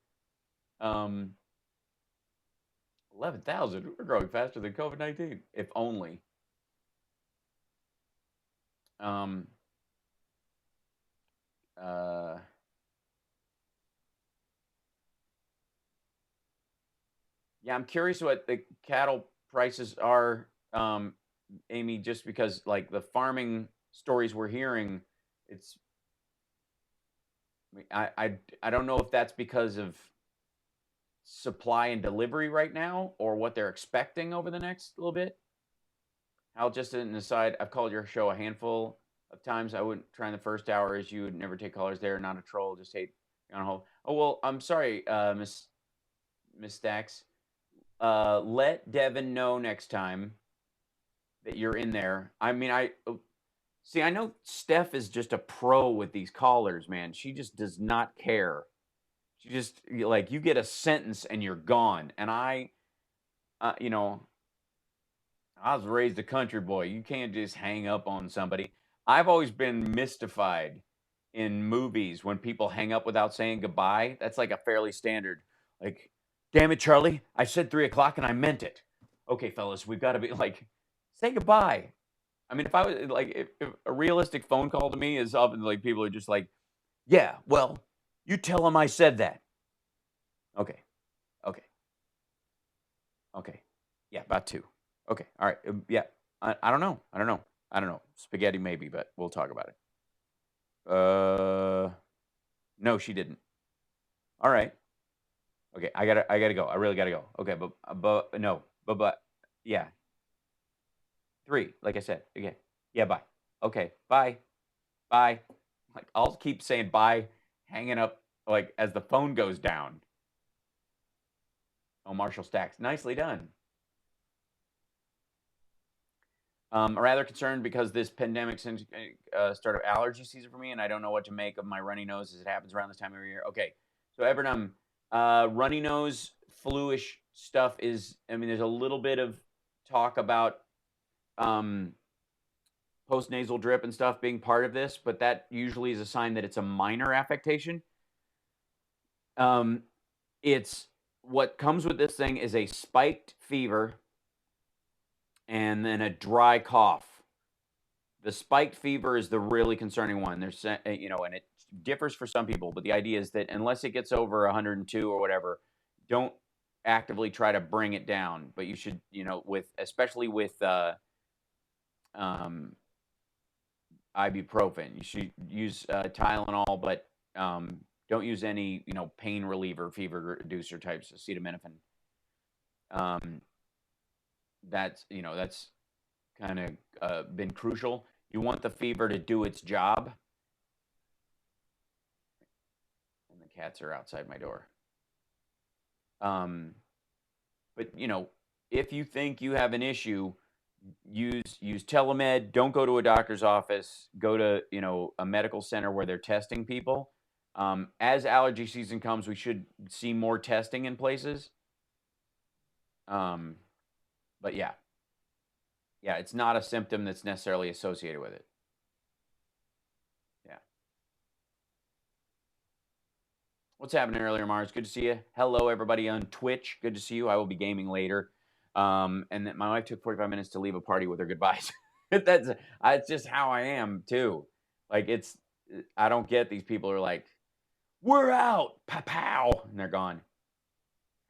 11,000, we're growing faster than COVID-19, if only. Yeah, I'm curious what the cattle prices are, Amy, just because like the farming stories we're hearing, I don't know if that's because of supply and delivery right now or what they're expecting over the next little bit. Hal, just an aside, I've called your show a handful of times. I wouldn't try in the first hour as you would never take callers there. Not a troll, just hate on hold. Oh, well, I'm sorry, Miss Stacks. Let Devin know next time that you're in there. I mean, I know Steph is just a pro with these callers, man. She just does not care. She just, like, you get a sentence and you're gone. And I was raised a country boy. You can't just hang up on somebody. I've always been mystified in movies when people hang up without saying goodbye. That's like a fairly standard, like, damn it, Charlie, I said 3 o'clock and I meant it. Okay, fellas, we've got to be like, say goodbye. I mean, if I was like, if a realistic phone call to me is often like people are just like, yeah, well, you tell them I said that. Okay. Yeah, about 2. Okay, all right. Yeah, I don't know. Spaghetti maybe, but we'll talk about it. No, she didn't. All right. Okay, I gotta go. I really gotta go. Okay, but yeah. 3, like I said. Okay. Yeah, bye. Okay, bye. Bye. Like, I'll keep saying bye, hanging up like as the phone goes down. Oh, Marshall Stacks. Nicely done. I'm rather concerned because this pandemic started allergy season for me, and I don't know what to make of my runny nose as it happens around this time of year. Okay, so Evernum, runny nose, flu-ish stuff is, I mean, there's a little bit of talk about post-nasal drip and stuff being part of this, but that usually is a sign that it's a minor affectation. It's what comes with this thing is a spiked fever and then a dry cough. The spiked fever is the really concerning one. There's, and it differs for some people, but the idea is that unless it gets over 102 or whatever, don't actively try to bring it down. But you should, especially with ibuprofen, you should use Tylenol, but Don't use any, pain reliever, fever reducer types, acetaminophen. That's kind of been crucial. You want the fever to do its job. And the cats are outside my door. But if you think you have an issue, use telemed. Don't go to a doctor's office. Go to a medical center where they're testing people. As allergy season comes, we should see more testing in places. But yeah, it's not a symptom that's necessarily associated with it. Yeah. What's happening earlier, Mars? Good to see you. Hello, everybody on Twitch. Good to see you. I will be gaming later. And then my wife took 45 minutes to leave a party with her goodbyes. It's just how I am too. Like I don't get these people who are like, we're out, pow, and they're gone.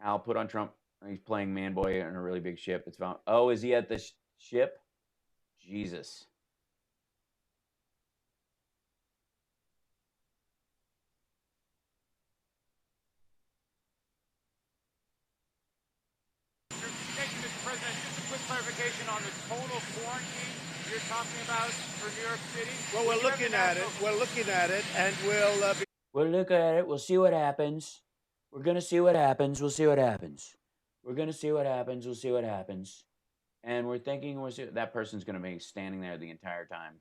I'll put on Trump. He's playing Man Boy on a really big ship. It's found. Oh, is he at the ship? Jesus. Mr. President, just a quick clarification on the total quarantine you're talking about for New York City. Well, we're looking at it. We're looking at it, and We'll look at it. We'll see what happens. We're gonna see what happens. We'll see what happens. We're gonna see what happens. We'll see what happens. And we're thinking that person's gonna be standing there the entire time.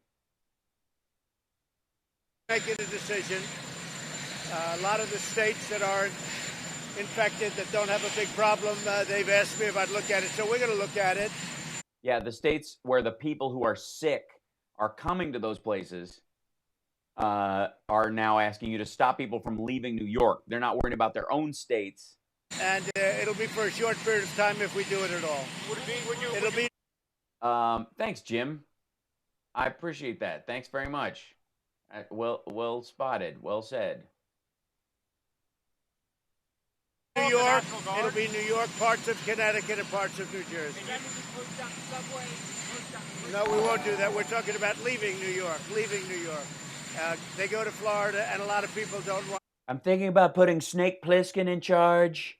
making a decision. A lot of the states that aren't infected, that don't have a big problem, they've asked me if I'd look at it. So we're going to look at it. Yeah, the states where the people who are sick are coming to those places are now asking you to stop people from leaving New York. They're not worried about their own states. And it'll be for a short period of time if we do it at all. It'll be. Thanks, Jim. I appreciate that. Thanks very much. Well spotted. Well said. New York. It'll be New York, parts of Connecticut, and parts of New Jersey. No, we won't do that. We're talking about leaving New York. Leaving New York. They go to Florida, and a lot of people don't want. I'm thinking about putting Snake Plissken in charge.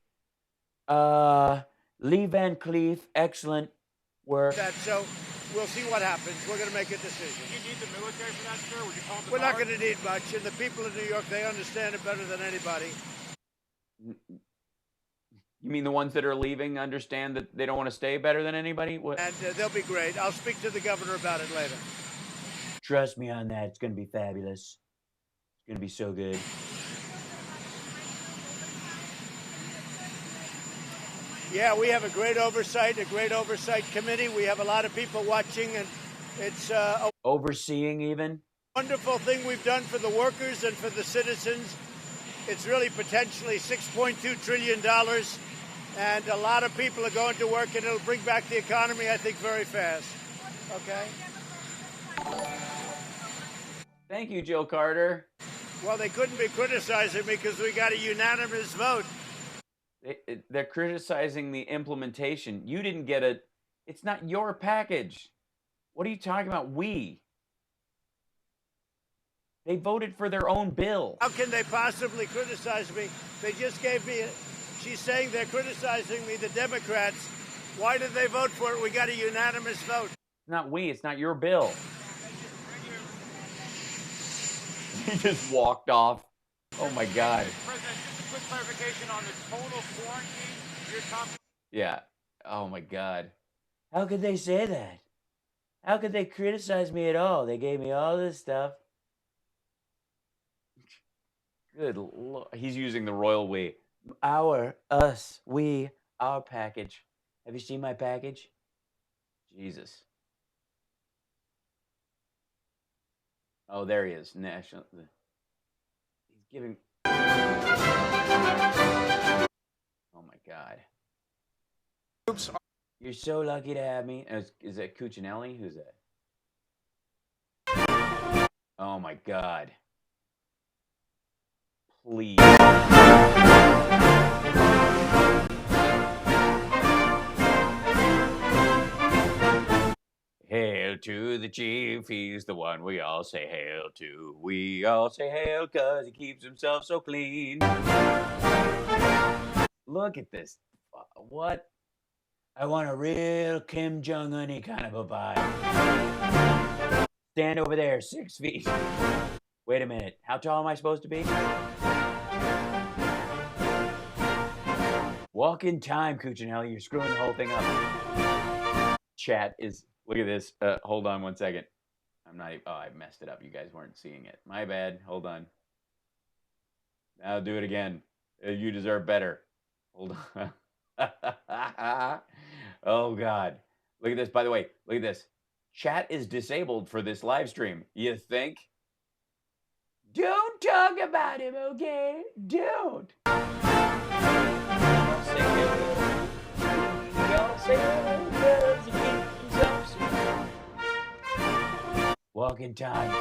Lee Van Cleef, excellent work. So we'll see what happens. We're going to make a decision. Do you need the military for that, sir? Would you call the We're not going to need much, and the people of New York, they understand it better than anybody. You mean the ones that are leaving understand that they don't want to stay better than anybody? What? And they'll be great. I'll speak to the governor about it later. Trust me on that. It's going to be fabulous. It's going to be so good. Yeah, we have a great oversight committee. We have a lot of people watching, and it's a overseeing even. Wonderful thing we've done for the workers and for the citizens. It's really potentially $6.2 trillion, and a lot of people are going to work, and it'll bring back the economy, I think, very fast. Okay? Thank you, Jill Carter. Well, they couldn't be criticizing me because we got a unanimous vote. They're criticizing the implementation. You didn't get it. It's not your package. What are you talking about? They voted for their own bill. How can they possibly criticize me? They just gave me she's saying they're criticizing me, the Democrats. Why did they vote for it? We got a unanimous vote. Not we. It's not your bill. He just walked off. Oh, my God. President, just a quick clarification on the total quarantine you're talking. Yeah. Oh, my God. How could they say that? How could they criticize me at all? They gave me all this stuff. Good Lord. He's using the royal we. Our, us, we, our package. Have you seen my package? Jesus. Oh, there he is. National. He's giving. Oh my God. Oops. You're so lucky to have me. Is that Cuccinelli? Who's that? Oh my God. Please. Hail to the chief, he's the one we all say hail to. We all say hail because he keeps himself so clean. Look at this. What? I want a real Kim Jong-un-y kind of a vibe. Stand over there, 6 feet. Wait a minute. How tall am I supposed to be? Walk in time, Cuccinelli. You're screwing the whole thing up. Chat is... Look at this. Hold on 1 second. I'm not... Oh, I messed it up. You guys weren't seeing it. My bad. Hold on. I'll do it again. You deserve better. Hold on. Oh, God. Look at this. By the way, look at this. Chat is disabled for this live stream. You think? Don't talk about him, okay? Don't. Y'all say hello. Y'all say hello because he keeps himself so. Walk in time.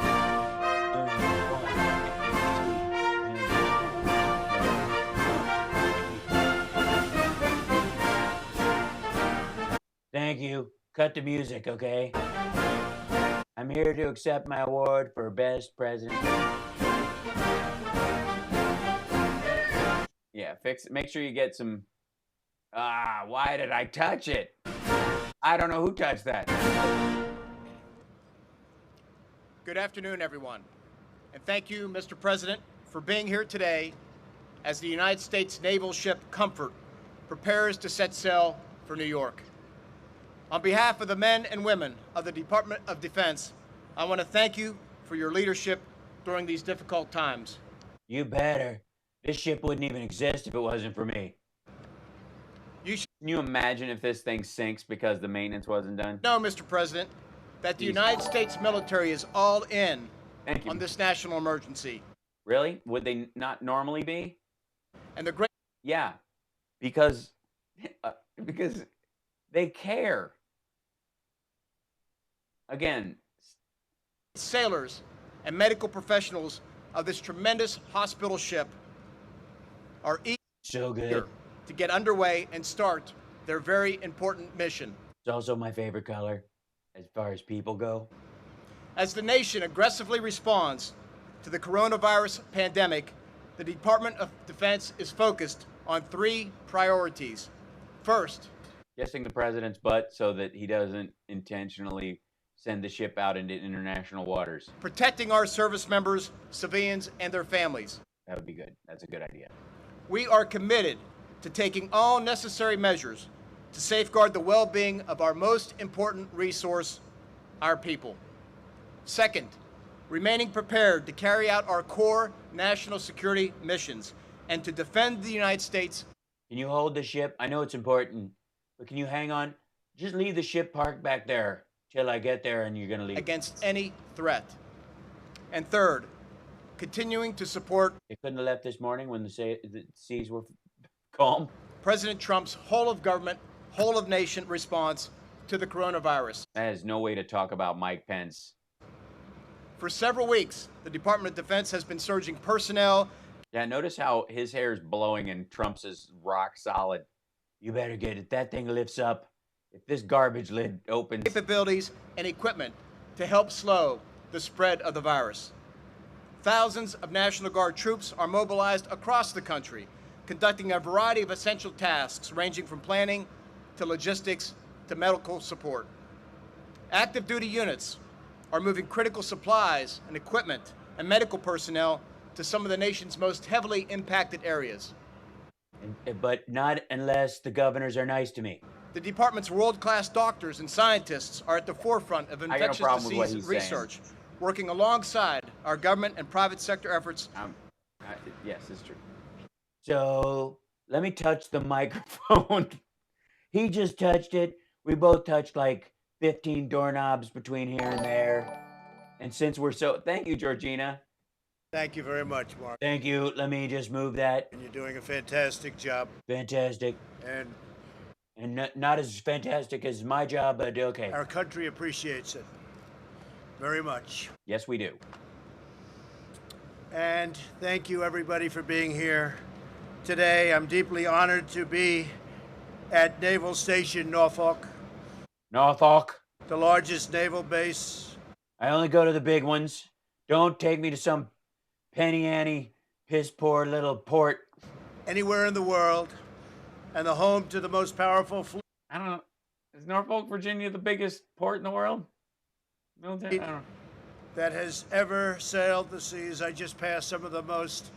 Thank you. Cut the music, okay? I'm here to accept my award for Best President. Yeah, fix it. Make sure you get some... why did I touch it? I don't know who touched that. Good afternoon, everyone. And thank you, Mr. President, for being here today as the United States naval ship Comfort prepares to set sail for New York. On behalf of the men and women of the Department of Defense, I want to thank you for your leadership during these difficult times. You better. This ship wouldn't even exist if it wasn't for me. Can you imagine if this thing sinks because the maintenance wasn't done? No, Mr. President, that the United States military is all in on this national emergency. Really? Would they not normally be? And the great... Yeah, because they care. Again, sailors and medical professionals of this tremendous hospital ship are eager to get underway and start their very important mission. It's also my favorite color as far as people go. As the nation aggressively responds to the coronavirus pandemic, the Department of Defense is focused on 3 priorities. First, kissing the president's butt so that he doesn't intentionally send the ship out into international waters. Protecting our service members, civilians, and their families. That would be good. That's a good idea. We are committed to taking all necessary measures to safeguard the well-being of our most important resource, our people. Second, remaining prepared to carry out our core national security missions and to defend the United States. Can you hold the ship? I know it's important, but can you hang on? Just leave the ship parked back there till I get there and you're going to leave. Against any threat. And third, continuing to support... They couldn't have left this morning when the seas were calm. President Trump's whole of government, whole of nation response to the coronavirus. That is no way to talk about Mike Pence. For several weeks, the Department of Defense has been surging personnel. Yeah, notice how his hair is blowing and Trump's is rock solid. You better get it. That thing lifts up. If this garbage lid opens... Capabilities and equipment to help slow the spread of the virus. Thousands of National Guard troops are mobilized across the country, conducting a variety of essential tasks ranging from planning to logistics to medical support. Active duty units are moving critical supplies and equipment and medical personnel to some of the nation's most heavily impacted areas. But not unless the governors are nice to me. The department's world-class doctors and scientists are at the forefront of infectious disease research, working alongside our government and private sector efforts. Yes, it's true. So, let me touch the microphone. He just touched it. We both touched like 15 doorknobs between here and there. And since we're so... Thank you, Georgina. Thank you very much, Mark. Thank you. Let me just move that. And you're doing a fantastic job. Fantastic. And not as fantastic as my job, but okay. Our country appreciates it very much. Yes, we do. And thank you, everybody, for being here today. I'm deeply honored to be at Naval Station Norfolk. Norfolk. the largest naval base. I only go to the big ones. Don't take me to some penny ante, piss poor little port. Anywhere in the world, and the home to the most powerful fleet. I don't know. Is Norfolk, Virginia the biggest port in the world? Military? I don't know. That has ever sailed the seas. I just passed some of the most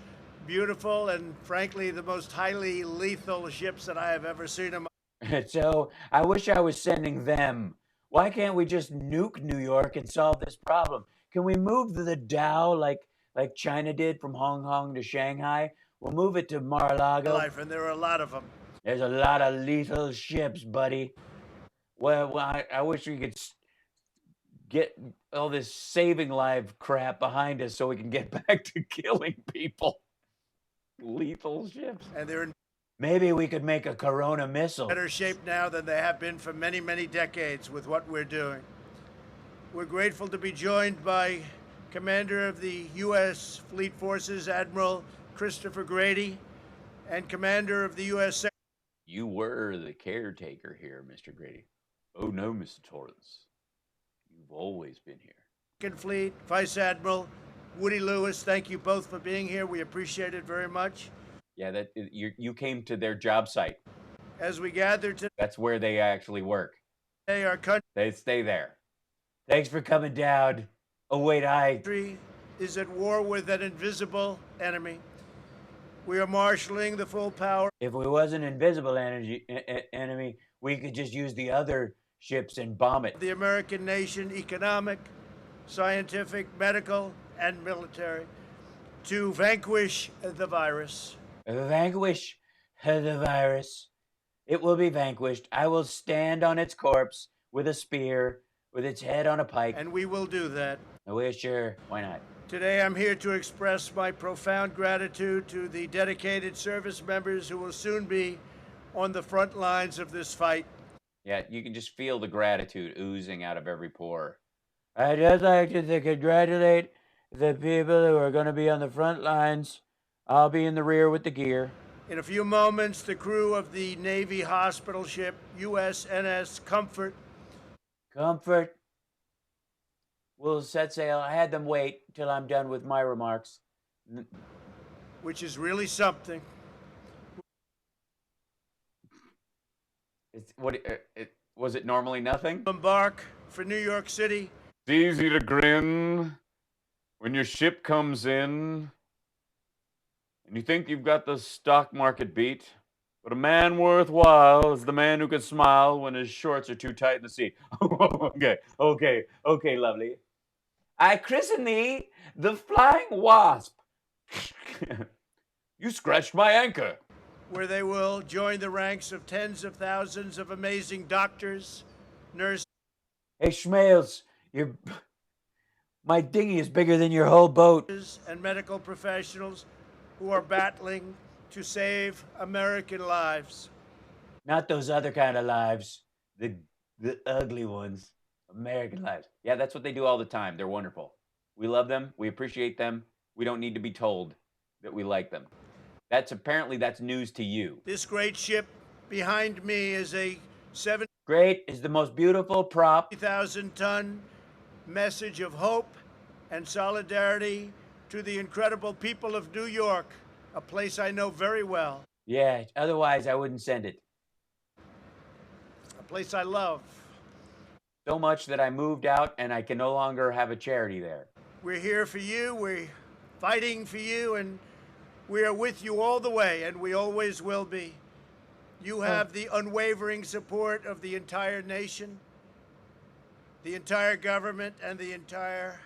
beautiful and, frankly, the most highly lethal ships that I have ever seen in my So I wish I was sending them. Why can't we just nuke New York and solve this problem? Can we move the Dow like China did from Hong Kong to Shanghai? We'll move it to Mar-a-Lago. life, and there are a lot of them. There's a lot of lethal ships, buddy. Well, I wish we could get all this saving life crap behind us so we can get back to killing people. Lethal ships. And they're in Maybe we could make a Corona missile. better shape now than they have been for many, many decades with what we're doing. We're grateful to be joined by Commander of the U.S. Fleet Forces, Admiral Christopher Grady, and Commander of the U.S. You were the caretaker here, Mr. Grady. Oh, no, Mr. Torrance. You've always been here. Second Fleet, Vice Admiral Woody Lewis. Thank you both for being here. We appreciate it very much. Yeah, you came to their job site. As we gather today, That's where they actually work. our They stay there. Thanks for coming down. Oh, wait, country is at war with an invisible enemy. We are marshaling the full power. If we was an invisible enemy, we could just use the other ships and bomb it. The American nation, economic, scientific, medical, and military, to vanquish the virus. Vanquish the virus. It will be vanquished. I will stand on its corpse with a spear, with its head on a pike. And we will do that. Well, sure. Why not? Today, I'm here to express my profound gratitude to the dedicated service members who will soon be on the front lines of this fight. Yeah, you can just feel the gratitude oozing out of every pore. I'd just like to congratulate the people who are going to be on the front lines. I'll be in the rear with the gear. In a few moments, the crew of the Navy hospital ship USNS Comfort will set sail. I had them wait till I'm done with my remarks. which is really something. Was it normally nothing? Embark for New York City. It's easy to grin when your ship comes in and you think you've got the stock market beat. But a man worthwhile is the man who can smile when his shorts are too tight in the seat. Okay, lovely. I christen thee the Flying Wasp. You scratched my anchor. Where they will join the ranks of tens of thousands of amazing doctors, nurses. Hey, Schmales, my dinghy is bigger than your whole boat. And medical professionals who are battling to save American lives. Not those other kind of lives, the ugly ones. American lives. Yeah, that's what they do all the time. They're wonderful. We love them. We appreciate them. We don't need to be told that we like them. Apparently that's news to you. This great ship behind me is a Great is the most beautiful prop. 70,000-ton message of hope and solidarity to the incredible people of New York, a place I know very well. Yeah, otherwise I wouldn't send it. A place I love. So much that I moved out and I can no longer have a charity there. We're here for you. We're fighting for you, and we are with you all the way, and we always will be. You have the unwavering support of the entire nation, the entire government, and the entire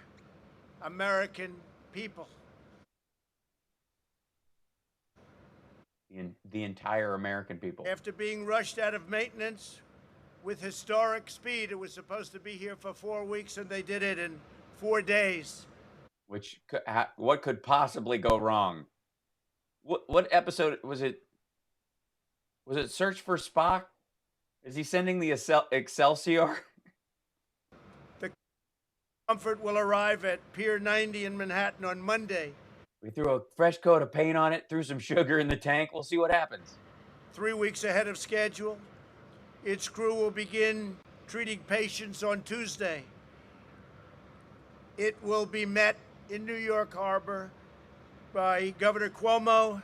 American people. The entire American people. After being rushed out of maintenance with historic speed, it was supposed to be here for 4 weeks, and they did it in 4 days. What could possibly go wrong? What episode was it? Was it Search for Spock? Is he sending the Excelsior? The Comfort will arrive at Pier 90 in Manhattan on Monday. We threw a fresh coat of paint on it, threw some sugar in the tank. We'll see what happens. 3 weeks ahead of schedule. Its crew will begin treating patients on Tuesday. It will be met in New York Harbor by Governor Cuomo,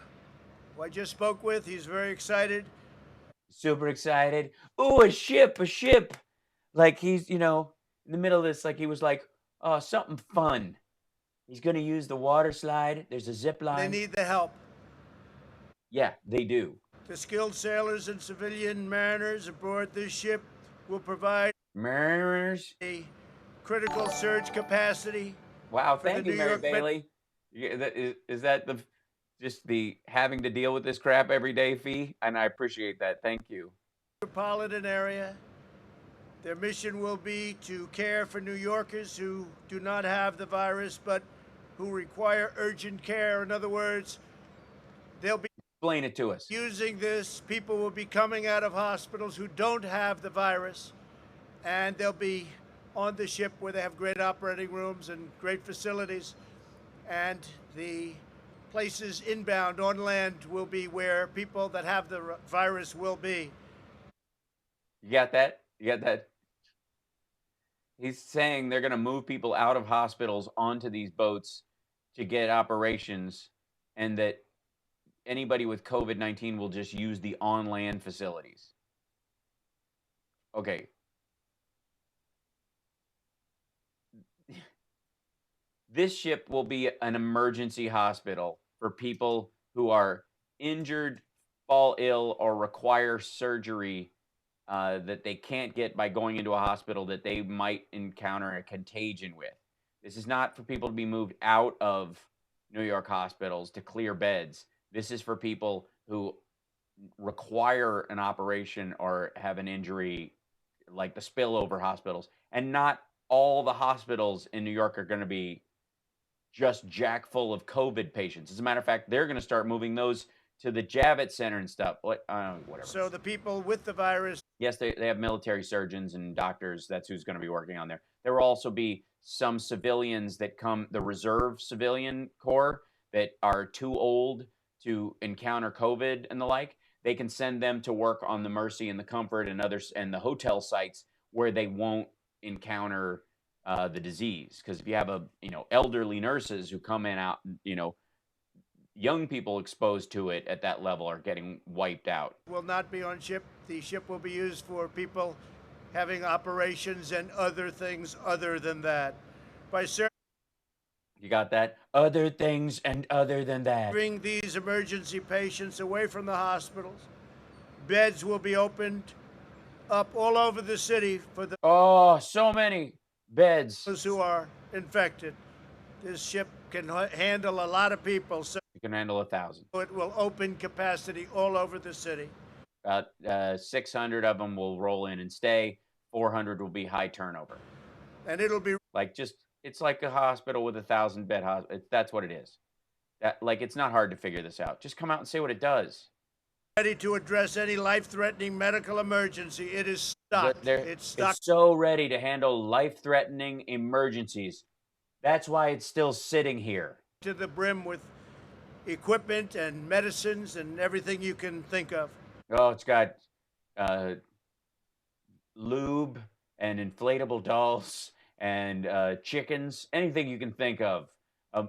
who I just spoke with. He's very excited. Super excited. Ooh, a ship, a ship. Like he's, you know, in the middle of this, like he was like, oh, something fun. He's going to use the water slide. There's a zip line. They need the help. Yeah, they do. The skilled sailors and civilian mariners aboard this ship will provide Mariners. a critical surge capacity. Wow, for the thank you, New Mary York Met- Bailey. Yeah, is that the just the having to deal with this crap every day fee? And I appreciate that. Thank you. Metropolitan area. Their mission will be to care for New Yorkers who do not have the virus but who require urgent care. In other words, they'll be Explain it to us. using this. People will be coming out of hospitals who don't have the virus, and they'll be on the ship where they have great operating rooms and great facilities. And the places inbound on land will be where people that have the virus will be. You got that? You got that? He's saying they're going to move people out of hospitals onto these boats to get operations, and that anybody with COVID-19 will just use the on-land facilities. Okay. This ship will be an emergency hospital for people who are injured, fall ill, or require surgery that they can't get by going into a hospital that they might encounter a contagion with. This is not for people to be moved out of New York hospitals to clear beds. This is for people who require an operation or have an injury, like the spillover hospitals. And not all the hospitals in New York are going to be just jack full of COVID patients. As a matter of fact, they're going to start moving those to the Javits Center and stuff. Whatever. So the people with the virus. Yes, they have military surgeons and doctors. That's who's going to be working on there. There will also be some civilians that come, the reserve civilian corps, that are too old to encounter COVID and the like. They can send them to work on the Mercy and the Comfort and others and the hotel sites where they won't encounter the disease. Because if you have elderly nurses who come in out, young people exposed to it at that level are getting wiped out. Will not be on ship. The ship will be used for people having operations and other things other than that. By You got that? Other things and other than that. bring these emergency patients away from the hospitals, beds will be opened up all over the city for the Oh, so many beds. those who are infected. This ship can handle a lot of people, so You can handle 1,000. it will open capacity all over the city. About 600 of them will roll in and stay. 400 will be high turnover. And it'll be It's like a hospital with 1,000-bed hospital. That's what it is. It's not hard to figure this out. Just come out and say what it does. ready to address any life-threatening medical emergency. It is stocked. It's stocked. It's so ready to handle life-threatening emergencies. That's why it's still sitting here. To the brim with equipment and medicines and everything you can think of. Oh, it's got lube and inflatable dolls and chickens, anything you can think of.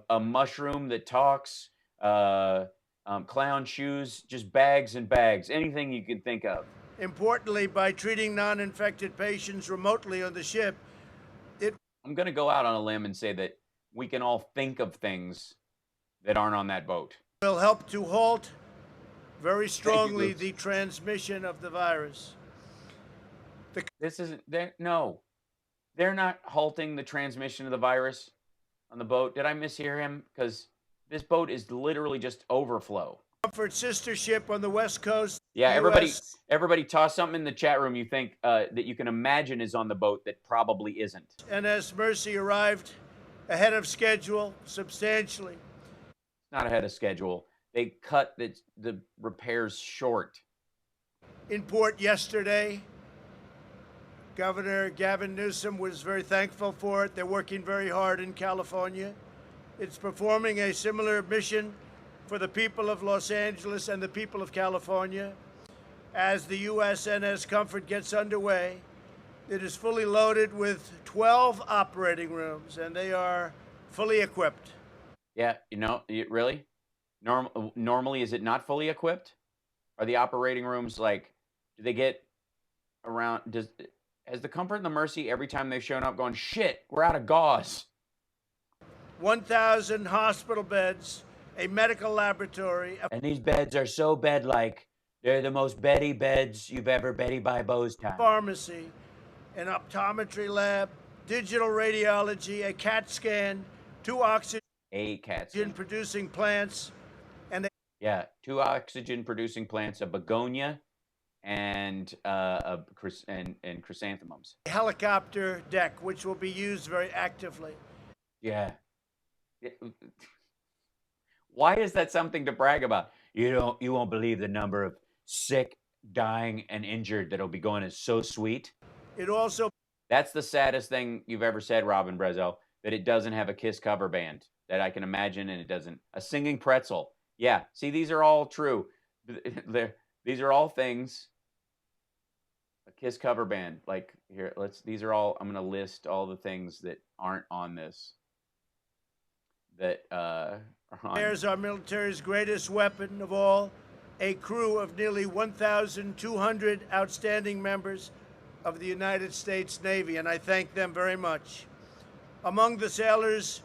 A mushroom that talks, clown shoes, just bags and bags, anything you can think of. Importantly, by treating non-infected patients remotely on the ship, I'm going to go out on a limb and say that we can all think of things that aren't on that boat. will help to halt very strongly Luke. the transmission of the virus. This isn't there. No, they're not halting the transmission of the virus on the boat. Did I mishear him? Because this boat is literally just overflow. Comfort sister ship on the West Coast. Yeah, US. everybody toss something in the chat room you think that you can imagine is on the boat that probably isn't. NS Mercy arrived ahead of schedule substantially. Not ahead of schedule. They cut the repairs short. In port yesterday, Governor Gavin Newsom was very thankful for it. They're working very hard in California. It's performing a similar mission for the people of Los Angeles and the people of California. As the USNS Comfort gets underway, It is fully loaded with 12 operating rooms, and they are fully equipped. Yeah, really? Normally, is it not fully equipped? Are the operating rooms like, do they get around, has the Comfort and the Mercy every time they've shown up gone, shit, we're out of gauze? 1,000 hospital beds, a medical laboratory. And these beds are so bed-like. They're the most Betty beds you've ever Betty by Bo's time. Pharmacy, an optometry lab, digital radiology, a CAT scan, 2 oxygen producing plants, and yeah, 2 oxygen producing plants, a begonia, and chrysanthemums. a helicopter deck, which will be used very actively. Yeah. Why is that something to brag about? You won't believe the number of sick, dying, and injured that'll be going. Is so sweet. It also. That's the saddest thing you've ever said, Robin Brezzo, that it doesn't have a Kiss cover band that I can imagine, and it doesn't. A singing pretzel. Yeah, see, these are all true. These are all things. A Kiss cover band. Like, here, these are all, I'm going to list all the things that aren't on this. That are on. There's our military's greatest weapon of all, a crew of nearly 1,200 outstanding members of the United States Navy, and I thank them very much. Among the sailors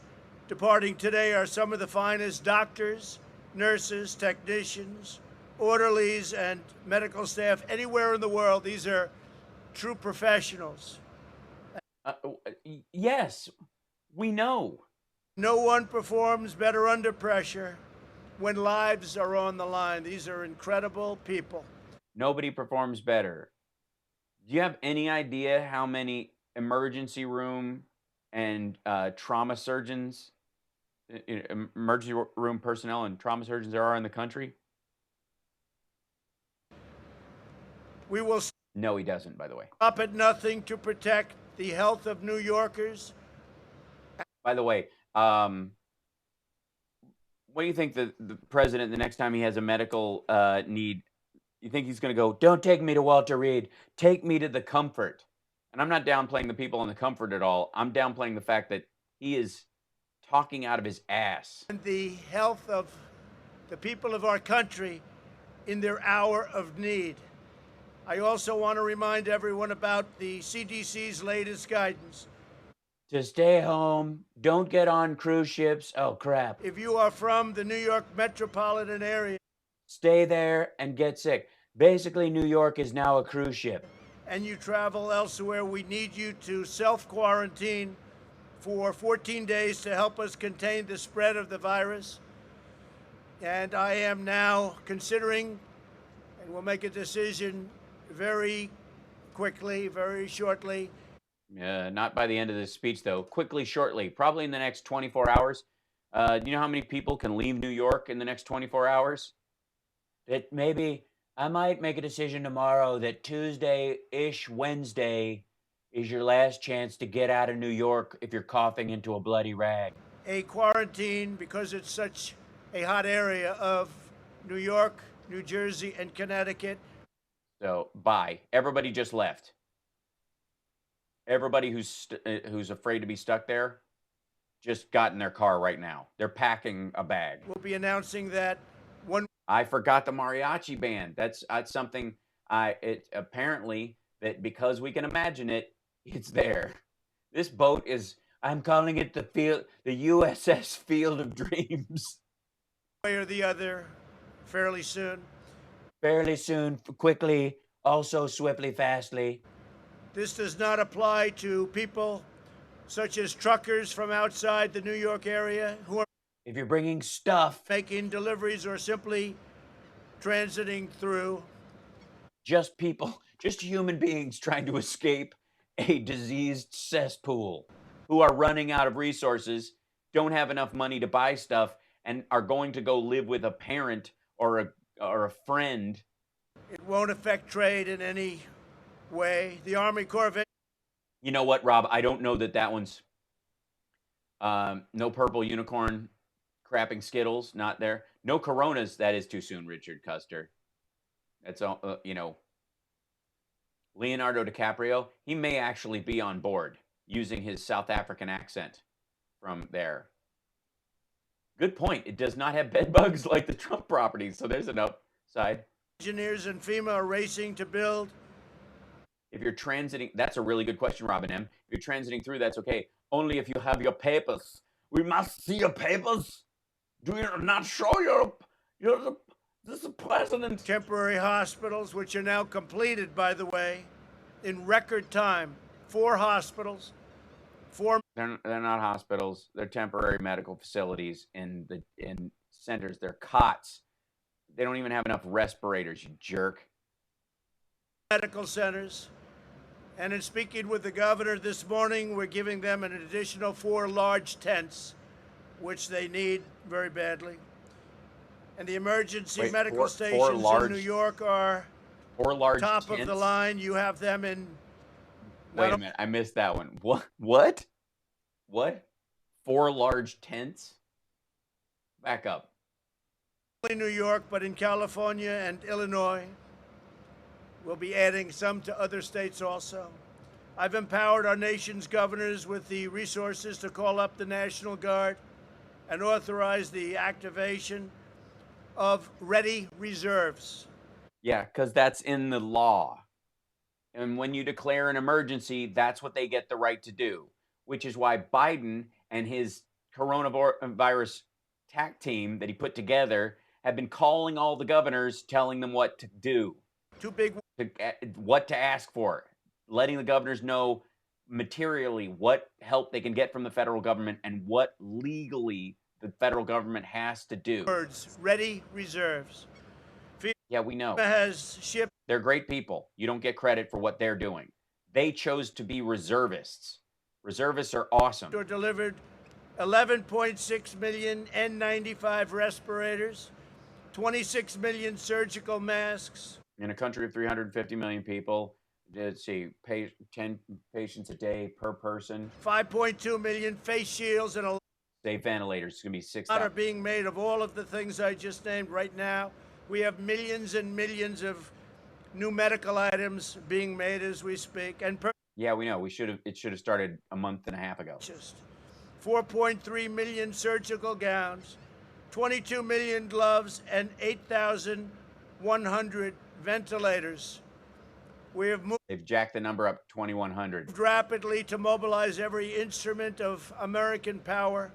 departing today are some of the finest doctors, nurses, technicians, orderlies, and medical staff anywhere in the world. These are true professionals. Yes, we know. No one performs better under pressure when lives are on the line. These are incredible people. Nobody performs better. Do you have any idea how many emergency room and trauma surgeons, emergency room personnel and trauma surgeons there are in the country? We will. No, he doesn't, by the way. Stop at nothing to protect the health of New Yorkers. By the way, what do you think the president, the next time he has a medical need, you think he's going to go, don't take me to Walter Reed, take me to the Comfort? And I'm not downplaying the people in the Comfort at all. I'm downplaying the fact that he is talking out of his ass. And the health of the people of our country in their hour of need. I also want to remind everyone about the CDC's latest guidance. To stay home, don't get on cruise ships. Oh, crap. If you are from the New York metropolitan area, stay there and get sick. Basically, New York is now a cruise ship. And you travel elsewhere, we need you to self-quarantine for 14 days to help us contain the spread of the virus. And I am now considering, and we'll make a decision very quickly, very shortly. Not by the end of this speech, though. Quickly, shortly, probably in the next 24 hours. Do you know how many people can leave New York in the next 24 hours? That maybe I might make a decision tomorrow that Tuesday-ish, Wednesday is your last chance to get out of New York if you're coughing into a bloody rag. A quarantine, because it's such a hot area of New York, New Jersey, and Connecticut. So, bye. Everybody just left. Everybody who's afraid to be stuck there just got in their car right now. They're packing a bag. We'll be announcing that one. I forgot the mariachi band. That's something apparently that because we can imagine it, it's there. This boat is, I'm calling it the USS Field of Dreams. Way or the other, fairly soon. Fairly soon, quickly, also swiftly, fastly. This does not apply to people such as truckers from outside the New York area who are, if you're bringing stuff, making deliveries or simply transiting through. Just people, just human beings trying to escape a diseased cesspool who are running out of resources, don't have enough money to buy stuff, and are going to go live with a parent or a friend. It won't affect trade in any way. The Army Corps of... You know what, Rob? I don't know that one's no purple unicorn crapping Skittles, not there. No Coronas, that is too soon, Richard Custer. That's all, Leonardo DiCaprio, he may actually be on board using his South African accent from there. Good point. It does not have bed bugs like the Trump properties, so there's an upside. Engineers and FEMA are racing to build. If you're transiting, that's a really good question, Robin M. If you're transiting through, that's okay. Only if you have your papers. We must see your papers. Do you not show this is president? Temporary hospitals, which are now completed, by the way, in record time. 4 hospitals. 4. They're not hospitals. They're temporary medical facilities in centers. They're cots. They don't even have enough respirators, you jerk. Medical centers. And in speaking with the governor this morning, we're giving them an additional 4 large tents, which they need very badly. And the emergency medical stations in New York are 4 large top tents? of the line. You have them in. Wait a minute, I missed that one. What? 4 large tents? Back up. Not only New York, but in California and Illinois. We'll be adding some to other states also. I've empowered our nation's governors with the resources to call up the National Guard and authorize the activation of ready reserves. Yeah, because that's in the law. And when you declare an emergency, that's what they get the right to do, which is why Biden and his coronavirus TAC team that he put together have been calling all the governors, telling them what to do. What to ask for, letting the governors know materially what help they can get from the federal government and what legally the federal government has to do. Ready reserves. Yeah, we know. Has shipped. They're great people. You don't get credit for what they're doing. They chose to be reservists. Reservists are awesome. Or delivered 11.6 million N95 respirators, 26 million surgical masks. In a country of 350 million people, let's see, 10 patients a day per person. 5.2 million face shields and a safe ventilators. It's going to be 6,000. lot are being made of all of the things I just named right now. We have millions and millions of new medical items being made as we speak. And yeah, we know. It should have started a month and a half ago. 4.3 million surgical gowns, 22 million gloves, and 8,100 ventilators. We have They've jacked the number up 2,100. rapidly to mobilize every instrument of American power.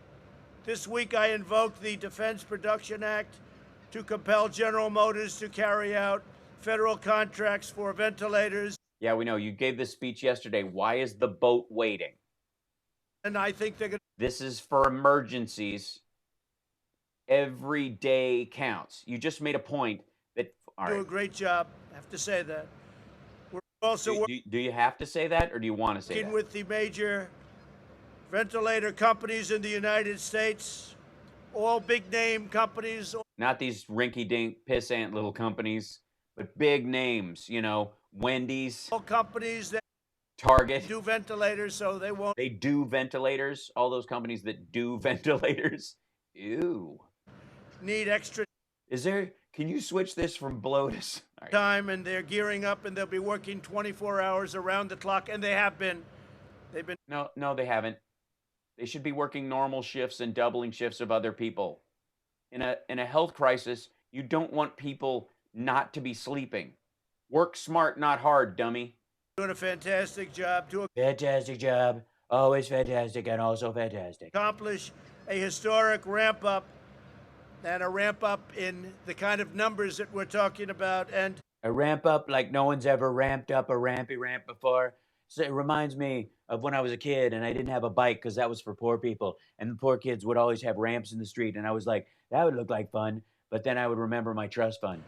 This week I invoked the Defense Production Act to compel General Motors to carry out federal contracts for ventilators. Yeah, we know. You gave this speech yesterday. Why is the boat waiting? And I think they're going to... This is for emergencies. Every day counts. You just made a point that... do a great job. I have to say that. We're also do you have to say that, or do you want to say working that? with the major ventilator companies in the United States, all big name companies. Not these rinky-dink, pissant little companies, but big names, you know, Wendy's. All companies that Target. do ventilators, so they won't. They do ventilators? All those companies that do ventilators? Ew. Need extra can you switch this from blow to... time, and they're gearing up, and they'll be working 24 hours around the clock, and they have been. They've been. No, they haven't. They should be working normal shifts and doubling shifts of other people. In a health crisis, you don't want people not to be sleeping. Work smart, not hard, dummy. Doing a fantastic job to Fantastic job. Always fantastic and also fantastic. accomplish a historic ramp up, and a ramp up in the kind of numbers that we're talking about. And A ramp up like no one's ever ramped up a rampy ramp before. So it reminds me of when I was a kid and I didn't have a bike because that was for poor people. And the poor kids would always have ramps in the street. And I was like, that would look like fun. But then I would remember my trust fund.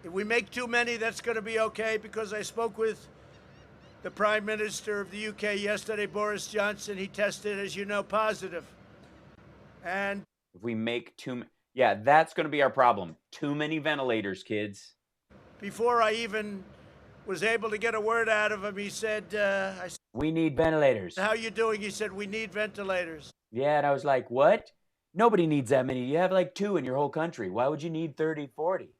if we make too many, that's going to be okay, because I spoke with the Prime Minister of the UK yesterday, Boris Johnson. He tested, as you know, positive. And If we make yeah, that's going to be our problem. Too many ventilators, kids. before I even was able to get a word out of him, he said, I said, We need ventilators. how you doing? He said, we need ventilators. Yeah, and I was like, what? Nobody needs that many. You have like 2 in your whole country. Why would you need 30, 40?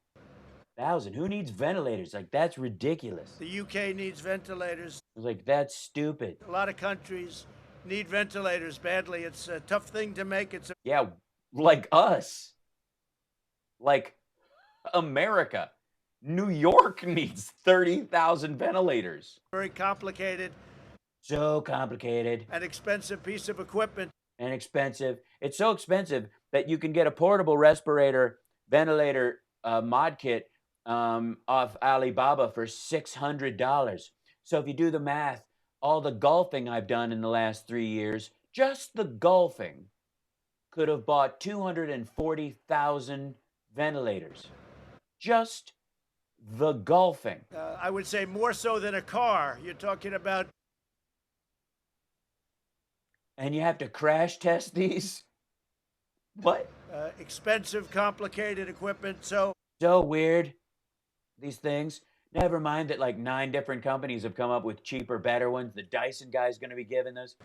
1,000. Who needs ventilators? Like, that's ridiculous. The UK needs ventilators. I was like, that's stupid. A lot of countries need ventilators badly. It's a tough thing to make. Yeah, like us. Like America. New York needs 30,000 ventilators. Very complicated. So complicated. An expensive piece of equipment. And expensive. It's so expensive that you can get a portable respirator, ventilator mod kit off Alibaba for $600. So if you do the math, all the golfing I've done in the last 3 years, just the golfing, could have bought 240,000 ventilators. Just the golfing. I would say more so than a car. You're talking about. And you have to crash test these? What? Expensive, complicated equipment. So weird, these things. Never mind that like 9 different companies have come up with cheaper, better ones. The Dyson guy's going to be giving those.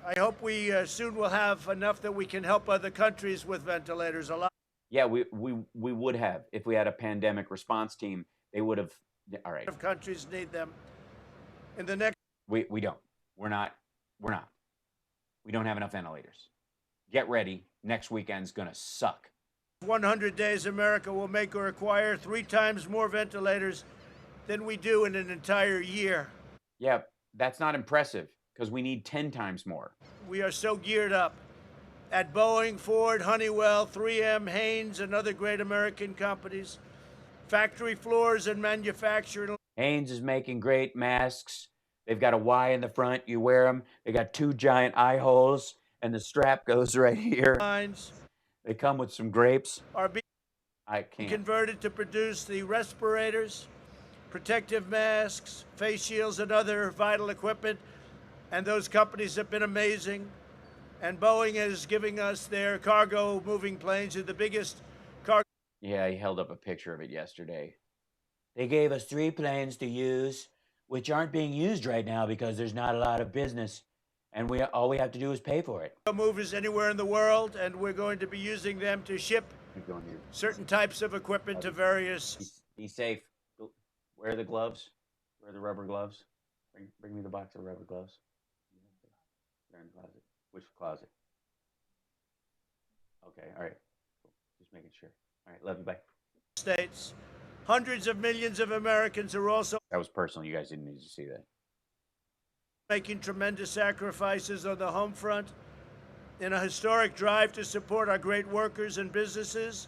I hope we soon will have enough that we can help other countries with ventilators a lot. Yeah, we would have. If we had a pandemic response team, they would have. All right. Of countries need them. In the next. We don't. We're not. We don't have enough ventilators. Get ready. Next weekend's going to suck. 100 days, America will make or acquire 3 times more ventilators than we do in an entire year. Yeah, that's not impressive because we need 10 times more. We are so geared up. At Boeing, Ford, Honeywell, 3M, Haynes, and other great American companies, factory floors and manufacturing. Haynes is making great masks. They've got a Y in the front. You wear them. They got 2 giant eye holes, and the strap goes right here. Lines They come with some grapes. are being I can't. converted to produce the respirators, protective masks, face shields, and other vital equipment. And those companies have been amazing. And Boeing is giving us their cargo moving planes, are the biggest cargo. Yeah, he held up a picture of it yesterday. They gave us 3 planes to use, which aren't being used right now because there's not a lot of business. And all we have to do is pay for it. Movers anywhere in the world, and we're going to be using them to ship certain types of equipment to various. Be safe. Wear the gloves. Wear the rubber gloves. Bring me the box of rubber gloves. They're in the closet. Which closet? Okay, all right. Cool. Just making sure. All right, love you. Bye. States. Hundreds of millions of Americans are also. That was personal. You guys didn't need to see that. Making tremendous sacrifices on the home front in a historic drive to support our great workers and businesses.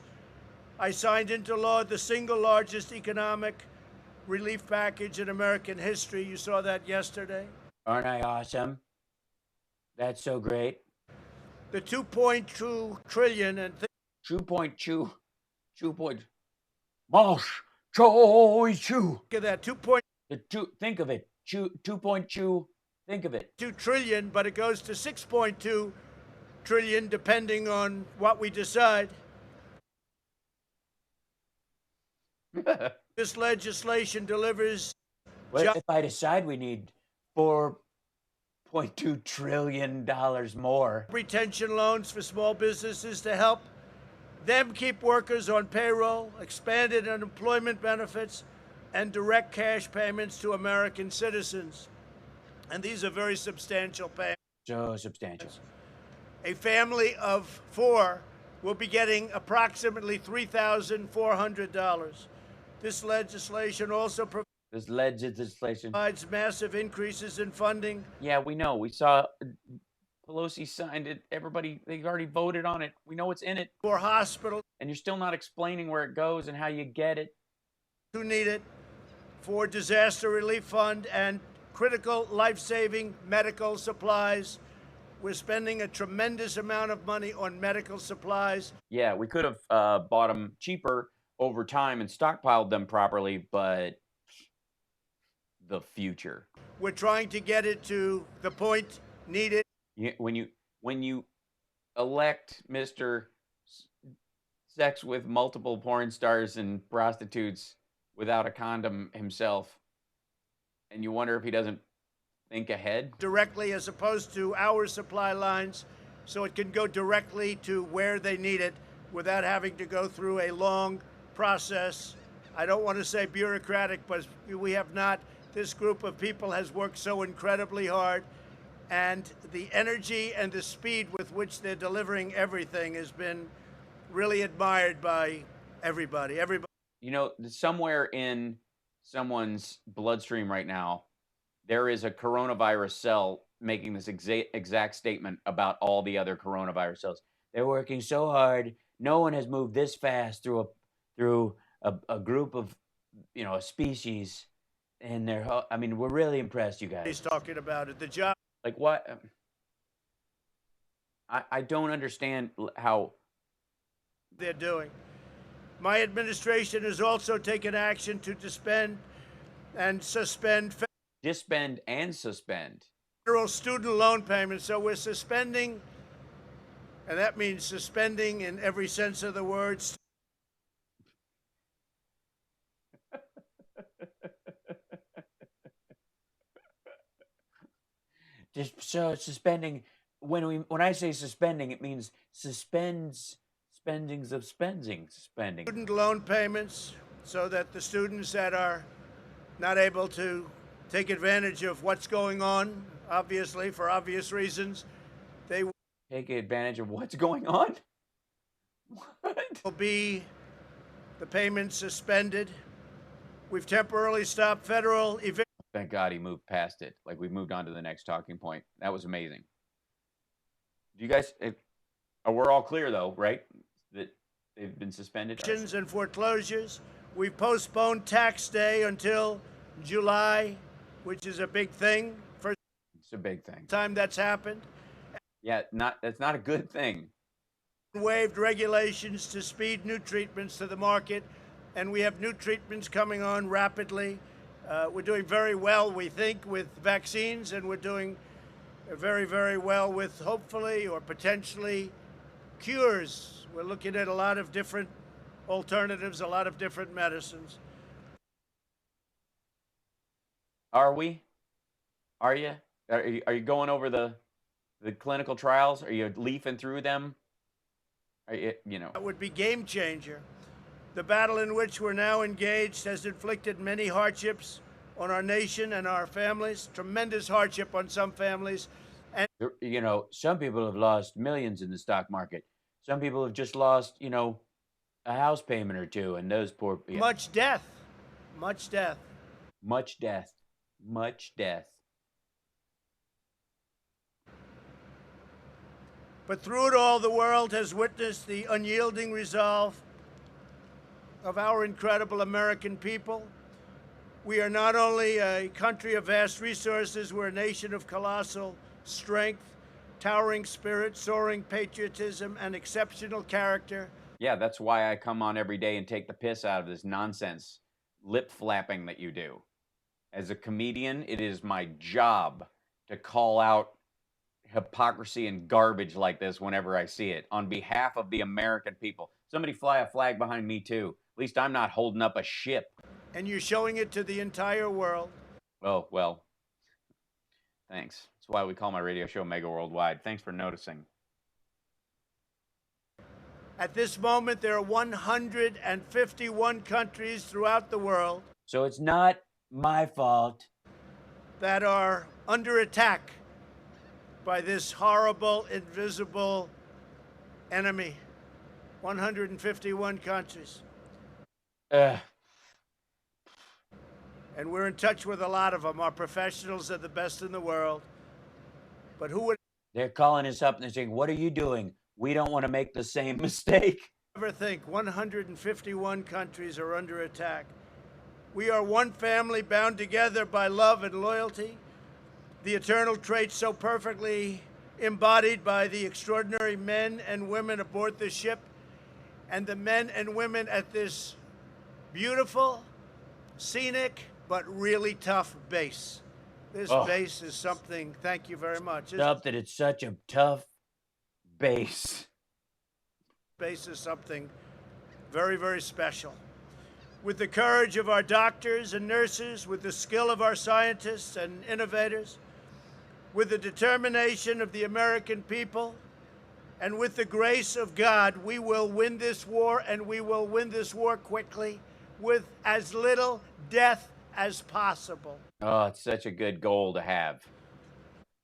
I signed into law the single largest economic relief package in American history. You saw that yesterday. Aren't I awesome? That's so great. The 2.2 trillion and 2.2 Mosh Choi Chu. Look at that 2. Think of it. 2.2. Think of it. 2 trillion, but it goes to 6.2 trillion depending on what we decide. This legislation delivers. What if I decide we need $4.2 trillion more? Retention loans for small businesses to help them keep workers on payroll, expanded unemployment benefits, and direct cash payments to American citizens. And these are very substantial payments. So substantial. A family of 4 will be getting approximately $3,400. This legislation also provides massive increases in funding. Yeah, we know. We saw Pelosi signed it. Everybody, they already voted on it. We know what's in it. For hospitals. And you're still not explaining where it goes and how you get it. Who need it. For disaster relief fund and critical life-saving medical supplies. We're spending a tremendous amount of money on medical supplies. Yeah, we could have bought them cheaper over time and stockpiled them properly, but the future. We're trying to get it to the point needed. When you elect Mr. Sex with multiple porn stars and prostitutes without a condom himself, and you wonder if he doesn't think ahead. Directly as opposed to our supply lines, so it can go directly to where they need it without having to go through a long process I don't want to say bureaucratic, but we have not. This group of people has worked so incredibly hard, and the energy and the speed with which they're delivering everything has been really admired by everybody. You know, somewhere in someone's bloodstream right now, there is a coronavirus cell making this exact statement about all the other coronavirus cells. They're working so hard. No one has moved this fast through a group of, you know, a species. And I mean, we're really impressed, you guys. He's talking about it. The job. Like what? I don't understand how they're doing. My administration has also taken action to suspend federal student loan payments. So we're suspending, and that means suspending in every sense of the word. Just so suspending. When I say suspending, it means suspendings of spending. Student loan payments, so that the students that are not able to take advantage of what's going on, obviously for obvious reasons, they take advantage of what's going on. What? Will be the payments suspended. We've temporarily stopped federal eviction. Thank God he moved past it. Like we moved on to the next talking point. That was amazing. Do you guys? We're all clear though, right? That they've been suspended. And foreclosures. We've postponed tax day until July, which is a big thing. It's a big thing. Time that's happened. Yeah, that's not a good thing. Waived regulations to speed new treatments to the market, and we have new treatments coming on rapidly. We're doing very well, we think, with vaccines, and we're doing very, very well with hopefully or potentially cures. We're looking at a lot of different alternatives, a lot of different medicines. Are we? Are you? Are you going over the clinical trials? Are you leafing through them? Are you know? That would be game changer. The battle in which we're now engaged has inflicted many hardships on our nation and our families, tremendous hardship on some families. And you know, some people have lost millions in the stock market. Some people have just lost, you know, a house payment or two, and those poor people. Much death. Much death. Much death. Much death. But through it all, the world has witnessed the unyielding resolve of our incredible American people. We are not only a country of vast resources, we're a nation of colossal strength, towering spirit, soaring patriotism, and exceptional character. Yeah, that's why I come on every day and take the piss out of this nonsense lip flapping that you do. As a comedian, it is my job to call out hypocrisy and garbage like this whenever I see it on behalf of the American people. Somebody fly a flag behind me too. At least I'm not holding up a ship. And you're showing it to the entire world. Oh, well, thanks. That's why we call my radio show Mega Worldwide. Thanks for noticing. At this moment, there are 151 countries throughout the world. So it's not my fault. That are under attack by this horrible, invisible enemy. 151 countries. And we're in touch with a lot of them. Our professionals are the best in the world. But who would They're calling us up and they're saying, what are you doing? We don't want to make the same mistake. ever think 151 countries are under attack? We are one family bound together by love and loyalty, the eternal traits so perfectly embodied by the extraordinary men and women aboard the ship and the men and women at this beautiful, scenic, but really tough base. This base is something, thank you very much. Stop that it's such a tough base. Base is something very, very special. With the courage of our doctors and nurses, with the skill of our scientists and innovators, with the determination of the American people, and with the grace of God, we will win this war, and we will win this war quickly. with as little death as possible. Oh, it's such a good goal to have.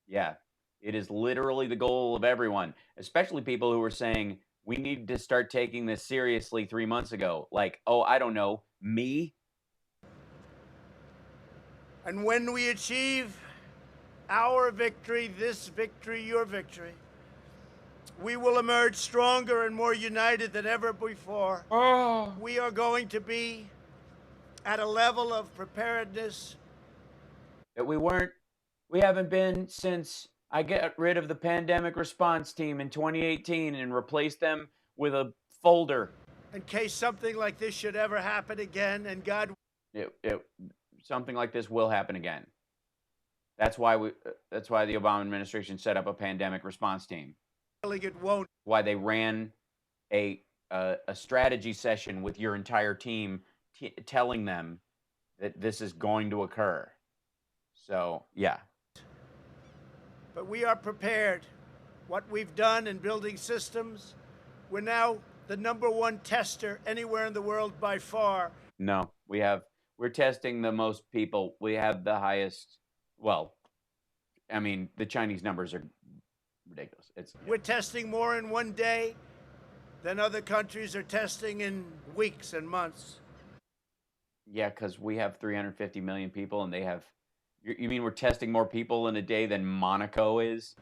Yeah, it is literally the goal of everyone, especially people who are saying we need to start taking this seriously 3 months ago. Like, oh, I don't know, me? And when we achieve our victory, this victory, your victory, we will emerge stronger and more united than ever before. Oh. We are going to be at a level of preparedness That we haven't been since I got rid of the pandemic response team in 2018 and replaced them with a folder. in case something like this should ever happen again, and God, Something like this will happen again. That's why the Obama administration set up a pandemic response team. It won't. Why they ran a strategy session with your entire team, telling them that this is going to occur. So yeah. But we are prepared. What we've done in building systems, we're now the #1 tester anywhere in the world by far. No, we're testing the most people. We have the highest. Well, I mean, the Chinese numbers are ridiculous. We're testing more in one day than other countries are testing in weeks and months. Yeah, because we have 350 million people, and they have. You mean we're testing more people in a day than Monaco is?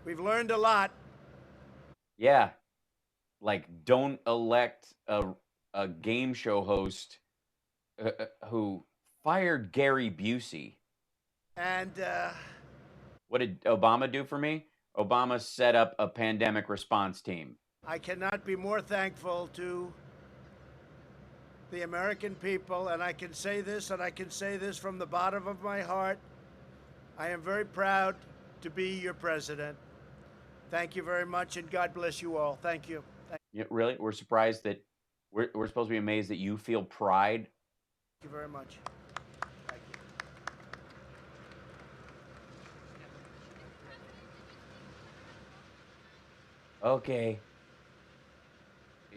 We've learned a lot. Yeah, like don't elect a game show host who fired Gary Busey. And what did Obama do for me? Obama set up a pandemic response team. I cannot be more thankful to the American people, and I can say this, and I can say this from the bottom of my heart. I am very proud to be your president. Thank you very much, and God bless you all. Thank you. Yeah, really? We're surprised that we're supposed to be amazed that you feel pride. Thank you very much. Thank you. Okay.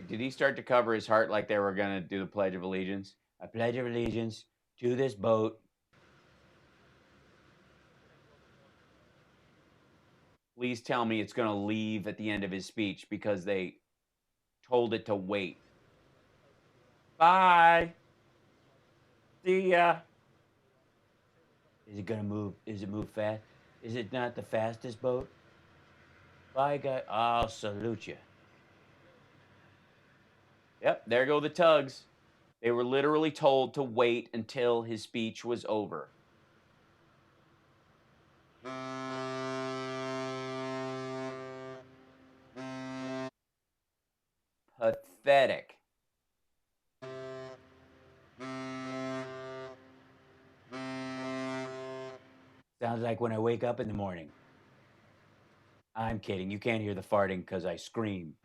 Did he start to cover his heart like they were going to do the Pledge of Allegiance? I pledge of allegiance to this boat. Please tell me it's going to leave at the end of his speech because they told it to wait. Bye. See ya. Is it going to move? Is it move fast? Is it not the fastest boat? Bye, guy. I'll salute you. Yep, there go the tugs. They were literally told to wait until his speech was over. Pathetic. Sounds like when I wake up in the morning. I'm kidding. You can't hear the farting because I scream.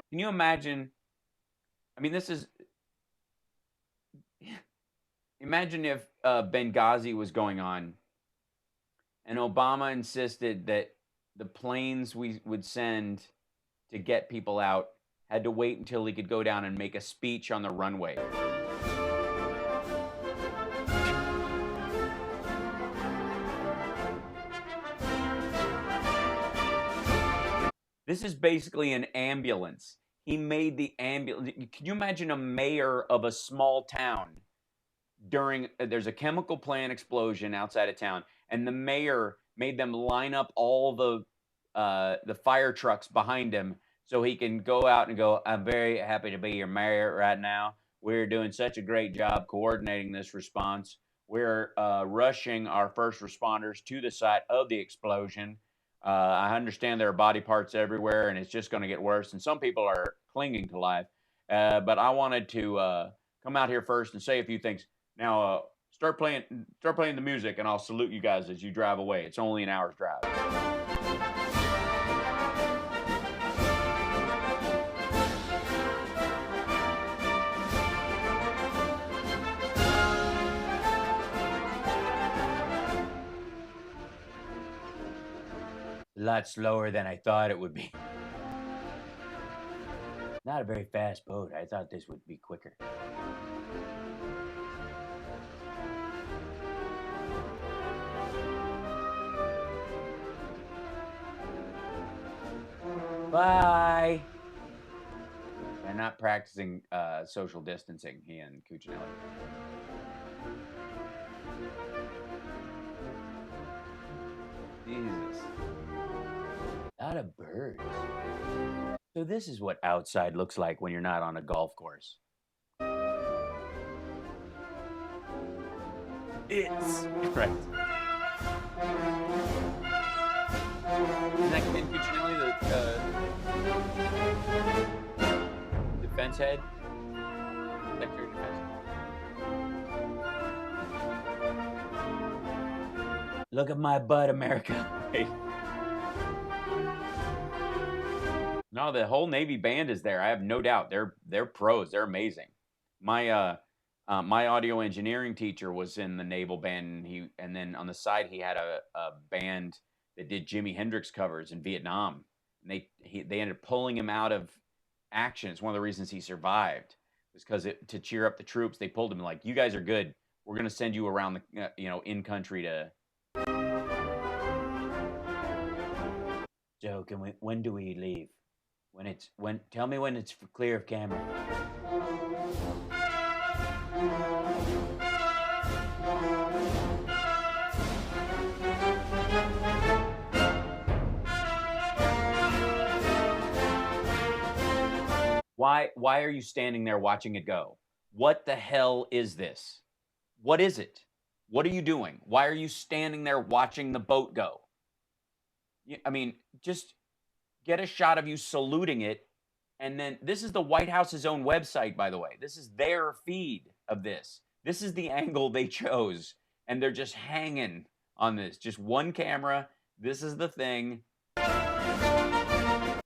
Can you imagine? I mean, this is. Imagine if Benghazi was going on and Obama insisted that the planes we would send to get people out had to wait until he could go down and make a speech on the runway. This is basically an ambulance. He made the ambulance. Can you imagine a mayor of a small town during, there's a chemical plant explosion outside of town, and the mayor made them line up all the fire trucks behind him so he can go out and go, I'm very happy to be your mayor right now. We're doing such a great job coordinating this response. We're rushing our first responders to the site of the explosion. I understand there are body parts everywhere, and it's just going to get worse. And some people are clinging to life. But I wanted to come out here first and say a few things. Now, start playing the music, and I'll salute you guys as you drive away. It's only an hour's drive. lot slower than I thought it would be. Not a very fast boat. I thought this would be quicker. Bye. They're not practicing social distancing, he and Cuccinelli. Jesus. A lot of birds. So this is what outside looks like when you're not on a golf course. It's right. Isn't that Ken Cuccinelli, the defense head? Secretary of Defense. Look at my butt, America. No, the whole Navy band is there. I have no doubt. They're pros. They're amazing. My my audio engineering teacher was in the naval band, and then on the side he had a band that did Jimi Hendrix covers in Vietnam. And they ended up pulling him out of action. It's one of the reasons he survived, was because to cheer up the troops, they pulled him like, "You guys are good. We're gonna send you around the in country to." So when do we leave? Tell me when it's clear of camera. Why are you standing there watching it go? What the hell is this? What is it? What are you doing? Why are you standing there watching the boat go? I mean, just get a shot of you saluting it. And then this is the White House's own website, by the way. This is their feed of this. This is the angle they chose. And they're just hanging on this. Just one camera. This is the thing.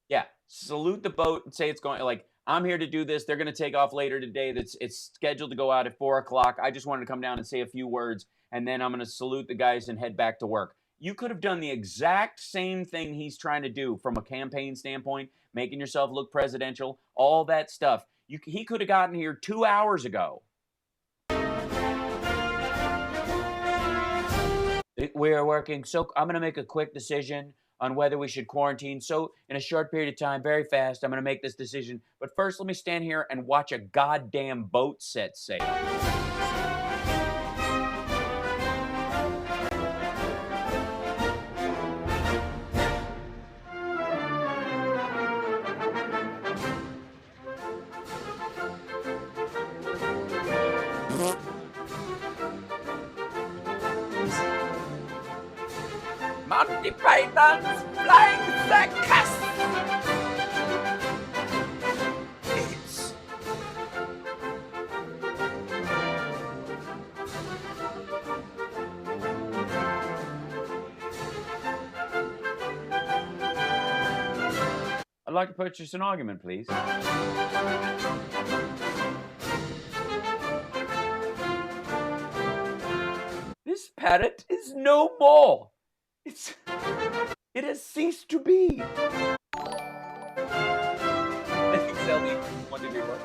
Yeah. Salute the boat and say it's going, like, I'm here to do this. They're going to take off later today. It's scheduled to go out at 4 o'clock. I just wanted to come down and say a few words. And then I'm going to salute the guys and head back to work. You could have done the exact same thing he's trying to do from a campaign standpoint, making yourself look presidential, all that stuff. He could have gotten here 2 hours ago. We are working, so I'm going to make a quick decision on whether we should quarantine. So in a short period of time, very fast, I'm going to make this decision. But first, let me stand here and watch a goddamn boat set sail. Monty Python's Flying Circus! It's... I'd like to purchase an argument, please. This parrot is no more. It has ceased to be. I think Sally wanted to do what?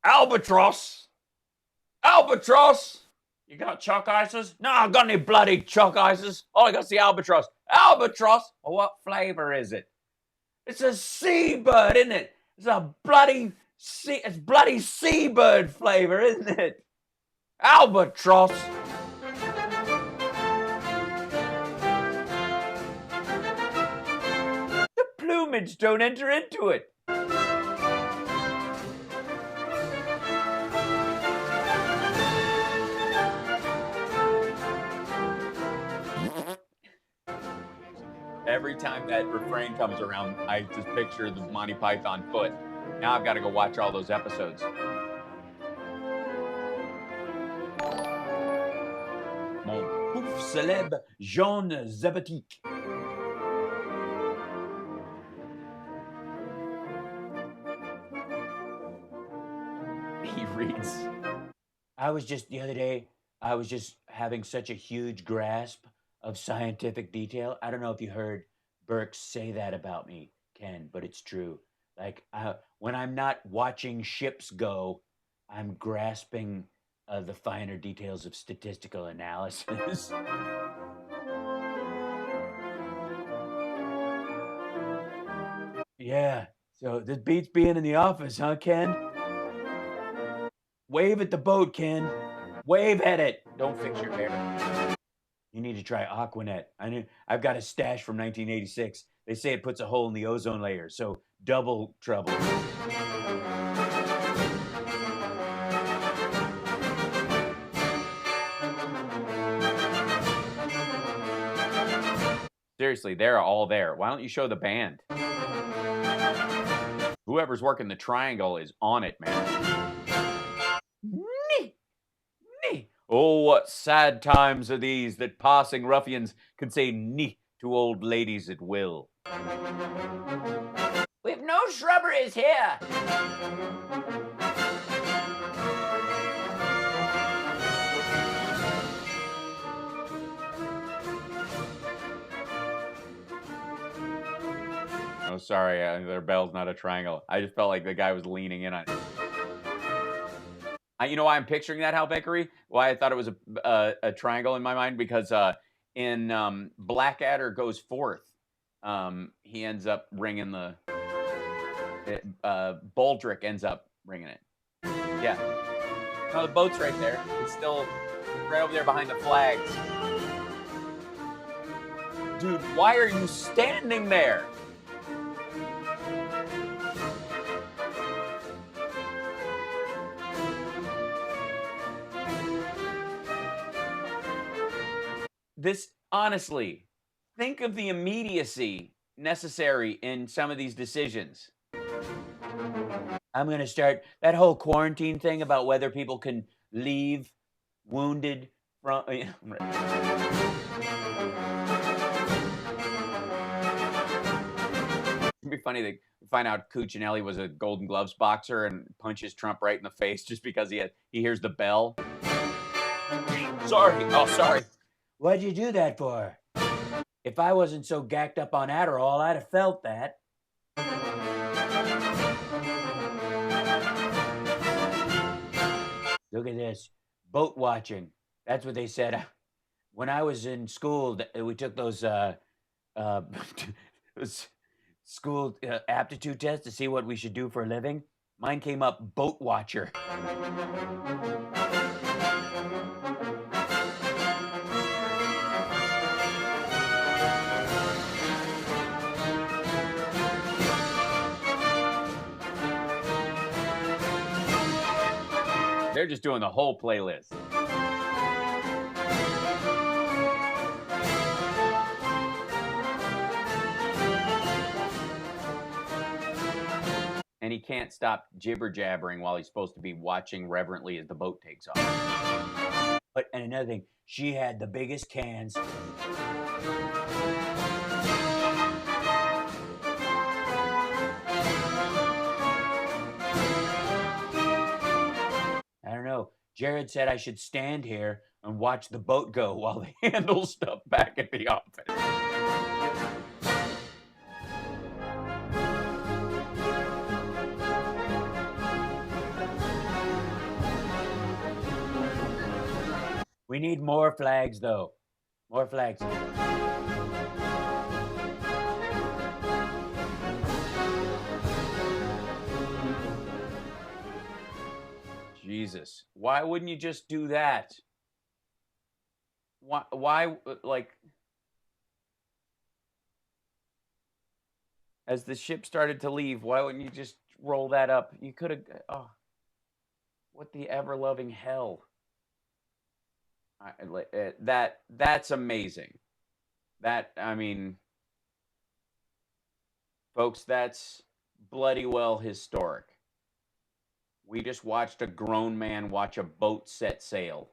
Albatross! Albatross! You got chalk ices? No, I got any bloody chalk ices. All I got's the albatross. Albatross? Well, what flavor is it? It's a seabird, isn't it? It's a bloody... it's bloody seabird flavor, isn't it? Albatross. The plumage don't enter into it. Every time that refrain comes around, I just picture the Monty Python foot. Now I've got to go watch all those episodes. Mon pouf célèbre jaune zabatique. He reads I was just the other day, I was just having such a huge grasp of scientific detail. I don't know if you heard Burke say that about me, Ken, but it's true. Like, when I'm not watching ships go, I'm grasping the finer details of statistical analysis. Yeah. So this beats being in the office, huh, Ken? Wave at the boat, Ken. Wave at it. Don't fix your hair. You need to try Aquanet. I've got a stash from 1986. They say it puts a hole in the ozone layer, so double trouble. Seriously, they're all there. Why don't you show the band? Whoever's working the triangle is on it, man. Oh, what sad times are these that passing ruffians can say "nee" to old ladies at will. We've no shrubberies here. Oh, sorry, their bell's not a triangle. I just felt like the guy was leaning in on it. You know why I'm picturing that, Hal Bakery? Why I thought it was a triangle in my mind? Because in Blackadder Goes Forth, he ends up ringing the... Baldric ends up ringing it. Yeah. No, the boat's right there. It's still right over there behind the flags. Dude, why are you standing there? This, honestly, think of the immediacy necessary in some of these decisions. I'm going to start that whole quarantine thing about whether people can leave wounded from... It'd be funny to find out Cuccinelli was a Golden Gloves boxer and punches Trump right in the face just because he hears the bell. Sorry. Oh, sorry. What'd you do that for? If I wasn't so gacked up on Adderall, I'd have felt that. Look at this. Boat watching. That's what they said. When I was in school, we took those school aptitude tests to see what we should do for a living. Mine came up boat watcher. They're just doing the whole playlist. And he can't stop jibber jabbering while he's supposed to be watching reverently as the boat takes off. But and another thing, she had the biggest cans. I don't know. Jared said I should stand here and watch the boat go while they handle stuff back at the office. We need more flags, though. More flags. Jesus. Why wouldn't you just do that? Why, like... As the ship started to leave, why wouldn't you just roll that up? You could have... Oh. What the ever-loving hell? That's amazing. I mean... Folks, that's bloody well historic. We just watched a grown man watch a boat set sail.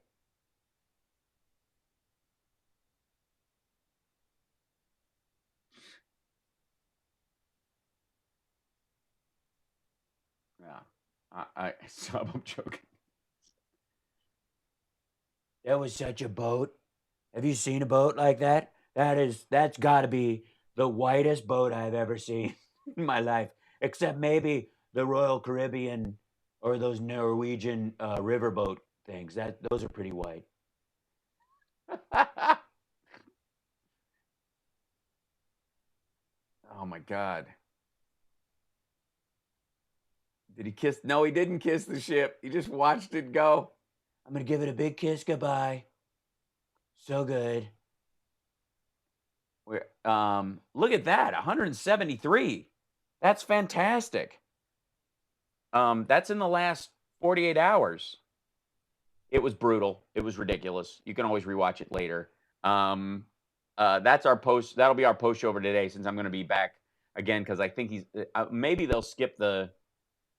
Yeah. I'm joking. That was such a boat. Have you seen a boat like that? That's got to be the whitest boat I've ever seen in my life, except maybe the Royal Caribbean or those Norwegian riverboat things. Those are pretty white. Oh my God. Did he kiss? No, he didn't kiss the ship. He just watched it go. I'm gonna give it a big kiss goodbye. So good. Look at that, 173. That's fantastic. That's in the last 48 hours. It was brutal. It was ridiculous. You can always rewatch it later. That's our post. That'll be our post show over today, since I'm going to be back again, because I think he's maybe they'll skip the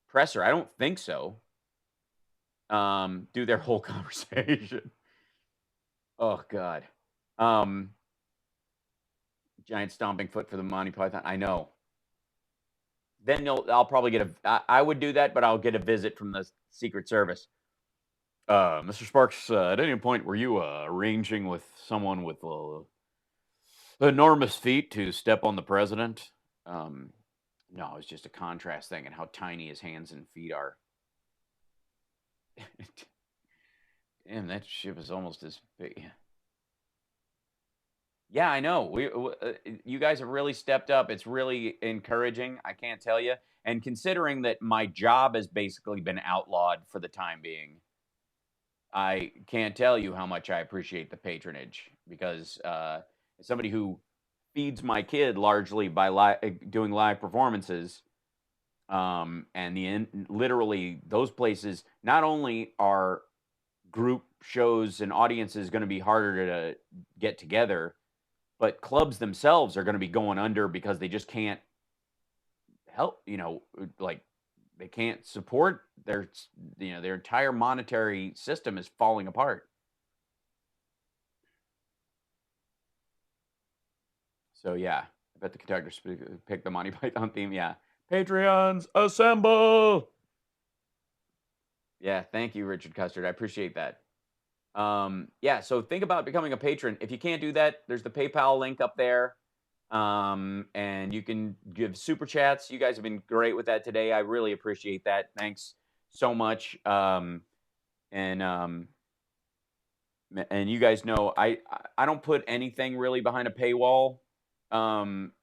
presser. I don't think so. Do their whole conversation. Oh God. Giant stomping foot for the Monty Python. I know. Then I'll probably get I would do that, but I'll get a visit from the Secret Service. Mr. Sparks, at any point were you arranging with someone with enormous feet to step on the president? No, it's just a contrast thing and how tiny his hands and feet are. Damn, that ship is almost as big. Yeah, I know. You guys have really stepped up. It's really encouraging. I can't tell you. And considering that my job has basically been outlawed for the time being, I can't tell you how much I appreciate the patronage, because as somebody who feeds my kid largely by doing live performances, and literally those places, not only are group shows and audiences going to be harder to get together, but clubs themselves are going to be going under because they just can't help, like they can't support their entire monetary system is falling apart. So yeah, I bet the conductors picked the Monty Python theme. Yeah. Patreons, assemble. Yeah, thank you, Richard Custard. I appreciate that. Yeah, so think about becoming a patron. If you can't do that, there's the PayPal link up there. And you can give super chats. You guys have been great with that today. I really appreciate that. Thanks so much. And you guys know I don't put anything really behind a paywall.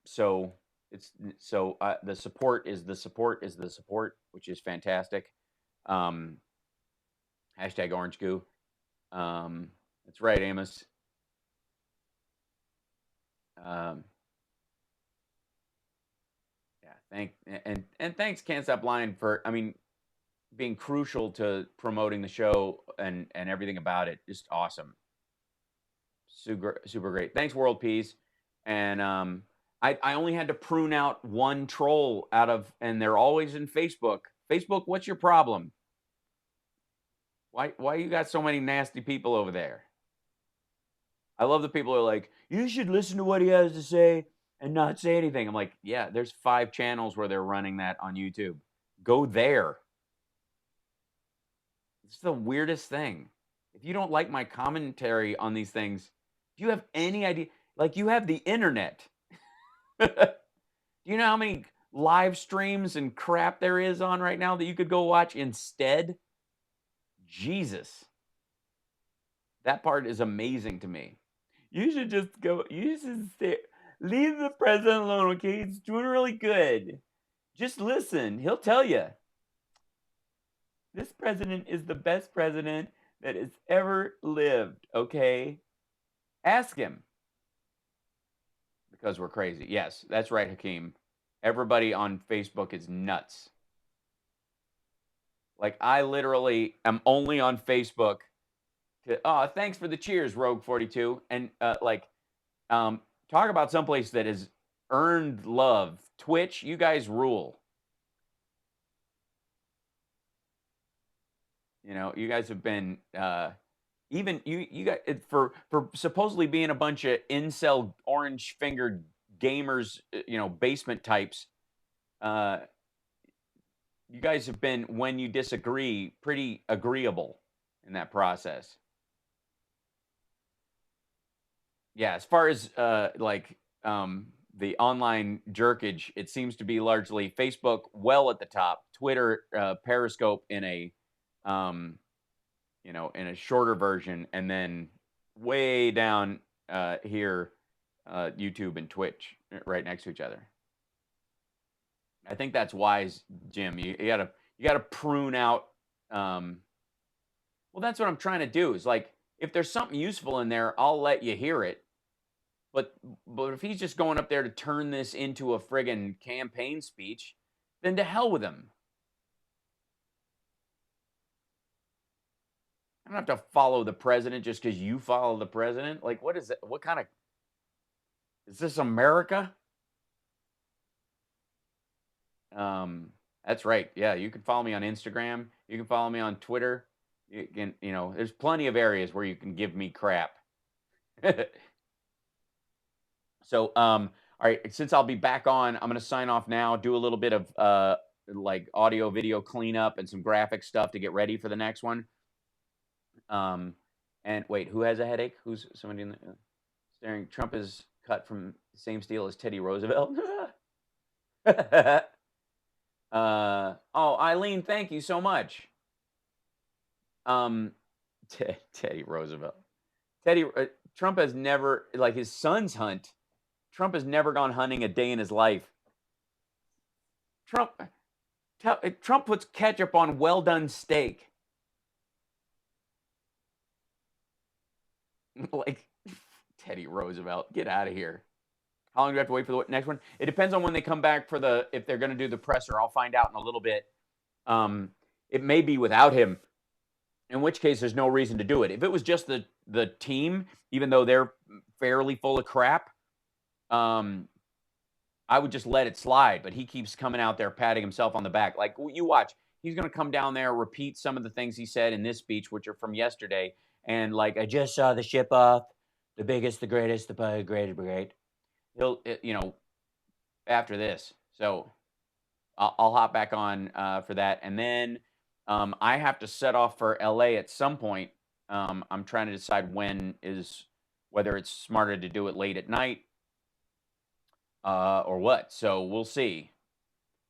So the support is the support, which is fantastic. Hashtag orange goo. That's right, Amos. Yeah, thanks Can't Stop Lying for being crucial to promoting the show and everything about it. Just awesome. Super great. Thanks, World Peace. And I only had to prune out one troll and they're always in Facebook. Facebook, what's your problem? Why you got so many nasty people over there? I love the people who are like, you should listen to what he has to say and not say anything. I'm like, yeah, there's 5 channels where they're running that on YouTube. Go there. It's the weirdest thing. If you don't like my commentary on these things, do you have any idea? Like, you have the internet. Do you know how many live streams and crap there is on right now that you could go watch instead? Jesus. That part is amazing to me. You should just go, leave the president alone, okay? He's doing really good. Just listen. He'll tell you. This president is the best president that has ever lived, okay? Ask him. Because we're crazy. Yes, that's right, Hakeem. Everybody on Facebook is nuts. Like, I literally am only on Facebook thanks for the cheers, Rogue42. And talk about someplace that has earned love. Twitch, you guys rule. You guys have been even you guys for supposedly being a bunch of incel orange fingered gamers, basement types. You guys have been, when you disagree, pretty agreeable in that process. yeah, as far as the online jerkage, it seems to be largely Facebook well at the top, Twitter, Periscope in a in a shorter version, and then way down here, YouTube and Twitch right next to each other. I think that's wise, Jim. You gotta prune out. Well, that's what I'm trying to do. Is like if there's something useful in there, I'll let you hear it. But if he's just going up there to turn this into a friggin' campaign speech, then to hell with him. I don't have to follow the president just because you follow the president. Like, what is it? What kind of is this, America? That's right. Yeah, you can follow me on Instagram. You can follow me on Twitter. You can, there's plenty of areas where you can give me crap. So, all right, since I'll be back on, I'm going to sign off now, do a little bit of like audio, video cleanup and some graphic stuff to get ready for the next one. And wait, who has a headache? Who's somebody in the staring? Trump is cut from the same steel as Teddy Roosevelt. Oh, Eileen, thank you so much. Teddy Roosevelt. Trump has never, like his son's hunt. Trump has never gone hunting a day in his life. Trump puts ketchup on well-done steak. Like, Teddy Roosevelt, get out of here. How long do we have to wait for the next one? It depends on when they come back for if they're going to do the presser. I'll find out in a little bit. It may be without him, in which case there's no reason to do it. If it was just the team, even though they're fairly full of crap, I would just let it slide. But he keeps coming out there patting himself on the back. Like, you watch. He's going to come down there, repeat some of the things he said in this speech, which are from yesterday. And like, I just saw the ship off, the biggest, the greatest, the greatest brigade. He'll, after this. So I'll hop back on for that. And then I have to set off for LA at some point. I'm trying to decide whether it's smarter to do it late at night or what. So we'll see.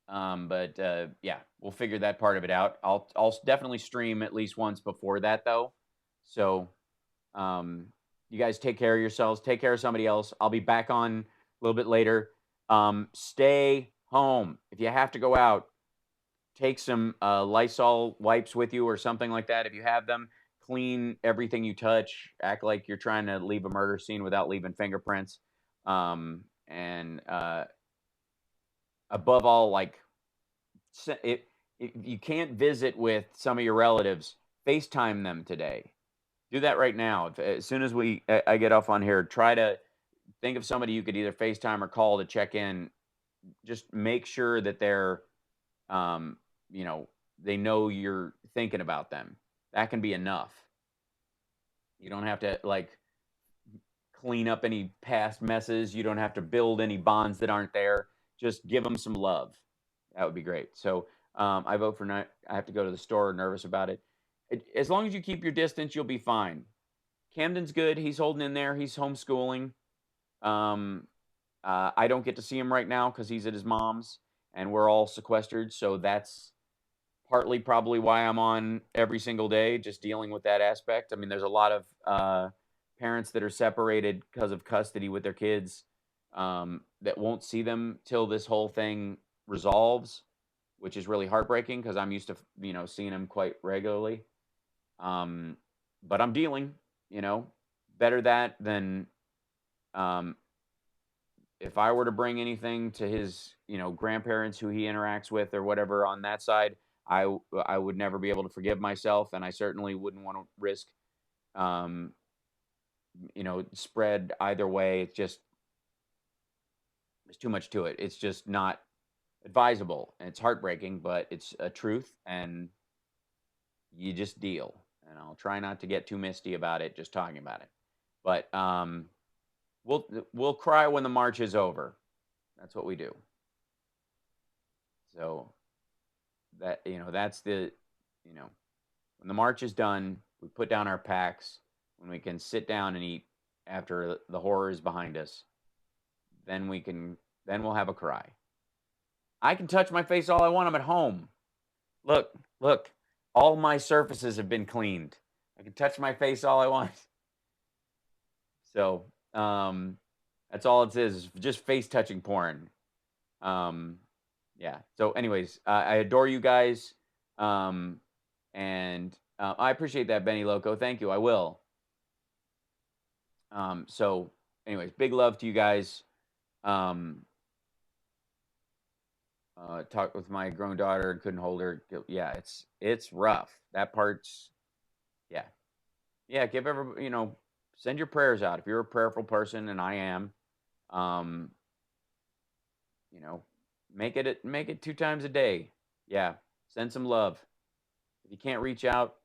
But yeah, we'll figure that part of it out. I'll definitely stream at least once before that, though. So you guys take care of yourselves. Take care of somebody else. I'll be back on a little bit later. Stay home. If you have to go out, take some Lysol wipes with you or something like that if you have them. Clean everything you touch. Act like you're trying to leave a murder scene without leaving fingerprints. And above all, like, if you can't visit with some of your relatives, FaceTime them today. Do that right now. As soon as I get off on here, try to think of somebody you could either FaceTime or call to check in. Just make sure that they're, they know you're thinking about them. That can be enough. You don't have to like clean up any past messes. You don't have to build any bonds that aren't there. Just give them some love. That would be great. So I vote for not. I have to go to the store, nervous about it. As long as you keep your distance, you'll be fine. Camden's good. He's holding in there. He's homeschooling. I don't get to see him right now because he's at his mom's, and we're all sequestered. So that's partly probably why I'm on every single day, just dealing with that aspect. I mean, there's a lot of parents that are separated because of custody with their kids that won't see them till this whole thing resolves, which is really heartbreaking because I'm used to, seeing them quite regularly. But I'm dealing, better that than if I were to bring anything to his, grandparents who he interacts with or whatever on that side, I would never be able to forgive myself, and I certainly wouldn't want to risk, spread either way. It's just, there's too much to it. It's just not advisable, and it's heartbreaking, but it's a truth, and you just deal. And I'll try not to get too misty about it, just talking about it. But we'll cry when the march is over. That's what we do. So that, that's the, when the march is done, we put down our packs, when we can sit down and eat after the horror is behind us, then we'll have a cry. I can touch my face all I want. I'm at home. Look, all my surfaces have been cleaned. I can touch my face all I want. So, that's all it is just face touching porn. Yeah. So anyways, I adore you guys. And I appreciate that, Benny Loco. Thank you. I will. So anyways, big love to you guys. Talked with my grown daughter and couldn't hold her. Yeah, it's rough. That part's, yeah. Give everybody, send your prayers out. If you're a prayerful person, and I am, make it 2 times a day. Yeah. Send some love. If you can't reach out,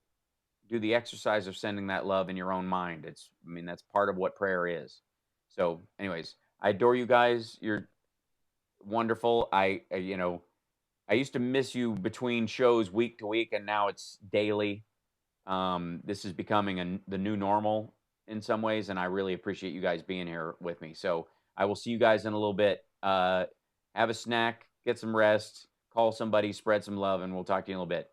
do the exercise of sending that love in your own mind. That's part of what prayer is. So anyways, I adore you guys. You're wonderful. I used to miss you between shows week to week, and now it's daily. This is becoming the new normal in some ways, and I really appreciate you guys being here with me. So I will see you guys in a little bit. Have a snack, get some rest, call somebody, spread some love, and we'll talk to you in a little bit.